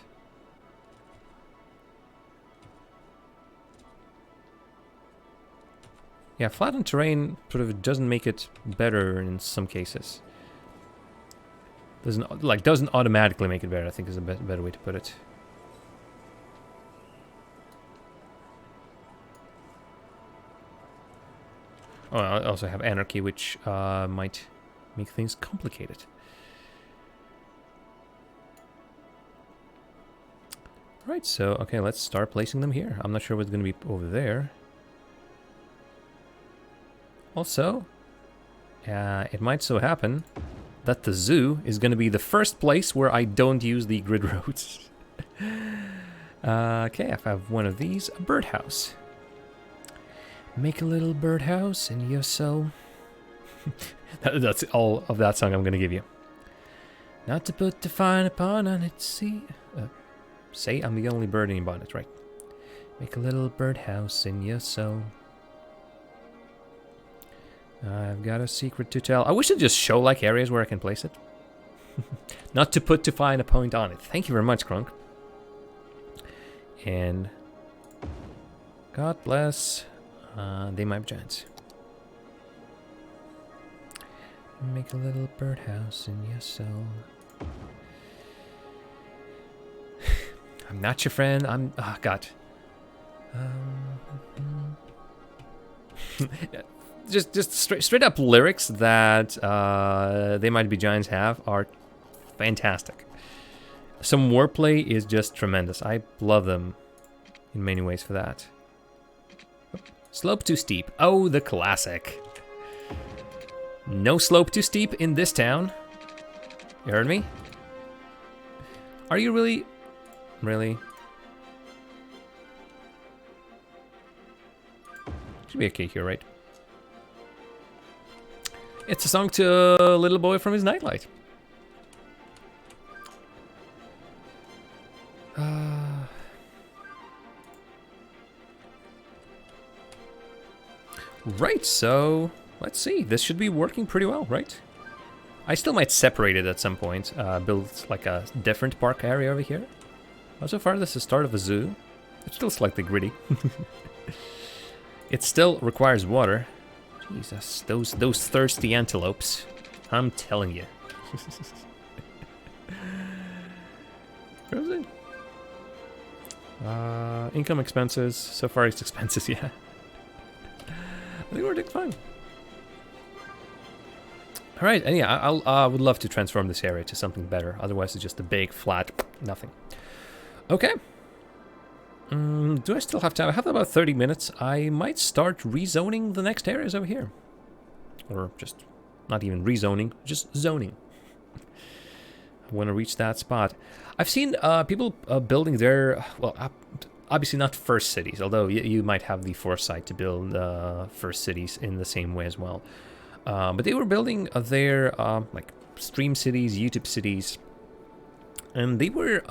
Yeah, flattened terrain sort of doesn't make it better in some cases. Doesn't automatically make it better, I think is a better way to put it. Oh, I also have anarchy, which might make things complicated. Right, so okay, let's start placing them here. I'm not sure what's going to be over there. Also, it might so happen that the zoo is going to be the first place where I don't use the grid roads. Okay, I have one of these, a birdhouse. Make a little birdhouse in your soul. That's all of that song I'm going to give you. Not to put the fine upon on it, see. Say I'm the only bird in your bonnet, right? Make a little birdhouse in your soul. I've got a secret to tell. I wish it just show like areas where I can place it. Not to put too fine a point on it. Thank you very much, Kronk. And God bless. They might be giants. Make a little birdhouse in your soul. I'm not your friend. I'm. Oh God. Just straight up lyrics that They Might Be Giants have are fantastic. Some wordplay is just tremendous. I love them in many ways for that. Slope too steep. Oh, the classic. No slope too steep in this town. You heard me? Are you really? Really? Should be okay here, right? It's a song to a little boy from his nightlight. Right, so let's see. This should be working pretty well, right? I still might separate it at some point. Build like a different park area over here. But so far, this is the start of a zoo. It's still slightly gritty. It still requires water. Jesus, those thirsty antelopes. I'm telling you. Crazy. Income expenses. So far it's expenses, yeah. I think we're doing fine. All right, and yeah, I would love to transform this area to something better. Otherwise, it's just a big, flat, nothing. Okay. Do I still have time? I have about 30 minutes. I might start rezoning the next areas over here. Or just not even rezoning, just zoning. I want to reach that spot. I've seen people building their, well, obviously not first cities, although you might have the foresight to build first cities in the same way as well. But they were building their like stream cities, YouTube cities, and they were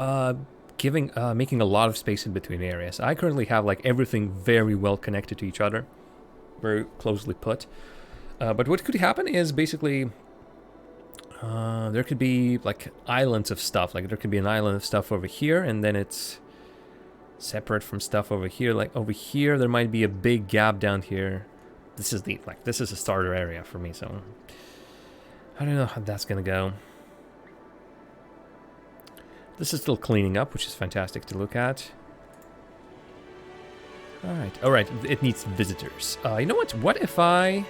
making a lot of space in between areas. I currently have like everything very well connected to each other, very closely put. But what could happen is basically there could be like islands of stuff. Like there could be an island of stuff over here, and then it's separate from stuff over here. Like over here, there might be a big gap down here. This is this is a starter area for me, so I don't know how that's gonna go. This is still cleaning up, which is fantastic to look at. All right, it needs visitors. You know what? What if I'm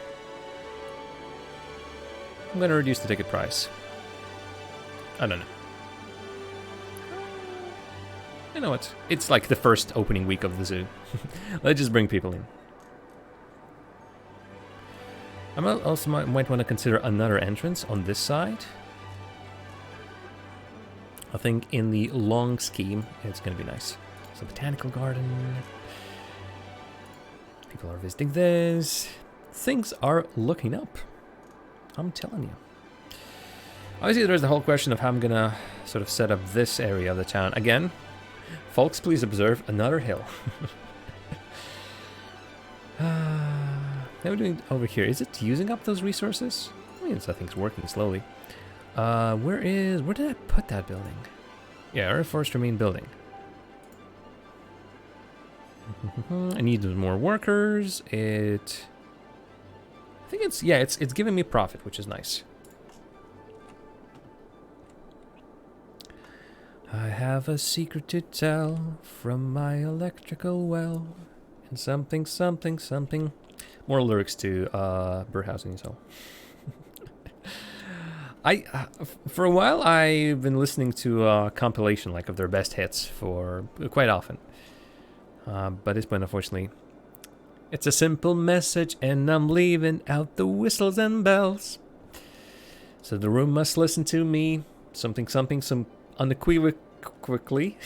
gonna reduce the ticket price. I don't know. You know what? It's like the first opening week of the zoo. Let's just bring people in. I also might want to consider another entrance on this side. I think in the long scheme, it's going to be nice. So botanical garden. People are visiting this. Things are looking up. I'm telling you. Obviously, there's the whole question of how I'm going to sort of set up this area of the town. Again, folks, please observe another hill. How are we doing over here? Is it using up those resources? I mean, I think it's working slowly. Where did I put that building? Yeah, Earth Forest Main building. I need more workers. I think it's giving me profit, which is nice. I have a secret to tell from my electrical well, and something, something, something. More lyrics to Birdhousing as well. For a while, I've been listening to a compilation like of their best hits for quite often. But this point, unfortunately, it's a simple message, and I'm leaving out the whistles and bells. So the room must listen to me. Something, something, some unequivocally.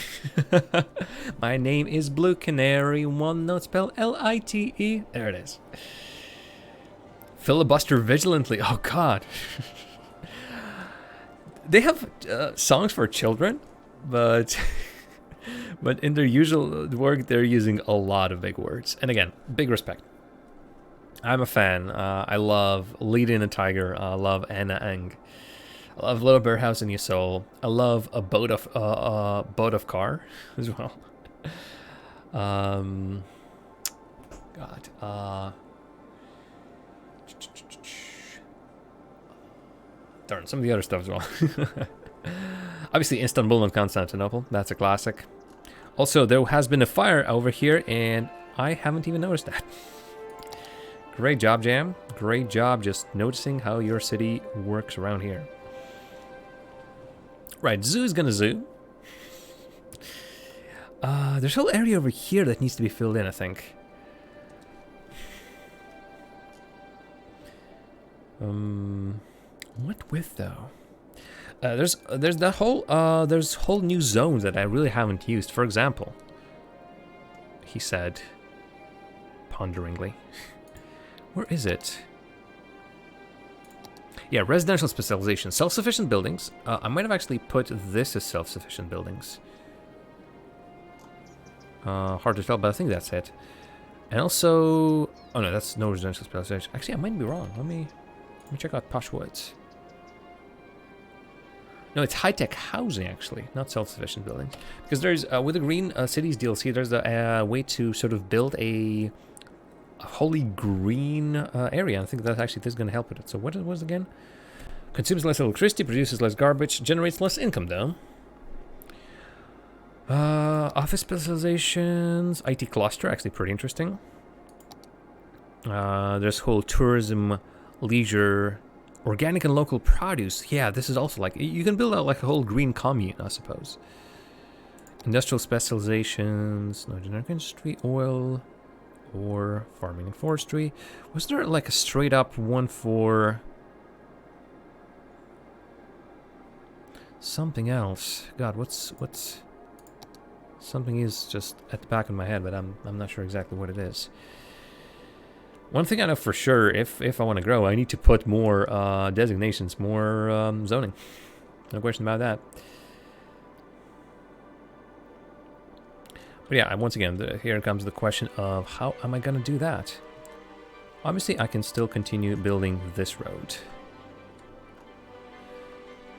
My name is Blue Canary. One note spell L-I-T-E. There it is. Filibuster vigilantly. Oh God. They have songs for children, but in their usual work, they're using a lot of big words. And again, big respect. I'm a fan. I love Lady and the Tiger. I love Anna Ang. I love Little Birdhouse in Your Soul. I love a boat of car as well. Darn, some of the other stuff as well. Obviously, Istanbul and Constantinople. That's a classic. Also, there has been a fire over here, and I haven't even noticed that. Great job, Jam. Great job just noticing how your city works around here. Right, zoo is gonna zoo. There's a whole area over here that needs to be filled in, I think. What with though? There's whole new zones that I really haven't used. For example, he said, ponderingly, where is it? Yeah, residential specialization, self-sufficient buildings. I might have actually put this as self-sufficient buildings. Hard to tell, but I think that's it. And also, oh no, that's no residential specialization. Actually, I might be wrong. Let me check out Posh Woods. No, it's high-tech housing, actually, not self-sufficient buildings. Because there's, with the Green Cities DLC, there's a way to sort of build a wholly green area. I think that actually this is going to help with it. So what it was again? Consumes less electricity, produces less garbage, generates less income, though. Office specializations, IT cluster, actually pretty interesting. There's whole tourism, leisure, Organic and local produce. Yeah, this is also like, you can build out like a whole green commune, I suppose. Industrial specializations, no generic industry, oil, or farming and forestry. Was there like a straight up one for something else? God, what's something is just at the back of my head, but I'm not sure exactly what it is. One thing I know for sure, if I want to grow, I need to put more designations, more zoning. No question about that. But yeah, once again, here comes the question of how am I going to do that? Obviously, I can still continue building this road.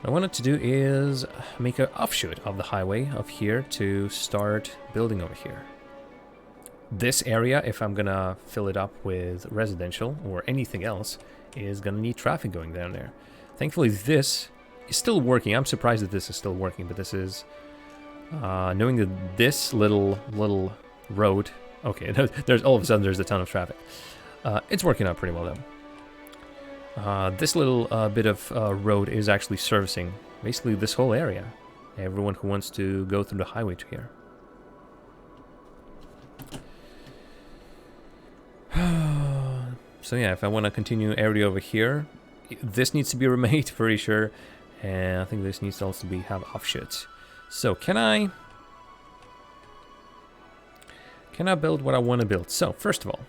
What I wanted to do is make an offshoot of the highway of here to start building over here. This area, if I'm gonna fill it up with residential or anything else, is gonna need traffic going down there. Thankfully, this is still working. I'm surprised that this is still working, but this is knowing that this little road. Okay, there's all of a sudden there's a ton of traffic. It's working out pretty well though. This little bit of road is actually servicing basically this whole area. Everyone who wants to go through the highway to here. So yeah, if I want to continue area over here, this needs to be remade, pretty sure. And I think this needs to also have offshoots. So can I build what I want to build? So first of all,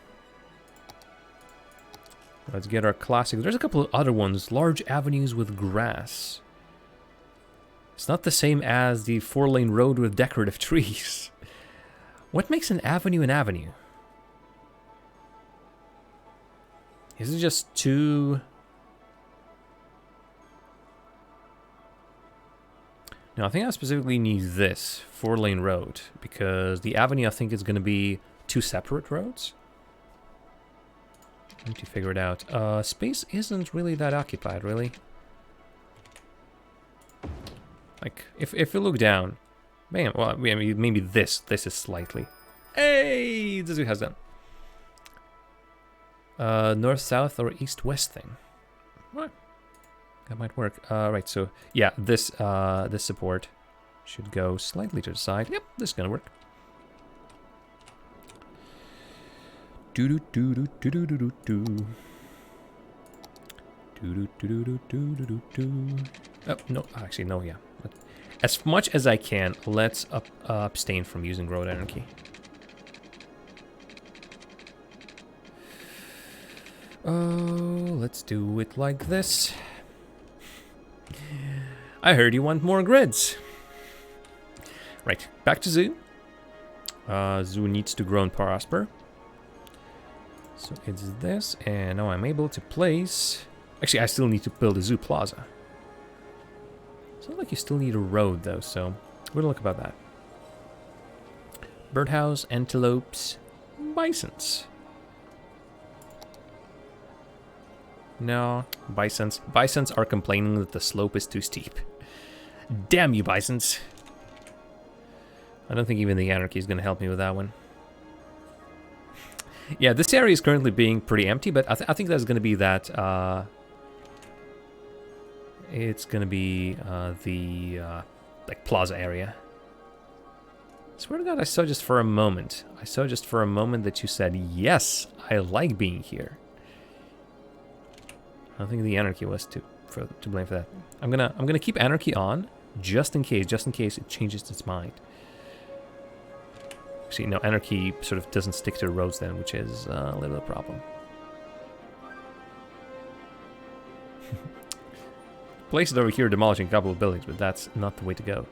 let's get our classic. There's a couple of other ones. Large avenues with grass. It's not the same as the 4-lane road with decorative trees. What makes an avenue an avenue? Is it just too... No, I think I specifically need this 4-lane road because the avenue I think is going to be 2 separate roads. I need to figure it out. Space isn't really that occupied, really. Like, if you look down, bam. Well, maybe this is slightly. Hey, this has done. North-south or east-west thing. What? That might work. Right. So yeah, this support should go slightly to the side. Yep, this is gonna work. Do do do do do do do do. Do do do do do do do. Oh no, actually no. Yeah, but as much as I can, let's abstain from using road anarchy. Oh, let's do it like this. I heard you want more grids. Right, back to zoo. Zoo needs to grow and prosper. So it's this, and now I'm able to place... Actually, I still need to build a zoo plaza. Sounds like you still need a road, though, so we'll look about that. Birdhouse, antelopes, bisons. No, bisons. Bisons are complaining that the slope is too steep. Damn you, bisons. I don't think even the anarchy is going to help me with that one. Yeah, this area is currently being pretty empty, but I think that's going to be that... it's going to be the like plaza area. I swear to God, I saw just for a moment. That you said, yes, I like being here. I think the anarchy was to blame for that. I'm gonna keep anarchy on just in case it changes its mind. See, no, anarchy sort of doesn't stick to the roads then, which is a little bit of a problem. Places over here demolishing a couple of buildings, but that's not the way to go.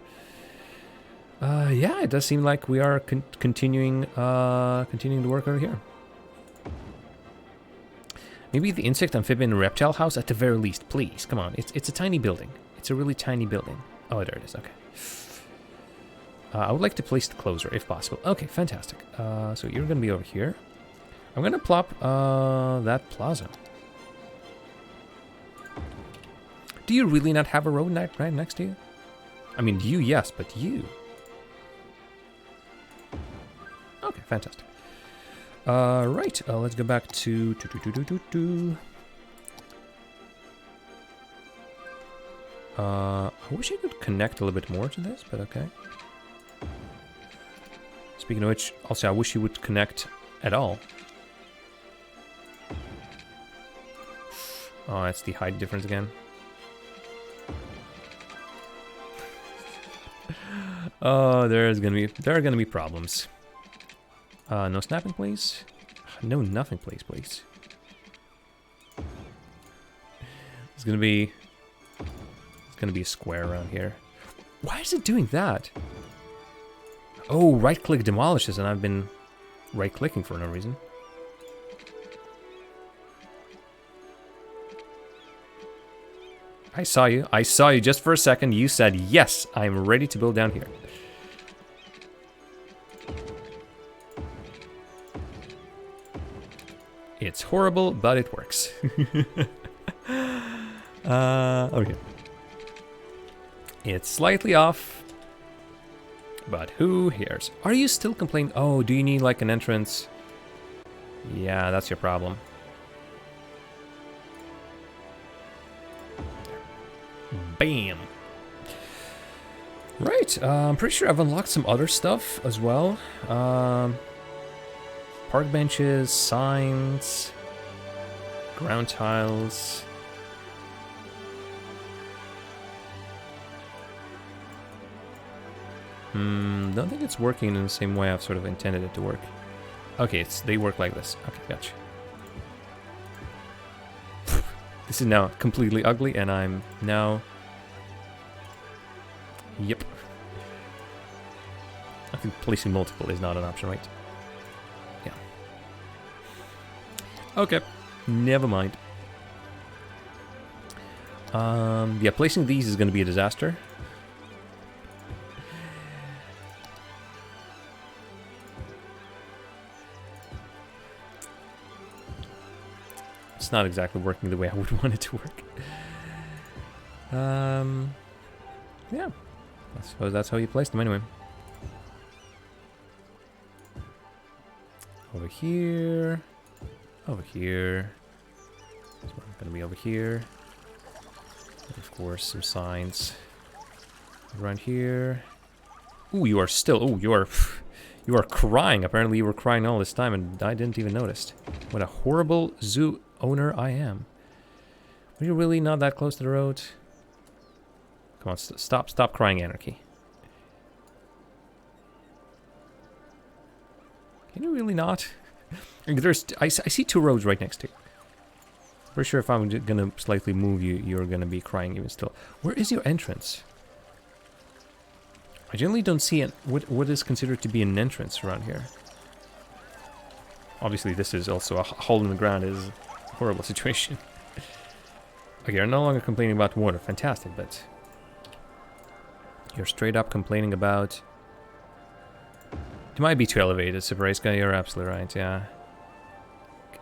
Yeah, it does seem like we are continuing to work over here. Maybe the insect, amphibian, and reptile house at the very least, please. Come on, it's a tiny building. It's a really tiny building. Oh, there it is. Okay. I would like to place the closer if possible. Okay, fantastic. So you're gonna be over here. I'm gonna plop that plaza. Do you really not have a road right next to you? I mean, you, yes, but you. Okay, fantastic. Right, let's go back to... I wish I could connect a little bit more to this, but okay. Speaking of which, also I wish you would connect at all. Oh, that's the height difference again. Oh, there are gonna be problems. No snapping, please. No nothing, please. It's gonna be a square around here. Why is it doing that? Oh, right-click demolishes, and I've been right-clicking for no reason. I saw you just for a second. You said, yes, I'm ready to build down here. It's horrible, but it works. Okay. It's slightly off, but who cares? Are you still complaining? Oh, do you need like an entrance? Yeah, that's your problem. Bam. Right, I'm pretty sure I've unlocked some other stuff as well. Park benches, signs, ground tiles. Don't think it's working in the same way I've sort of intended it to work. Okay, they work like this. Okay, gotcha. This is now completely ugly, and I'm now... Yep. I think placing multiple is not an option, right? Yeah. Okay, never mind. Yeah, placing these is going to be a disaster. It's not exactly working the way I would want it to work. Yeah. I suppose that's how you place them anyway. Over here. Over here. This one's gonna be over here. And of course, some signs. Around here. Ooh, you are still... Ooh, you are crying. Apparently you were crying all this time and I didn't even notice. What a horrible zoo owner I am. Are you really not that close to the road? Come on, stop crying, Anarchy. Can you really not? I see two roads right next to you. Pretty sure if I'm gonna slightly move you, you're gonna be crying even still. Where is your entrance? I generally don't see what is considered to be an entrance around here. Obviously, this is also a hole in the ground. Is a horrible situation. Okay, you're no longer complaining about water. Fantastic, but you're straight up complaining about... It might be too elevated, Surprise Guy. You're absolutely right, yeah.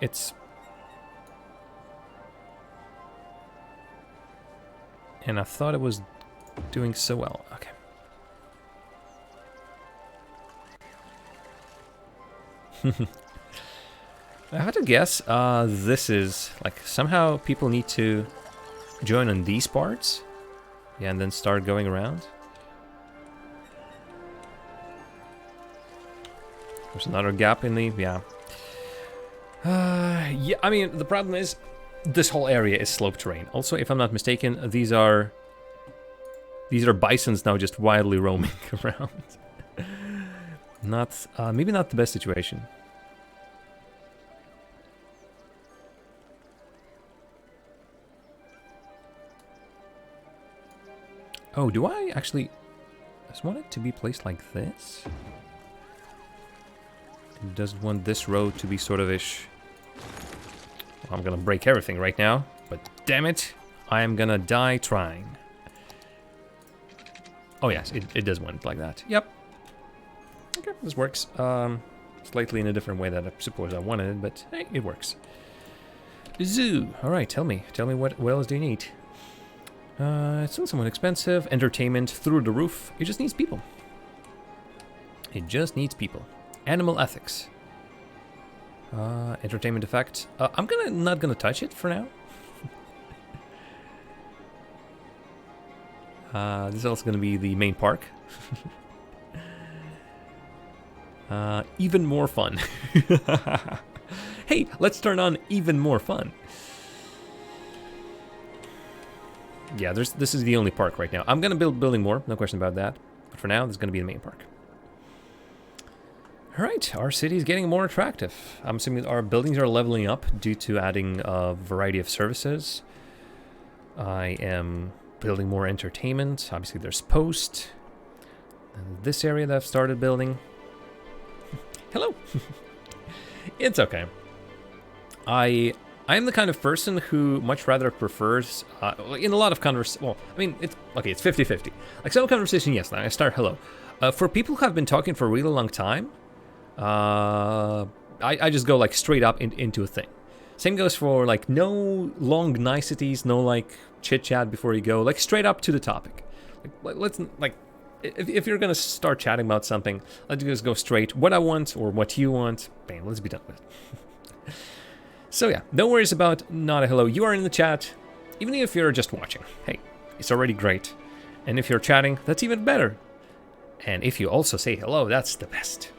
It's... And I thought it was doing so well. Okay. I have to guess, this is, like, somehow people need to join on these parts. Yeah, and then start going around. There's another gap in the... yeah. Yeah, I mean, the problem is, this whole area is slope terrain. Also, if I'm not mistaken, these are bisons now just wildly roaming around. Not, maybe not the best situation. Oh, do I actually... I just want it to be placed like this? It doesn't want this road to be sort of ish... Well, I'm gonna break everything right now, but damn it, I am gonna die trying. Oh yes, it does want it like that. Yep. Okay, this works. Slightly in a different way that I suppose I wanted it, but hey, it works. Zoo. All right, tell me what else do you need? It's still somewhat expensive. Entertainment through the roof. It just needs people. It just needs people. Animal ethics. Entertainment effect. I'm not gonna touch it for now. This is also going to be the main park. Even more fun. Hey, let's turn on even more fun. Yeah, this is the only park right now. I'm going to building more, no question about that. But for now, this is going to be the main park. Alright, our city is getting more attractive. I'm assuming our buildings are leveling up due to adding a variety of services. I am building more entertainment. Obviously, there's Post. And this area that I've started building. Hello. It's okay. I'm the kind of person who much rather prefers, in a lot of well, I mean, it's 50-50. Like some conversation, yes, I start hello. For people who have been talking for a really long time, I just go like straight up into a thing. Same goes for like no long niceties, no like chit chat before you go, like straight up to the topic. Like let's like if you're gonna start chatting about something, let's just go straight. What I want or what you want, bam, let's be done with it. So yeah, no worries about not a hello. You are in the chat, even if you're just watching. Hey, it's already great. And if you're chatting, that's even better. And if you also say hello, that's the best.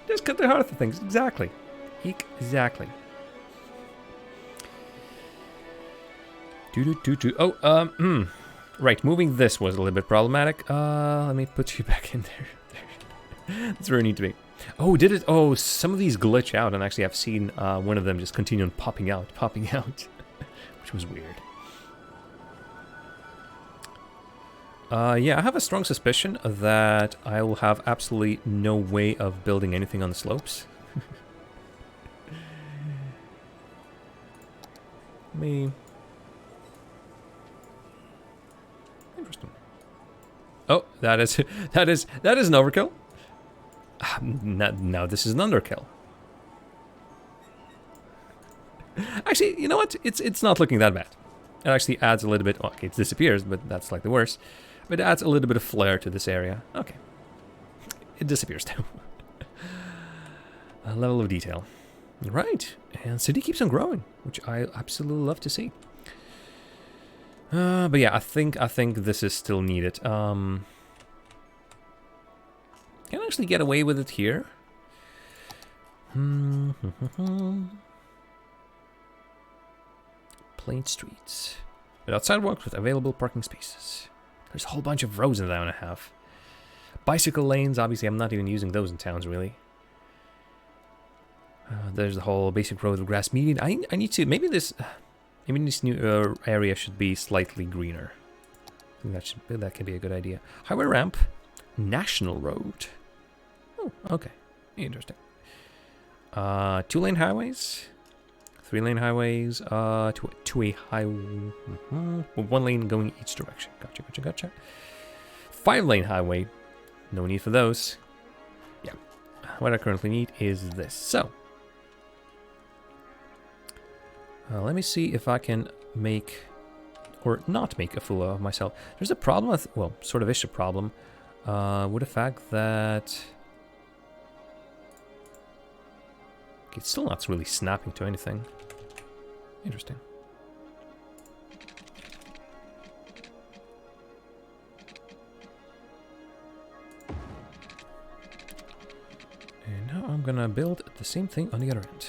Just cut the heart of things. Exactly. Exactly. Oh, right, moving this was a little bit problematic. Let me put you back in there. That's where I need to be. Oh, did it? Oh, some of these glitch out, and actually I've seen one of them just continue on popping out, which was weird. Yeah, I have a strong suspicion that I will have absolutely no way of building anything on the slopes. Interesting. Oh, that is an overkill. Now this is an underkill. Actually, you know what? It's not looking that bad. It actually adds a little bit. Okay, it disappears, but that's like the worst. But it adds a little bit of flair to this area. Okay. It disappears too. A level of detail. Right. And city keeps on growing, which I absolutely love to see. But yeah, I think this is still needed. Can I actually get away with it here? Plain streets. Without sidewalks with available parking spaces. There's a whole bunch of roads in that one I have. Bicycle lanes, obviously I'm not even using those in towns really. There's the whole basic road of grass median. I need to, maybe this new area should be slightly greener. I think that can be a good idea. Highway ramp, national road. Oh, okay, interesting. 2-lane highways. 3-lane highways, two-way highway, with 1 lane going each direction. Gotcha. 5-lane highway, no need for those. Yeah, what I currently need is this. So, let me see if I can make, or not make a fool of myself. There's a problem with, well, sort of ish a problem, with the fact that it's still not really snapping to anything. Interesting. And now I'm gonna build the same thing on the other end.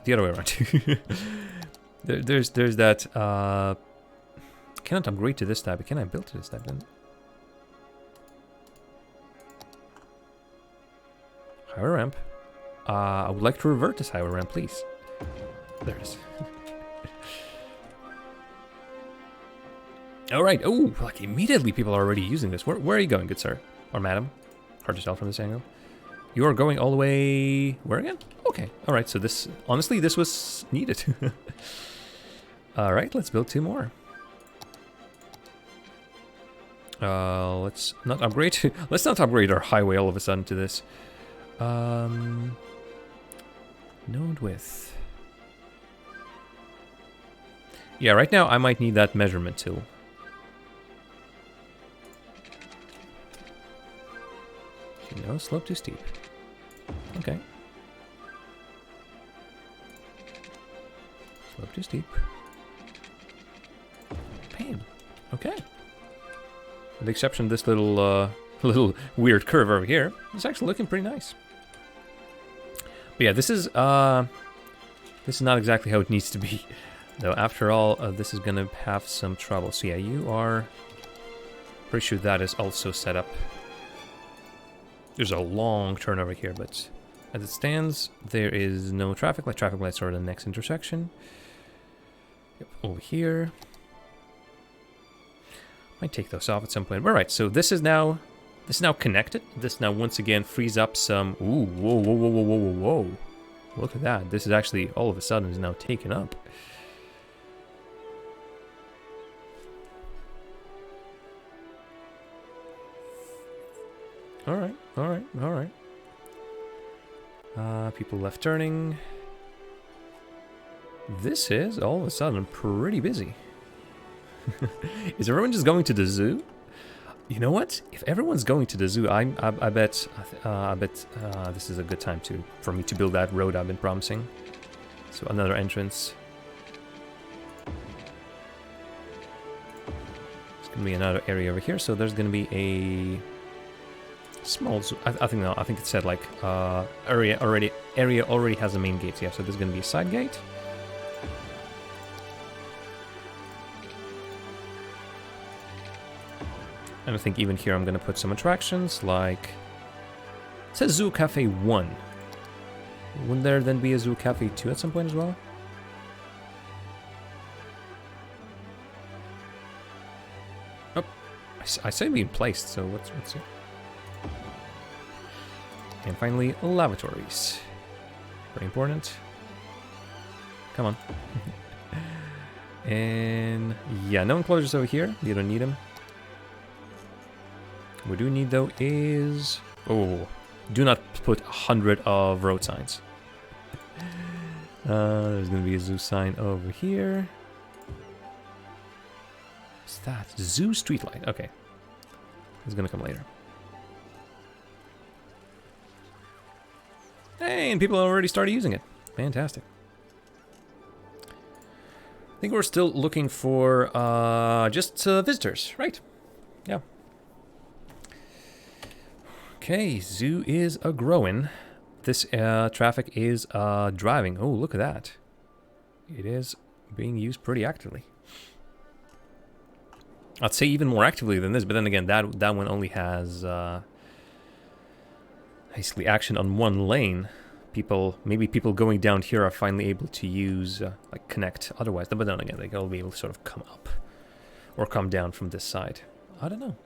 The other way around. there's that. Cannot upgrade to this type, but can I build to this type then? Highway ramp. I would like to revert this highway ramp, please. There it is. Alright, oh, like immediately people are already using this. Where are you going, good sir? Or madam? Hard to tell from this angle. You are going all the way... where again? Okay, alright, so this... honestly, this was needed. Alright, let's build 2 more. Let's not upgrade. Let's not upgrade our highway all of a sudden to this. Node width. Yeah, right now I might need that measurement tool. No, slope too steep. Okay. Slope too steep. Pain. Okay. With the exception of this little little weird curve over here, it's actually looking pretty nice. But yeah, this is not exactly how it needs to be. Though after all, this is gonna have some trouble. So yeah, you are pretty sure that is also set up. There's a long turn over here, but as it stands, there is no traffic light. Traffic lights are the next intersection. Yep, over here. Might take those off at some point. All right, so this is now connected. This now once again frees up some. Ooh, whoa, whoa, whoa, whoa, whoa, whoa, whoa! Look at that. This is actually all of a sudden is now taken up. All right, all right, all right. People left turning. This is all of a sudden pretty busy. Is everyone just going to the zoo? You know what? If everyone's going to the zoo, I bet this is a good time for me to build that road I've been promising. So another entrance. There's gonna be another area over here. So there's gonna be a small zoo. I think no. I think it said like area already has a main gate. Yeah. So there's gonna be a side gate. And I think even here I'm gonna put some attractions like... It says Zoo Cafe 1. Wouldn't there then be a Zoo Cafe 2 at some point as well? Oh, I say being placed, so what's here? And finally, lavatories. Very important. Come on. And yeah, no enclosures over here. You don't need them. What we do need though is... Oh, do not put 100 of road signs. There's gonna be a zoo sign over here. What's that? Zoo streetlight. Okay. It's gonna come later. Hey, and people already started using it. Fantastic. I think we're still looking for just visitors, right? Yeah. Okay, zoo is a growing. This traffic is driving. Oh, look at that. It is being used pretty actively. I'd say even more actively than this, but then again, that one only has basically action on one lane. Maybe people going down here are finally able to use like connect otherwise, but then again, they'll be able to sort of come up or come down from this side. I don't know.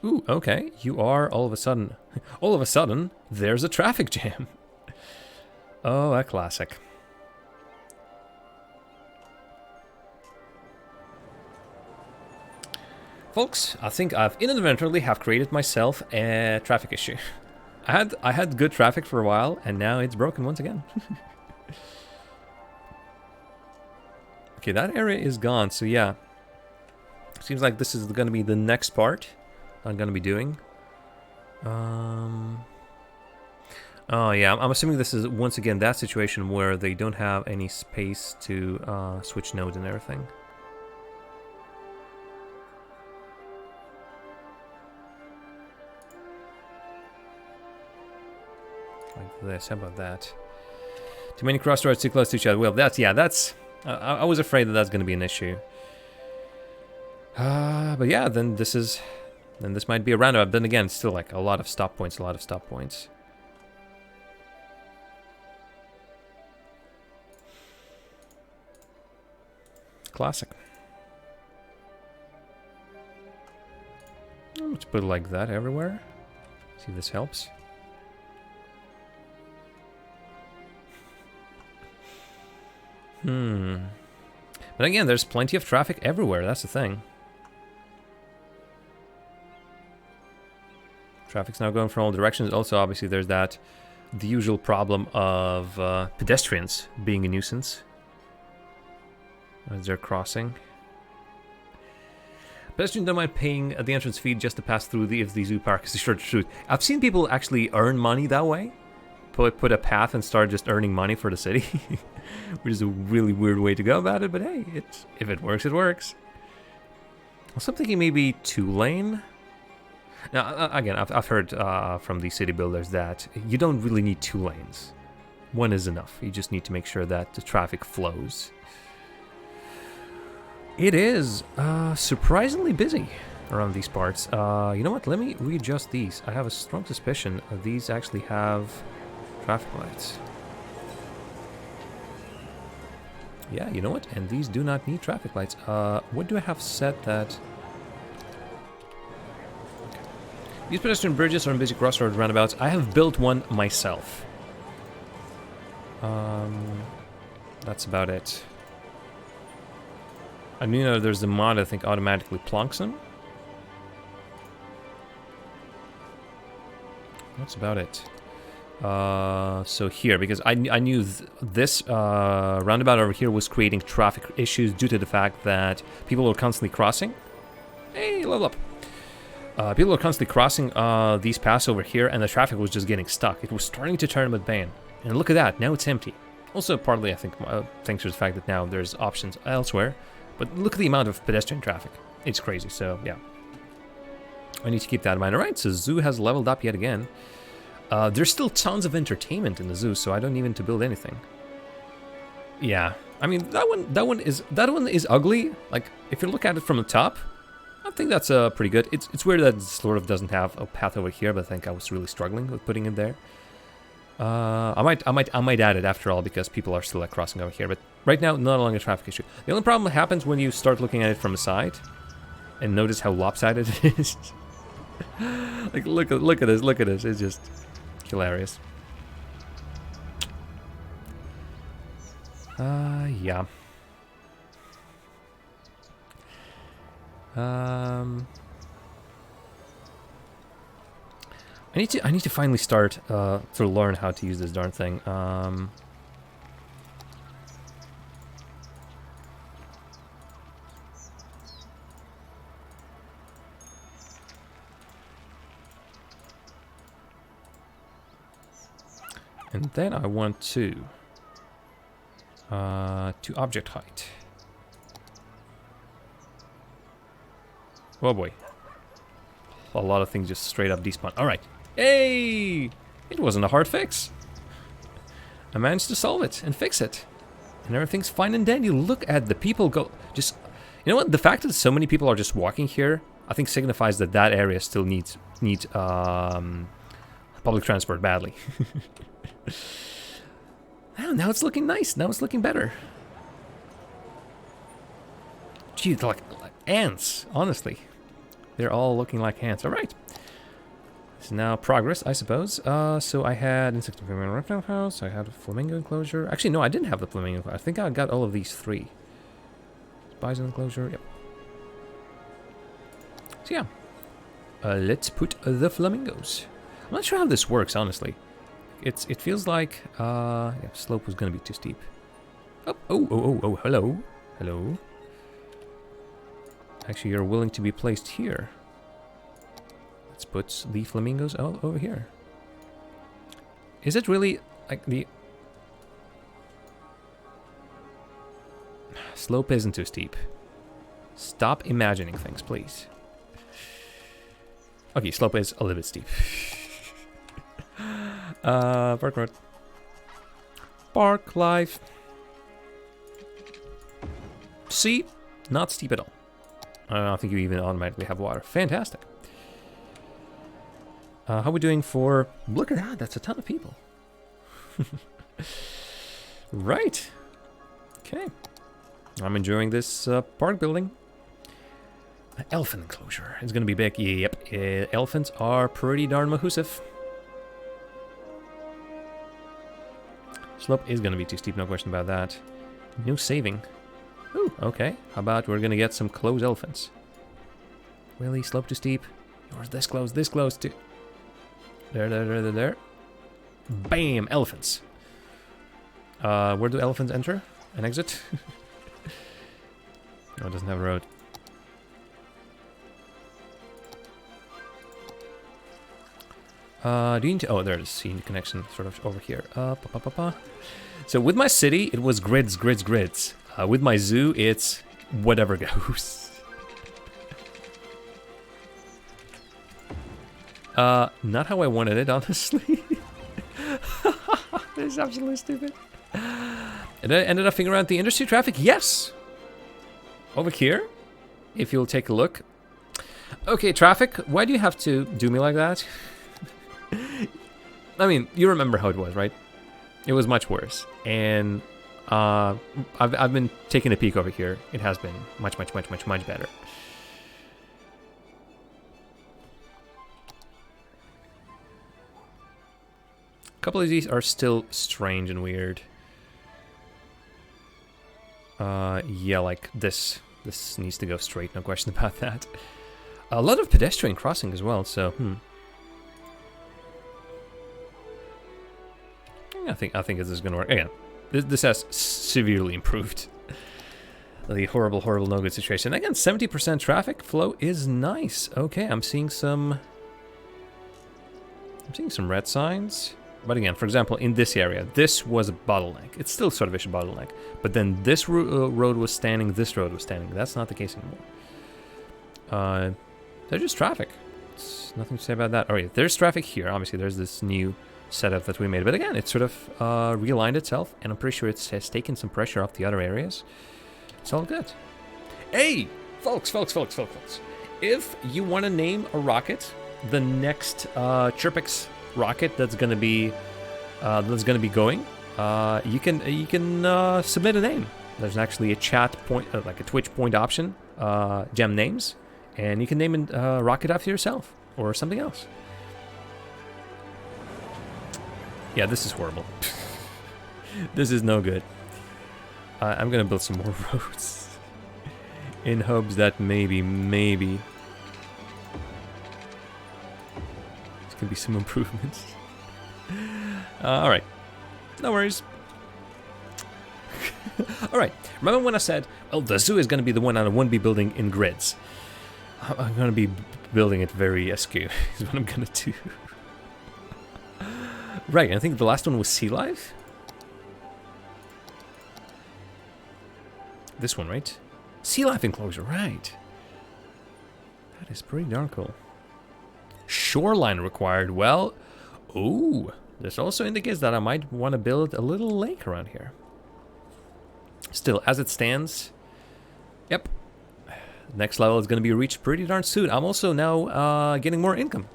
Ooh, okay. You are all of a sudden, there's a traffic jam. Oh, a classic. Folks, I think I've inadvertently have created myself a traffic issue. I had good traffic for a while, and now it's broken once again. Okay, that area is gone, so yeah. Seems like this is going to be the next part I'm going to be doing. Oh yeah, I'm assuming this is once again that situation where they don't have any space to switch nodes and everything. Like this, how about that? Too many crossroads too close to each other. Well, that's... I was afraid that that's going to be an issue. But yeah, then this might be a roundabout. Then again, still like a lot of stop points, Classic. Let's put it like that everywhere. See if this helps. But again, there's plenty of traffic everywhere. That's the thing. Traffic's now going from all directions. Also, obviously, there's the usual problem of pedestrians being a nuisance as they're crossing. Pedestrians don't mind paying the entrance fee just to pass through if the zoo park is a short route. I've seen people actually earn money that way. put a path and start just earning money for the city, which is a really weird way to go about it. But hey, if it works, it works. Also, I'm thinking maybe 2-lane. Now, again, I've heard from the city builders that you don't really need 2 lanes. 1 is enough. You just need to make sure that the traffic flows. It is surprisingly busy around these parts. You know what? Let me readjust these. I have a strong suspicion these actually have traffic lights. Yeah, you know what? And these do not need traffic lights. What do I have set that... Okay. These pedestrian bridges are in busy crossroad roundabouts. I have built one myself. That's about it. I mean, there's a mod I think automatically plonks them. That's about it. So here, because I knew this roundabout over here was creating traffic issues due to the fact that people were constantly crossing. Hey, level up. People were constantly crossing these paths over here, and the traffic was just getting stuck. It was starting to turn with ban. And look at that, now it's empty. Also, partly, I think, thanks to the fact that now there's options elsewhere. But look at the amount of pedestrian traffic. It's crazy, so yeah. I need to keep that in mind. Alright, so zoo has leveled up yet again. There's still tons of entertainment in the zoo, so I don't need to build anything. Yeah, I mean, that one is ugly. Like, if you look at it from the top, I think that's pretty good. It's weird that it sort of doesn't have a path over here, but I think I was really struggling with putting it there. I might add it after all because people are still crossing over here. But right now, not along a traffic issue. The only problem that happens when you start looking at it from the side, and notice how lopsided it is. Like look at this. It's just hilarious. Yeah. I need to finally start to learn how to use this darn thing. And then I want to object height. Oh boy. A lot of things just straight up despawn. Alright. Hey! It wasn't a hard fix. I managed to solve it and fix it. And everything's fine and dandy. Look at the people go... Just... You know what? The fact that so many people are just walking here, I think signifies that that area still needs public transport badly. Now it's looking nice. Now it's looking better. Gee, they're like ants, honestly. They're all looking like ants. Alright. This is now progress, I suppose. So I had insect reptile house, I had a flamingo enclosure. Actually, no, I didn't have the flamingo. I think I got all of these 3. Bison enclosure, yep. So yeah. Let's put the flamingos. I'm not sure how this works, honestly. It feels like yeah, slope was gonna be too steep. Oh, hello. Hello. Actually, you're willing to be placed here. Let's put the flamingos over here. Is it really like the slope isn't too steep? Stop imagining things, please. Okay, slope is a little bit steep. Park road. Park life. See? Not steep at all. I don't think you even automatically have water. Fantastic. How are we doing for... Look at that, that's a ton of people. Right. Okay. I'm enjoying this park building. Elephant enclosure. It's gonna be big. Yep. Elephants are pretty darn mahoosive. Slope is gonna be too steep, no question about that. No saving. Ooh, okay. How about we're gonna get some close elephants? Really? Slope too steep? Yours this close too. There. Bam! Elephants. Where do elephants enter and exit? No, it doesn't have a road. Do you need to... Oh, there's scene connection sort of over here. So with my city, it was grids. With my zoo, it's whatever goes. Not how I wanted it, honestly. This is absolutely stupid. And I ended up figuring out the industry traffic. Yes! Over here, if you'll take a look. Okay, traffic, why do you have to do me like that? I mean, you remember how it was, right? It was much worse. And I've been taking a peek over here. It has been much better. A couple of these are still strange and weird. Yeah, like this. This needs to go straight, no question about that. A lot of pedestrian crossing as well, so I think this is gonna work. Again, this has severely improved the horrible no good situation. Again, 70% traffic flow is nice. Okay, I'm seeing some red signs. But again, for example, in this area, this was a bottleneck. It's still sort of a bottleneck. But then this road was standing, this road was standing. That's not the case anymore. There's just traffic. It's nothing to say about that. Oh yeah, there's traffic here. Obviously, there's this new setup that we made. But again, it sort of realigned itself. And I'm pretty sure it has taken some pressure off the other areas. It's all good. Hey, folks. If you want to name a rocket, the next Chirpix rocket that's gonna be going, you can submit a name. There's actually a chat point, like a Twitch point option, gem names, and you can name a rocket after yourself or something else. Yeah, this is horrible. This is no good. I'm gonna build some more roads in hopes that maybe could be some improvements. Alright. No worries. Alright. Remember when I said, oh, the zoo is going to be the one I won't be building in grids. I'm going to be building it very askew, is what I'm going to do. Right, I think the last one was Sea Life. This one, right? Sea Life enclosure, right. That is pretty darn cool. Shoreline required. Well, ooh, this also indicates that I might want to build a little lake around here. Still, as it stands, yep, next level is going to be reached pretty darn soon. I'm also now getting more income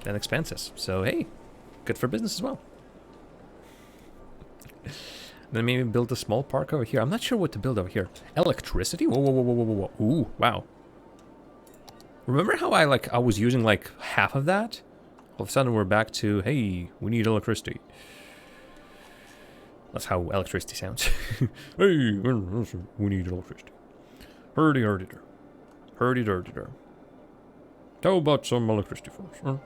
than expenses, so hey, good for business as well. Then maybe build a small park over here. I'm not sure what to build over here. Electricity? Whoa. Ooh, wow. Remember how I was using like half of that? All of a sudden we're back to, hey, we need electricity. That's how electricity sounds. Hey, we need electricity. Hurdy-hurdy-dur. Hurdy-durdy-dur. How about some electricity for us, huh?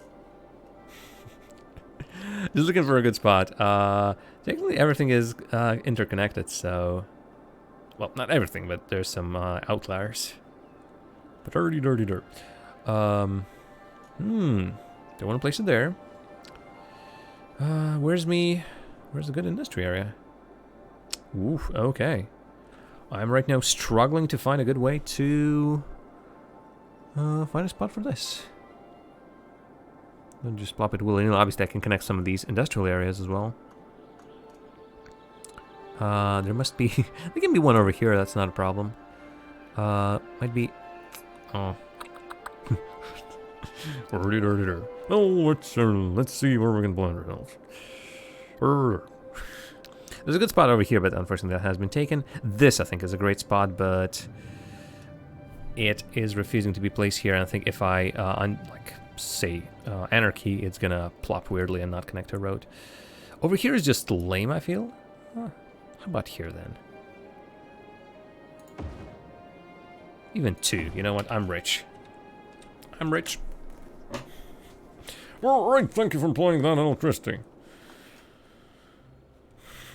Just looking for a good spot. Technically everything is interconnected, so... Well, not everything, but there's some outliers. But hurdy-durdy-dur. Don't want to place it there. Where's the good industry area? Oof, okay. I'm right now struggling to find a good way to find a spot for this. I'll just plop it willy-nilly. Obviously, I can connect some of these industrial areas as well. There must be... there can be one over here, that's not a problem. Might be... Oh. Oh, let's see where we're gonna blind ourselves. There's a good spot over here, but unfortunately that has been taken. This, I think, is a great spot, but it is refusing to be placed here. And I think if I, say, Anarchy, it's gonna plop weirdly and not connect to a road. Over here is just lame, I feel. How about here, then? Even 2. You know what? I'm rich. I'm rich. All right, thank you for employing that electricity.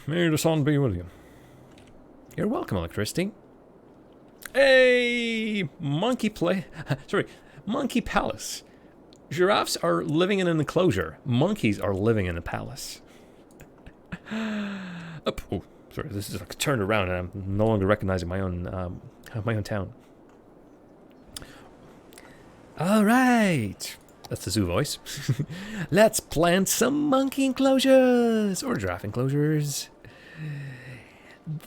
May the sun be with you. You're welcome, electricity. Hey, Monkey Palace. Giraffes are living in an enclosure. Monkeys are living in a palace. Oh, sorry, this is like turned around and I'm no longer recognizing my own town. All right. That's the zoo voice. Let's plant some monkey enclosures or giraffe enclosures.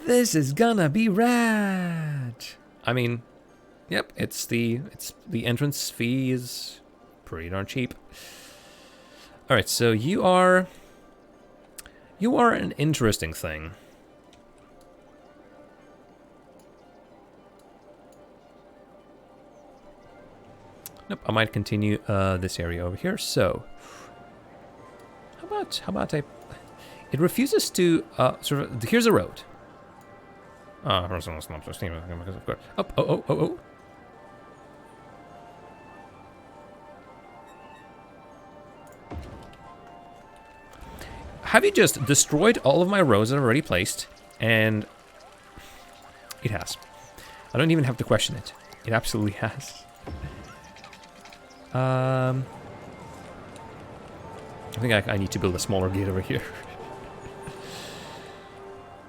This is gonna be rad. I mean, yep, it's the entrance fee is pretty darn cheap. All right, so you are an interesting thing. Nope, I might continue this area over here. So, how about I? It refuses to sort of. Here's a road. Oh, oh. Have you just destroyed all of my roads that are already placed? And it has. I don't even have to question it. It absolutely has. I think I need to build a smaller gate over here.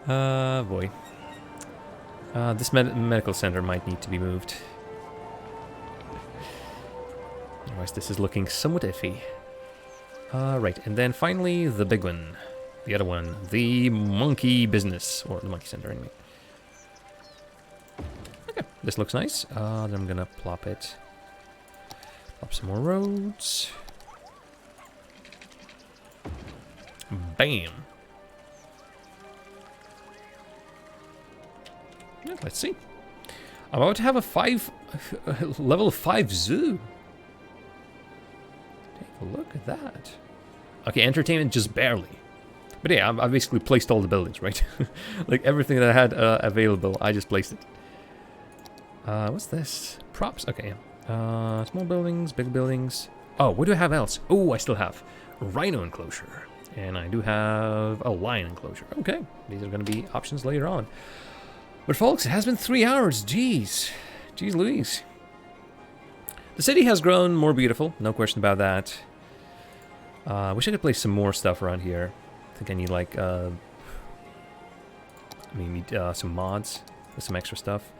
Boy. This medical center might need to be moved. Otherwise, this is looking somewhat iffy. Right, and then finally, the big one. The other one. The monkey business. Or the monkey center, anyway. Okay, this looks nice. Then I'm gonna plop it. Plop some more roads. Bam. Yeah, let's see. I'm about to have a level 5 zoo. Take a look at that. Okay, entertainment just barely. But yeah, I basically placed all the buildings, right? Like everything that I had available, I just placed it. What's this? Props. Okay. Small buildings, big buildings. Oh, what do I have else? Oh, I still have a rhino enclosure. And I do have a lion enclosure. Okay, these are going to be options later on. But folks, it has been 3 hours. Jeez. Jeez Louise. The city has grown more beautiful. No question about that. I wish I could place some more stuff around here. I think I need like, maybe some mods with some extra stuff.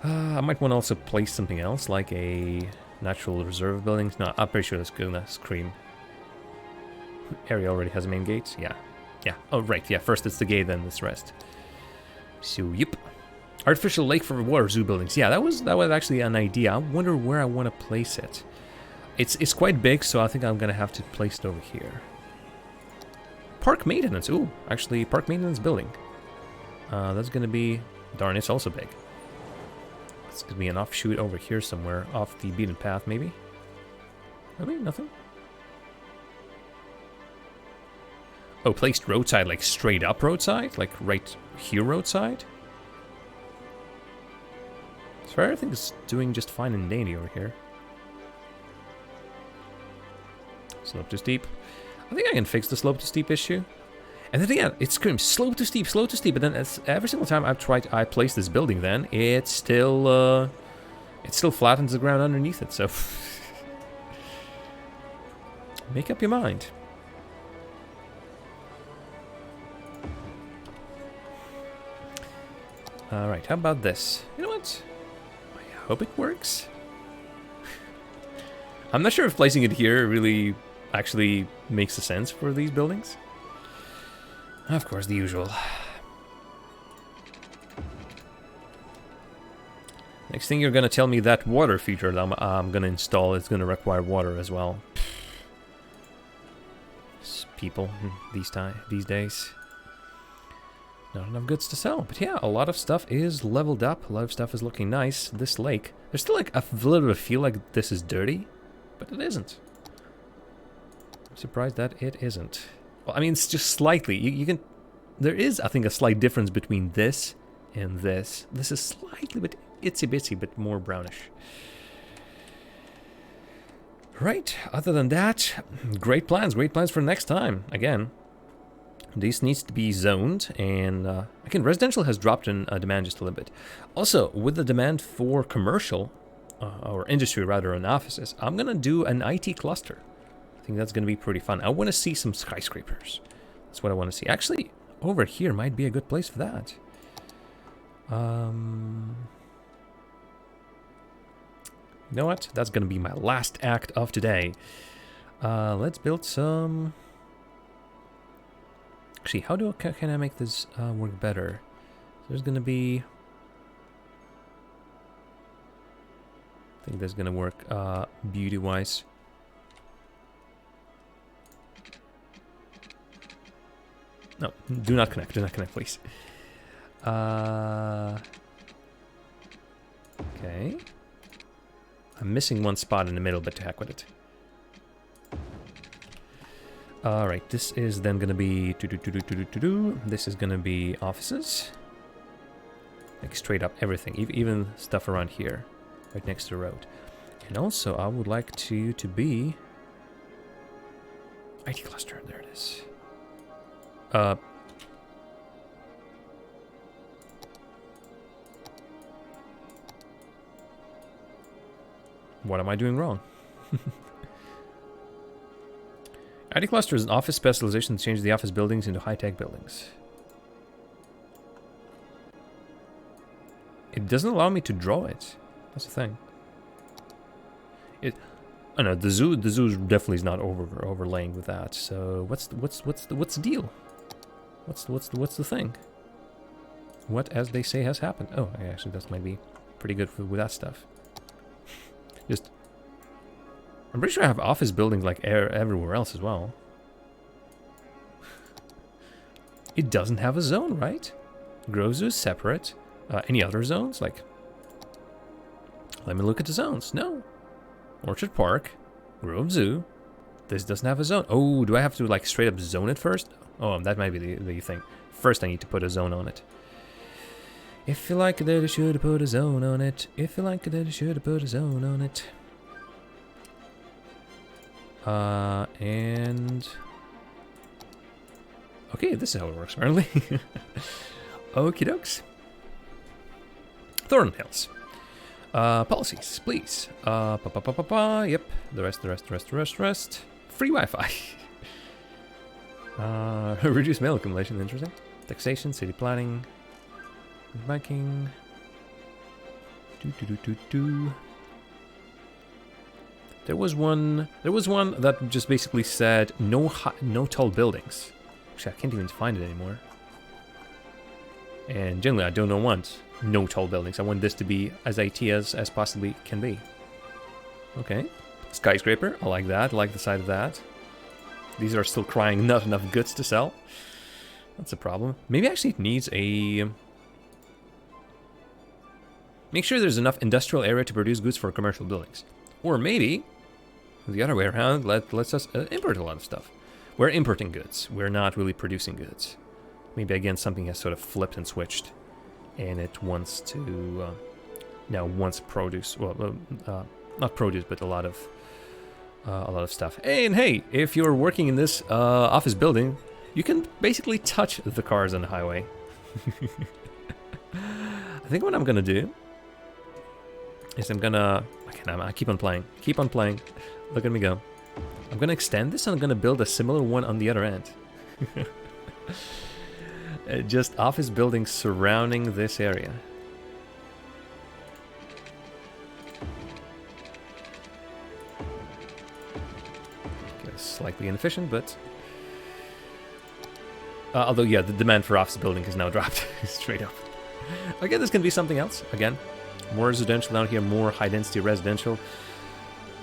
I might want to also place something else, like a natural reserve building. No, I'm pretty sure that's gonna scream. Area already has a main gate. Yeah. Yeah. Oh, right. Yeah, first it's the gate, then this rest. So, yep. Artificial lake for water zoo buildings. Yeah, that was actually an idea. I wonder where I want to place it. It's quite big, so I think I'm gonna have to place it over here. Park maintenance. Ooh, actually, park maintenance building. That's gonna be... Darn, it's also big. It's gonna be an offshoot over here somewhere, off the beaten path, maybe? Maybe? Nothing? Oh, placed roadside, like straight up roadside? Like right here roadside? So everything is doing just fine and dandy over here. Slope to steep. I think I can fix the slope to steep issue. And then again, it screams slope to steep, but then every single time I place this building, then it still flattens the ground underneath it. So make up your mind. All right, how about this? You know what? I hope it works. I'm not sure if placing it here really actually makes a sense for these buildings. Of course, the usual. Next thing you're gonna tell me that water feature that I'm gonna install is gonna require water as well. People these days. Not enough goods to sell, but yeah, a lot of stuff is leveled up. A lot of stuff is looking nice. This lake, there's still like a little bit of feel like this is dirty, but it isn't. I'm surprised that it isn't. Well, I mean, it's just slightly. You can. There is, I think, a slight difference between this and this. This is slightly bit itsy bitsy, but more brownish. Right. Other than that, great plans. Great plans for next time. Again, this needs to be zoned, and again, residential has dropped in demand just a little bit. Also, with the demand for commercial, or industry rather, and offices, I'm gonna do an IT cluster. I think that's gonna be pretty fun. I want to see some skyscrapers. That's what I want to see. Actually, over here might be a good place for that. You know what? That's gonna be my last act of today. Let's build some... Actually, can I make this work better? There's gonna be... I think that's gonna work beauty-wise. No, do not connect, please. Okay. I'm missing one spot in the middle, but to heck with it. Alright, this is then gonna be... This is gonna be offices. Like straight up everything, even stuff around here, right next to the road. And also, I would like to be... IT cluster, there it is. What am I doing wrong? IT cluster is an office specialization to change the office buildings into high-tech buildings. It doesn't allow me to draw it. That's the thing. Oh no, the zoo definitely is not overlaying with that. So what's the deal? What's the thing? What, as they say, has happened? Oh, actually, that might be pretty good with that stuff. Just, I'm pretty sure I have office buildings like everywhere else as well. It doesn't have a zone, right? Grove Zoo is separate. Any other zones? Like, let me look at the zones. No. Orchard Park, Grove Zoo. This doesn't have a zone. Oh, do I have to like straight up zone it first? Oh, that might be the thing. First, I need to put a zone on it. If you like it, then you should have put a zone on it. If you like it, then you should have put a zone on it. And... Okay, this is how it works, apparently. Okie dokes. Thornhills. Policies, please. Yep. The rest. Free Wi-Fi. Reduce mail accumulation, interesting. Taxation, city planning. Banking. There was one that just basically said no tall buildings. Actually, I can't even find it anymore. And generally, I don't want no tall buildings. I want this to be as IT as possibly can be. Okay. Skyscraper. I like that. I like the side of that. These are still crying not enough goods to sell. That's a problem. Maybe actually it needs a... Make sure there's enough industrial area to produce goods for commercial buildings. Or maybe, the other way around, let's us import a lot of stuff. We're importing goods. We're not really producing goods. Maybe again something has sort of flipped and switched. And it wants to now wants produce. Well, not produce, but a lot of stuff. And hey, if you're working in this office building, you can basically touch the cars on the highway. I think what I'm gonna do is I'm gonna... I keep on playing. Look at me go. I'm gonna extend this and I'm gonna build a similar one on the other end. Just office buildings surrounding this area. Slightly inefficient, but... although, yeah, the demand for office building has now dropped straight up. Again, this can be something else. Again, more residential down here, more high-density residential.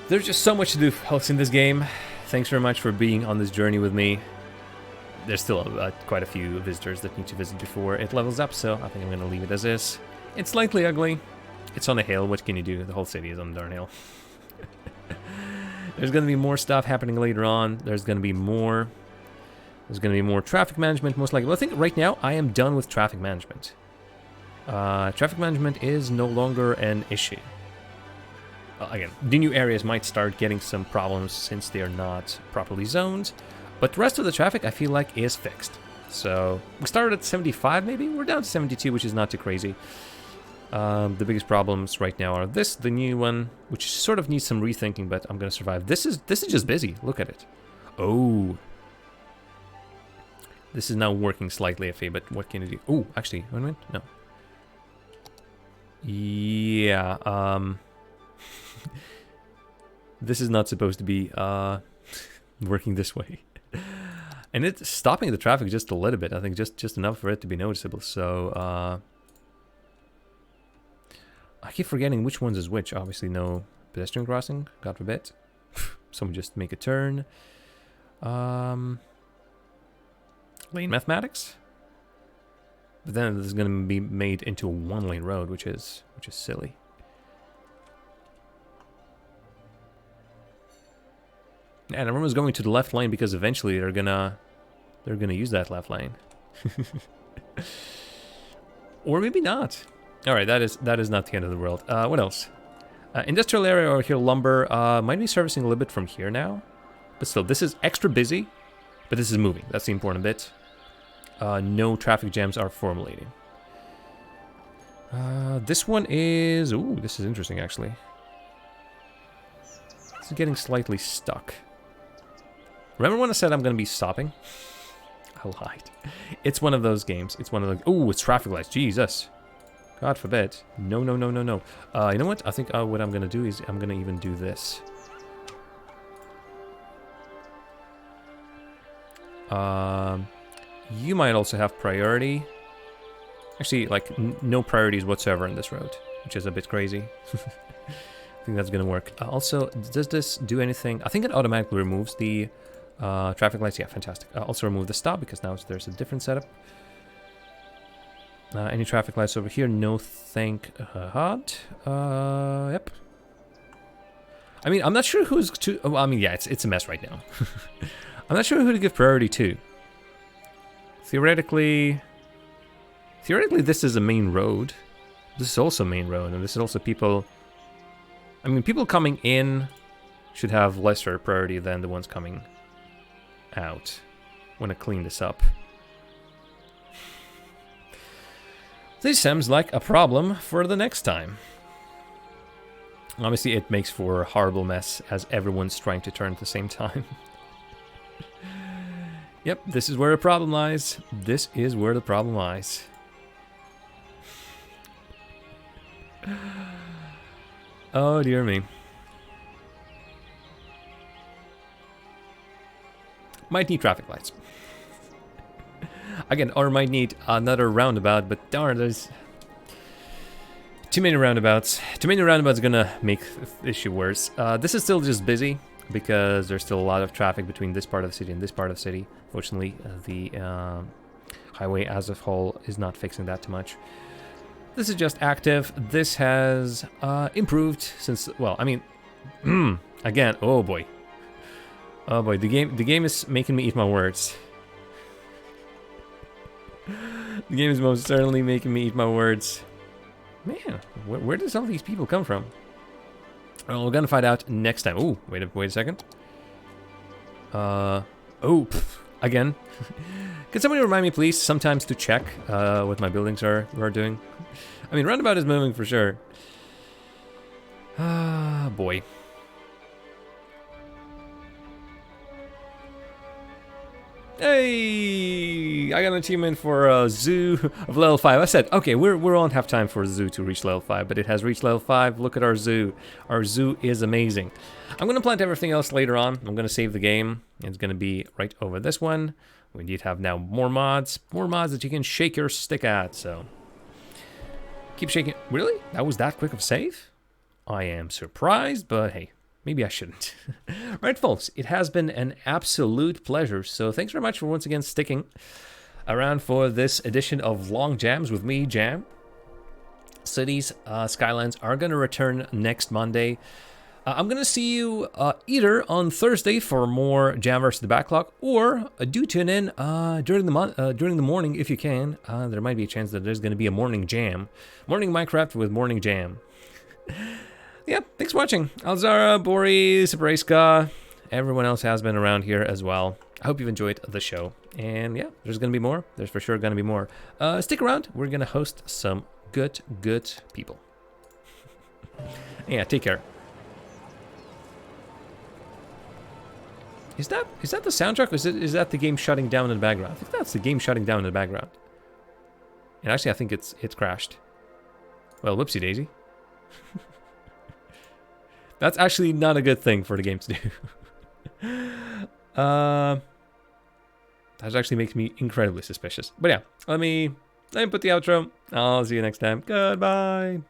There's just so much to do else in this game. Thanks very much for being on this journey with me. There's still quite a few visitors that need to visit before it levels up, so I think I'm going to leave it as is. It's slightly ugly. It's on a hill. What can you do? The whole city is on the darn hill. There's going to be more stuff happening later on. There's going to be more traffic management, most likely. Well, I think right now I am done with traffic management. Traffic management is no longer an issue. Again, the new areas might start getting some problems since they are not properly zoned, but the rest of the traffic I feel like is fixed. So we started at 75 maybe, we're down to 72, which is not too crazy. The biggest problems right now are this, the new one, which sort of needs some rethinking, but I'm gonna survive. This is just busy. Look at it. Oh. This is now working slightly iffy, but what can you do? Oh, actually, wait a minute. No. Yeah, this is not supposed to be working this way. And it's stopping the traffic just a little bit. I think just enough for it to be noticeable. So, I keep forgetting which ones is which. Obviously, no pedestrian crossing. God forbid. Someone just make a turn. Lane mathematics. But then this is going to be made into a one-lane road, which is silly. And everyone's going to the left lane because eventually they're gonna use that left lane. Or maybe not. All right, that is not the end of the world. What else? Industrial area or here lumber might be servicing a little bit from here now, but still, this is extra busy. But this is moving. That's the important bit. No traffic jams are formulating. This one is... Ooh, this is interesting, actually. This is getting slightly stuck. Remember when I said I'm going to be stopping? I lied. It's one of those games. It's one of the... Ooh, it's traffic lights. Jesus. God forbid. No, no, no, no, no. You know what? I think what I'm going to do is I'm going to even do this. You might also have priority. Actually, like, no priorities whatsoever in this road, which is a bit crazy. I think that's gonna work. Also, does this do anything? I think it automatically removes the traffic lights. Yeah, fantastic. Also remove the stop, because now there's a different setup. Any traffic lights over here? No, thank God. Yep. I mean, I'm not sure who's to... Oh, I mean, yeah, it's a mess right now. I'm not sure who to give priority to. Theoretically, this is a main road. This is also a main road, and this is also people... I mean, people coming in should have lesser priority than the ones coming out. Want to clean this up. This seems like a problem for the next time. Obviously, it makes for a horrible mess as everyone's trying to turn at the same time. Yep, this is where the problem lies. This is where the problem lies. Oh, dear me. Might need traffic lights. Again, or might need another roundabout, but darn, there's too many roundabouts. Too many roundabouts are gonna make the issue worse. This is still just busy because there's still a lot of traffic between this part of the city and this part of the city. Fortunately, the highway as a whole is not fixing that too much. This is just active. This has improved since, well, I mean, again, oh boy. Oh boy, the game is making me eat my words. The game is most certainly making me eat my words. Man, where does all these people come from? Well, we're gonna find out next time. Ooh, wait a second. Again. Can somebody remind me, please, sometimes to check what my buildings are doing? I mean, roundabout is moving for sure. Ah, boy. Hey, I got an achievement for a zoo of level 5. I said, okay, we won't have time for a zoo to reach level 5, but it has reached level 5. Look at our zoo. Our zoo is amazing. I'm going to plant everything else later on. I'm going to save the game. It's going to be right over this one. We indeed have now more mods that you can shake your stick at, so keep shaking. Really? That was that quick of save? I am surprised, but hey. Maybe I shouldn't. Right, folks, it has been an absolute pleasure. So thanks very much for once again sticking around for this edition of Long Jams with me, Jam. Cities, Skylines are going to return next Monday. I'm going to see you either on Thursday for more Jam vs. the Backlog, or do tune in during the morning if you can. There might be a chance that there's going to be a morning jam. Morning Minecraft with morning jam. Yeah, thanks for watching. Alzara, Boris, Sabraiska, everyone else has been around here as well. I hope you've enjoyed the show. And yeah, there's going to be more. There's for sure going to be more. Stick around. We're going to host some good people. Yeah, take care. Is that the soundtrack? Or is that the game shutting down in the background? I think that's the game shutting down in the background. And actually, I think it's crashed. Well, whoopsie daisy. That's actually not a good thing for the game to do. That actually makes me incredibly suspicious. But yeah, let me put the outro. I'll see you next time. Goodbye.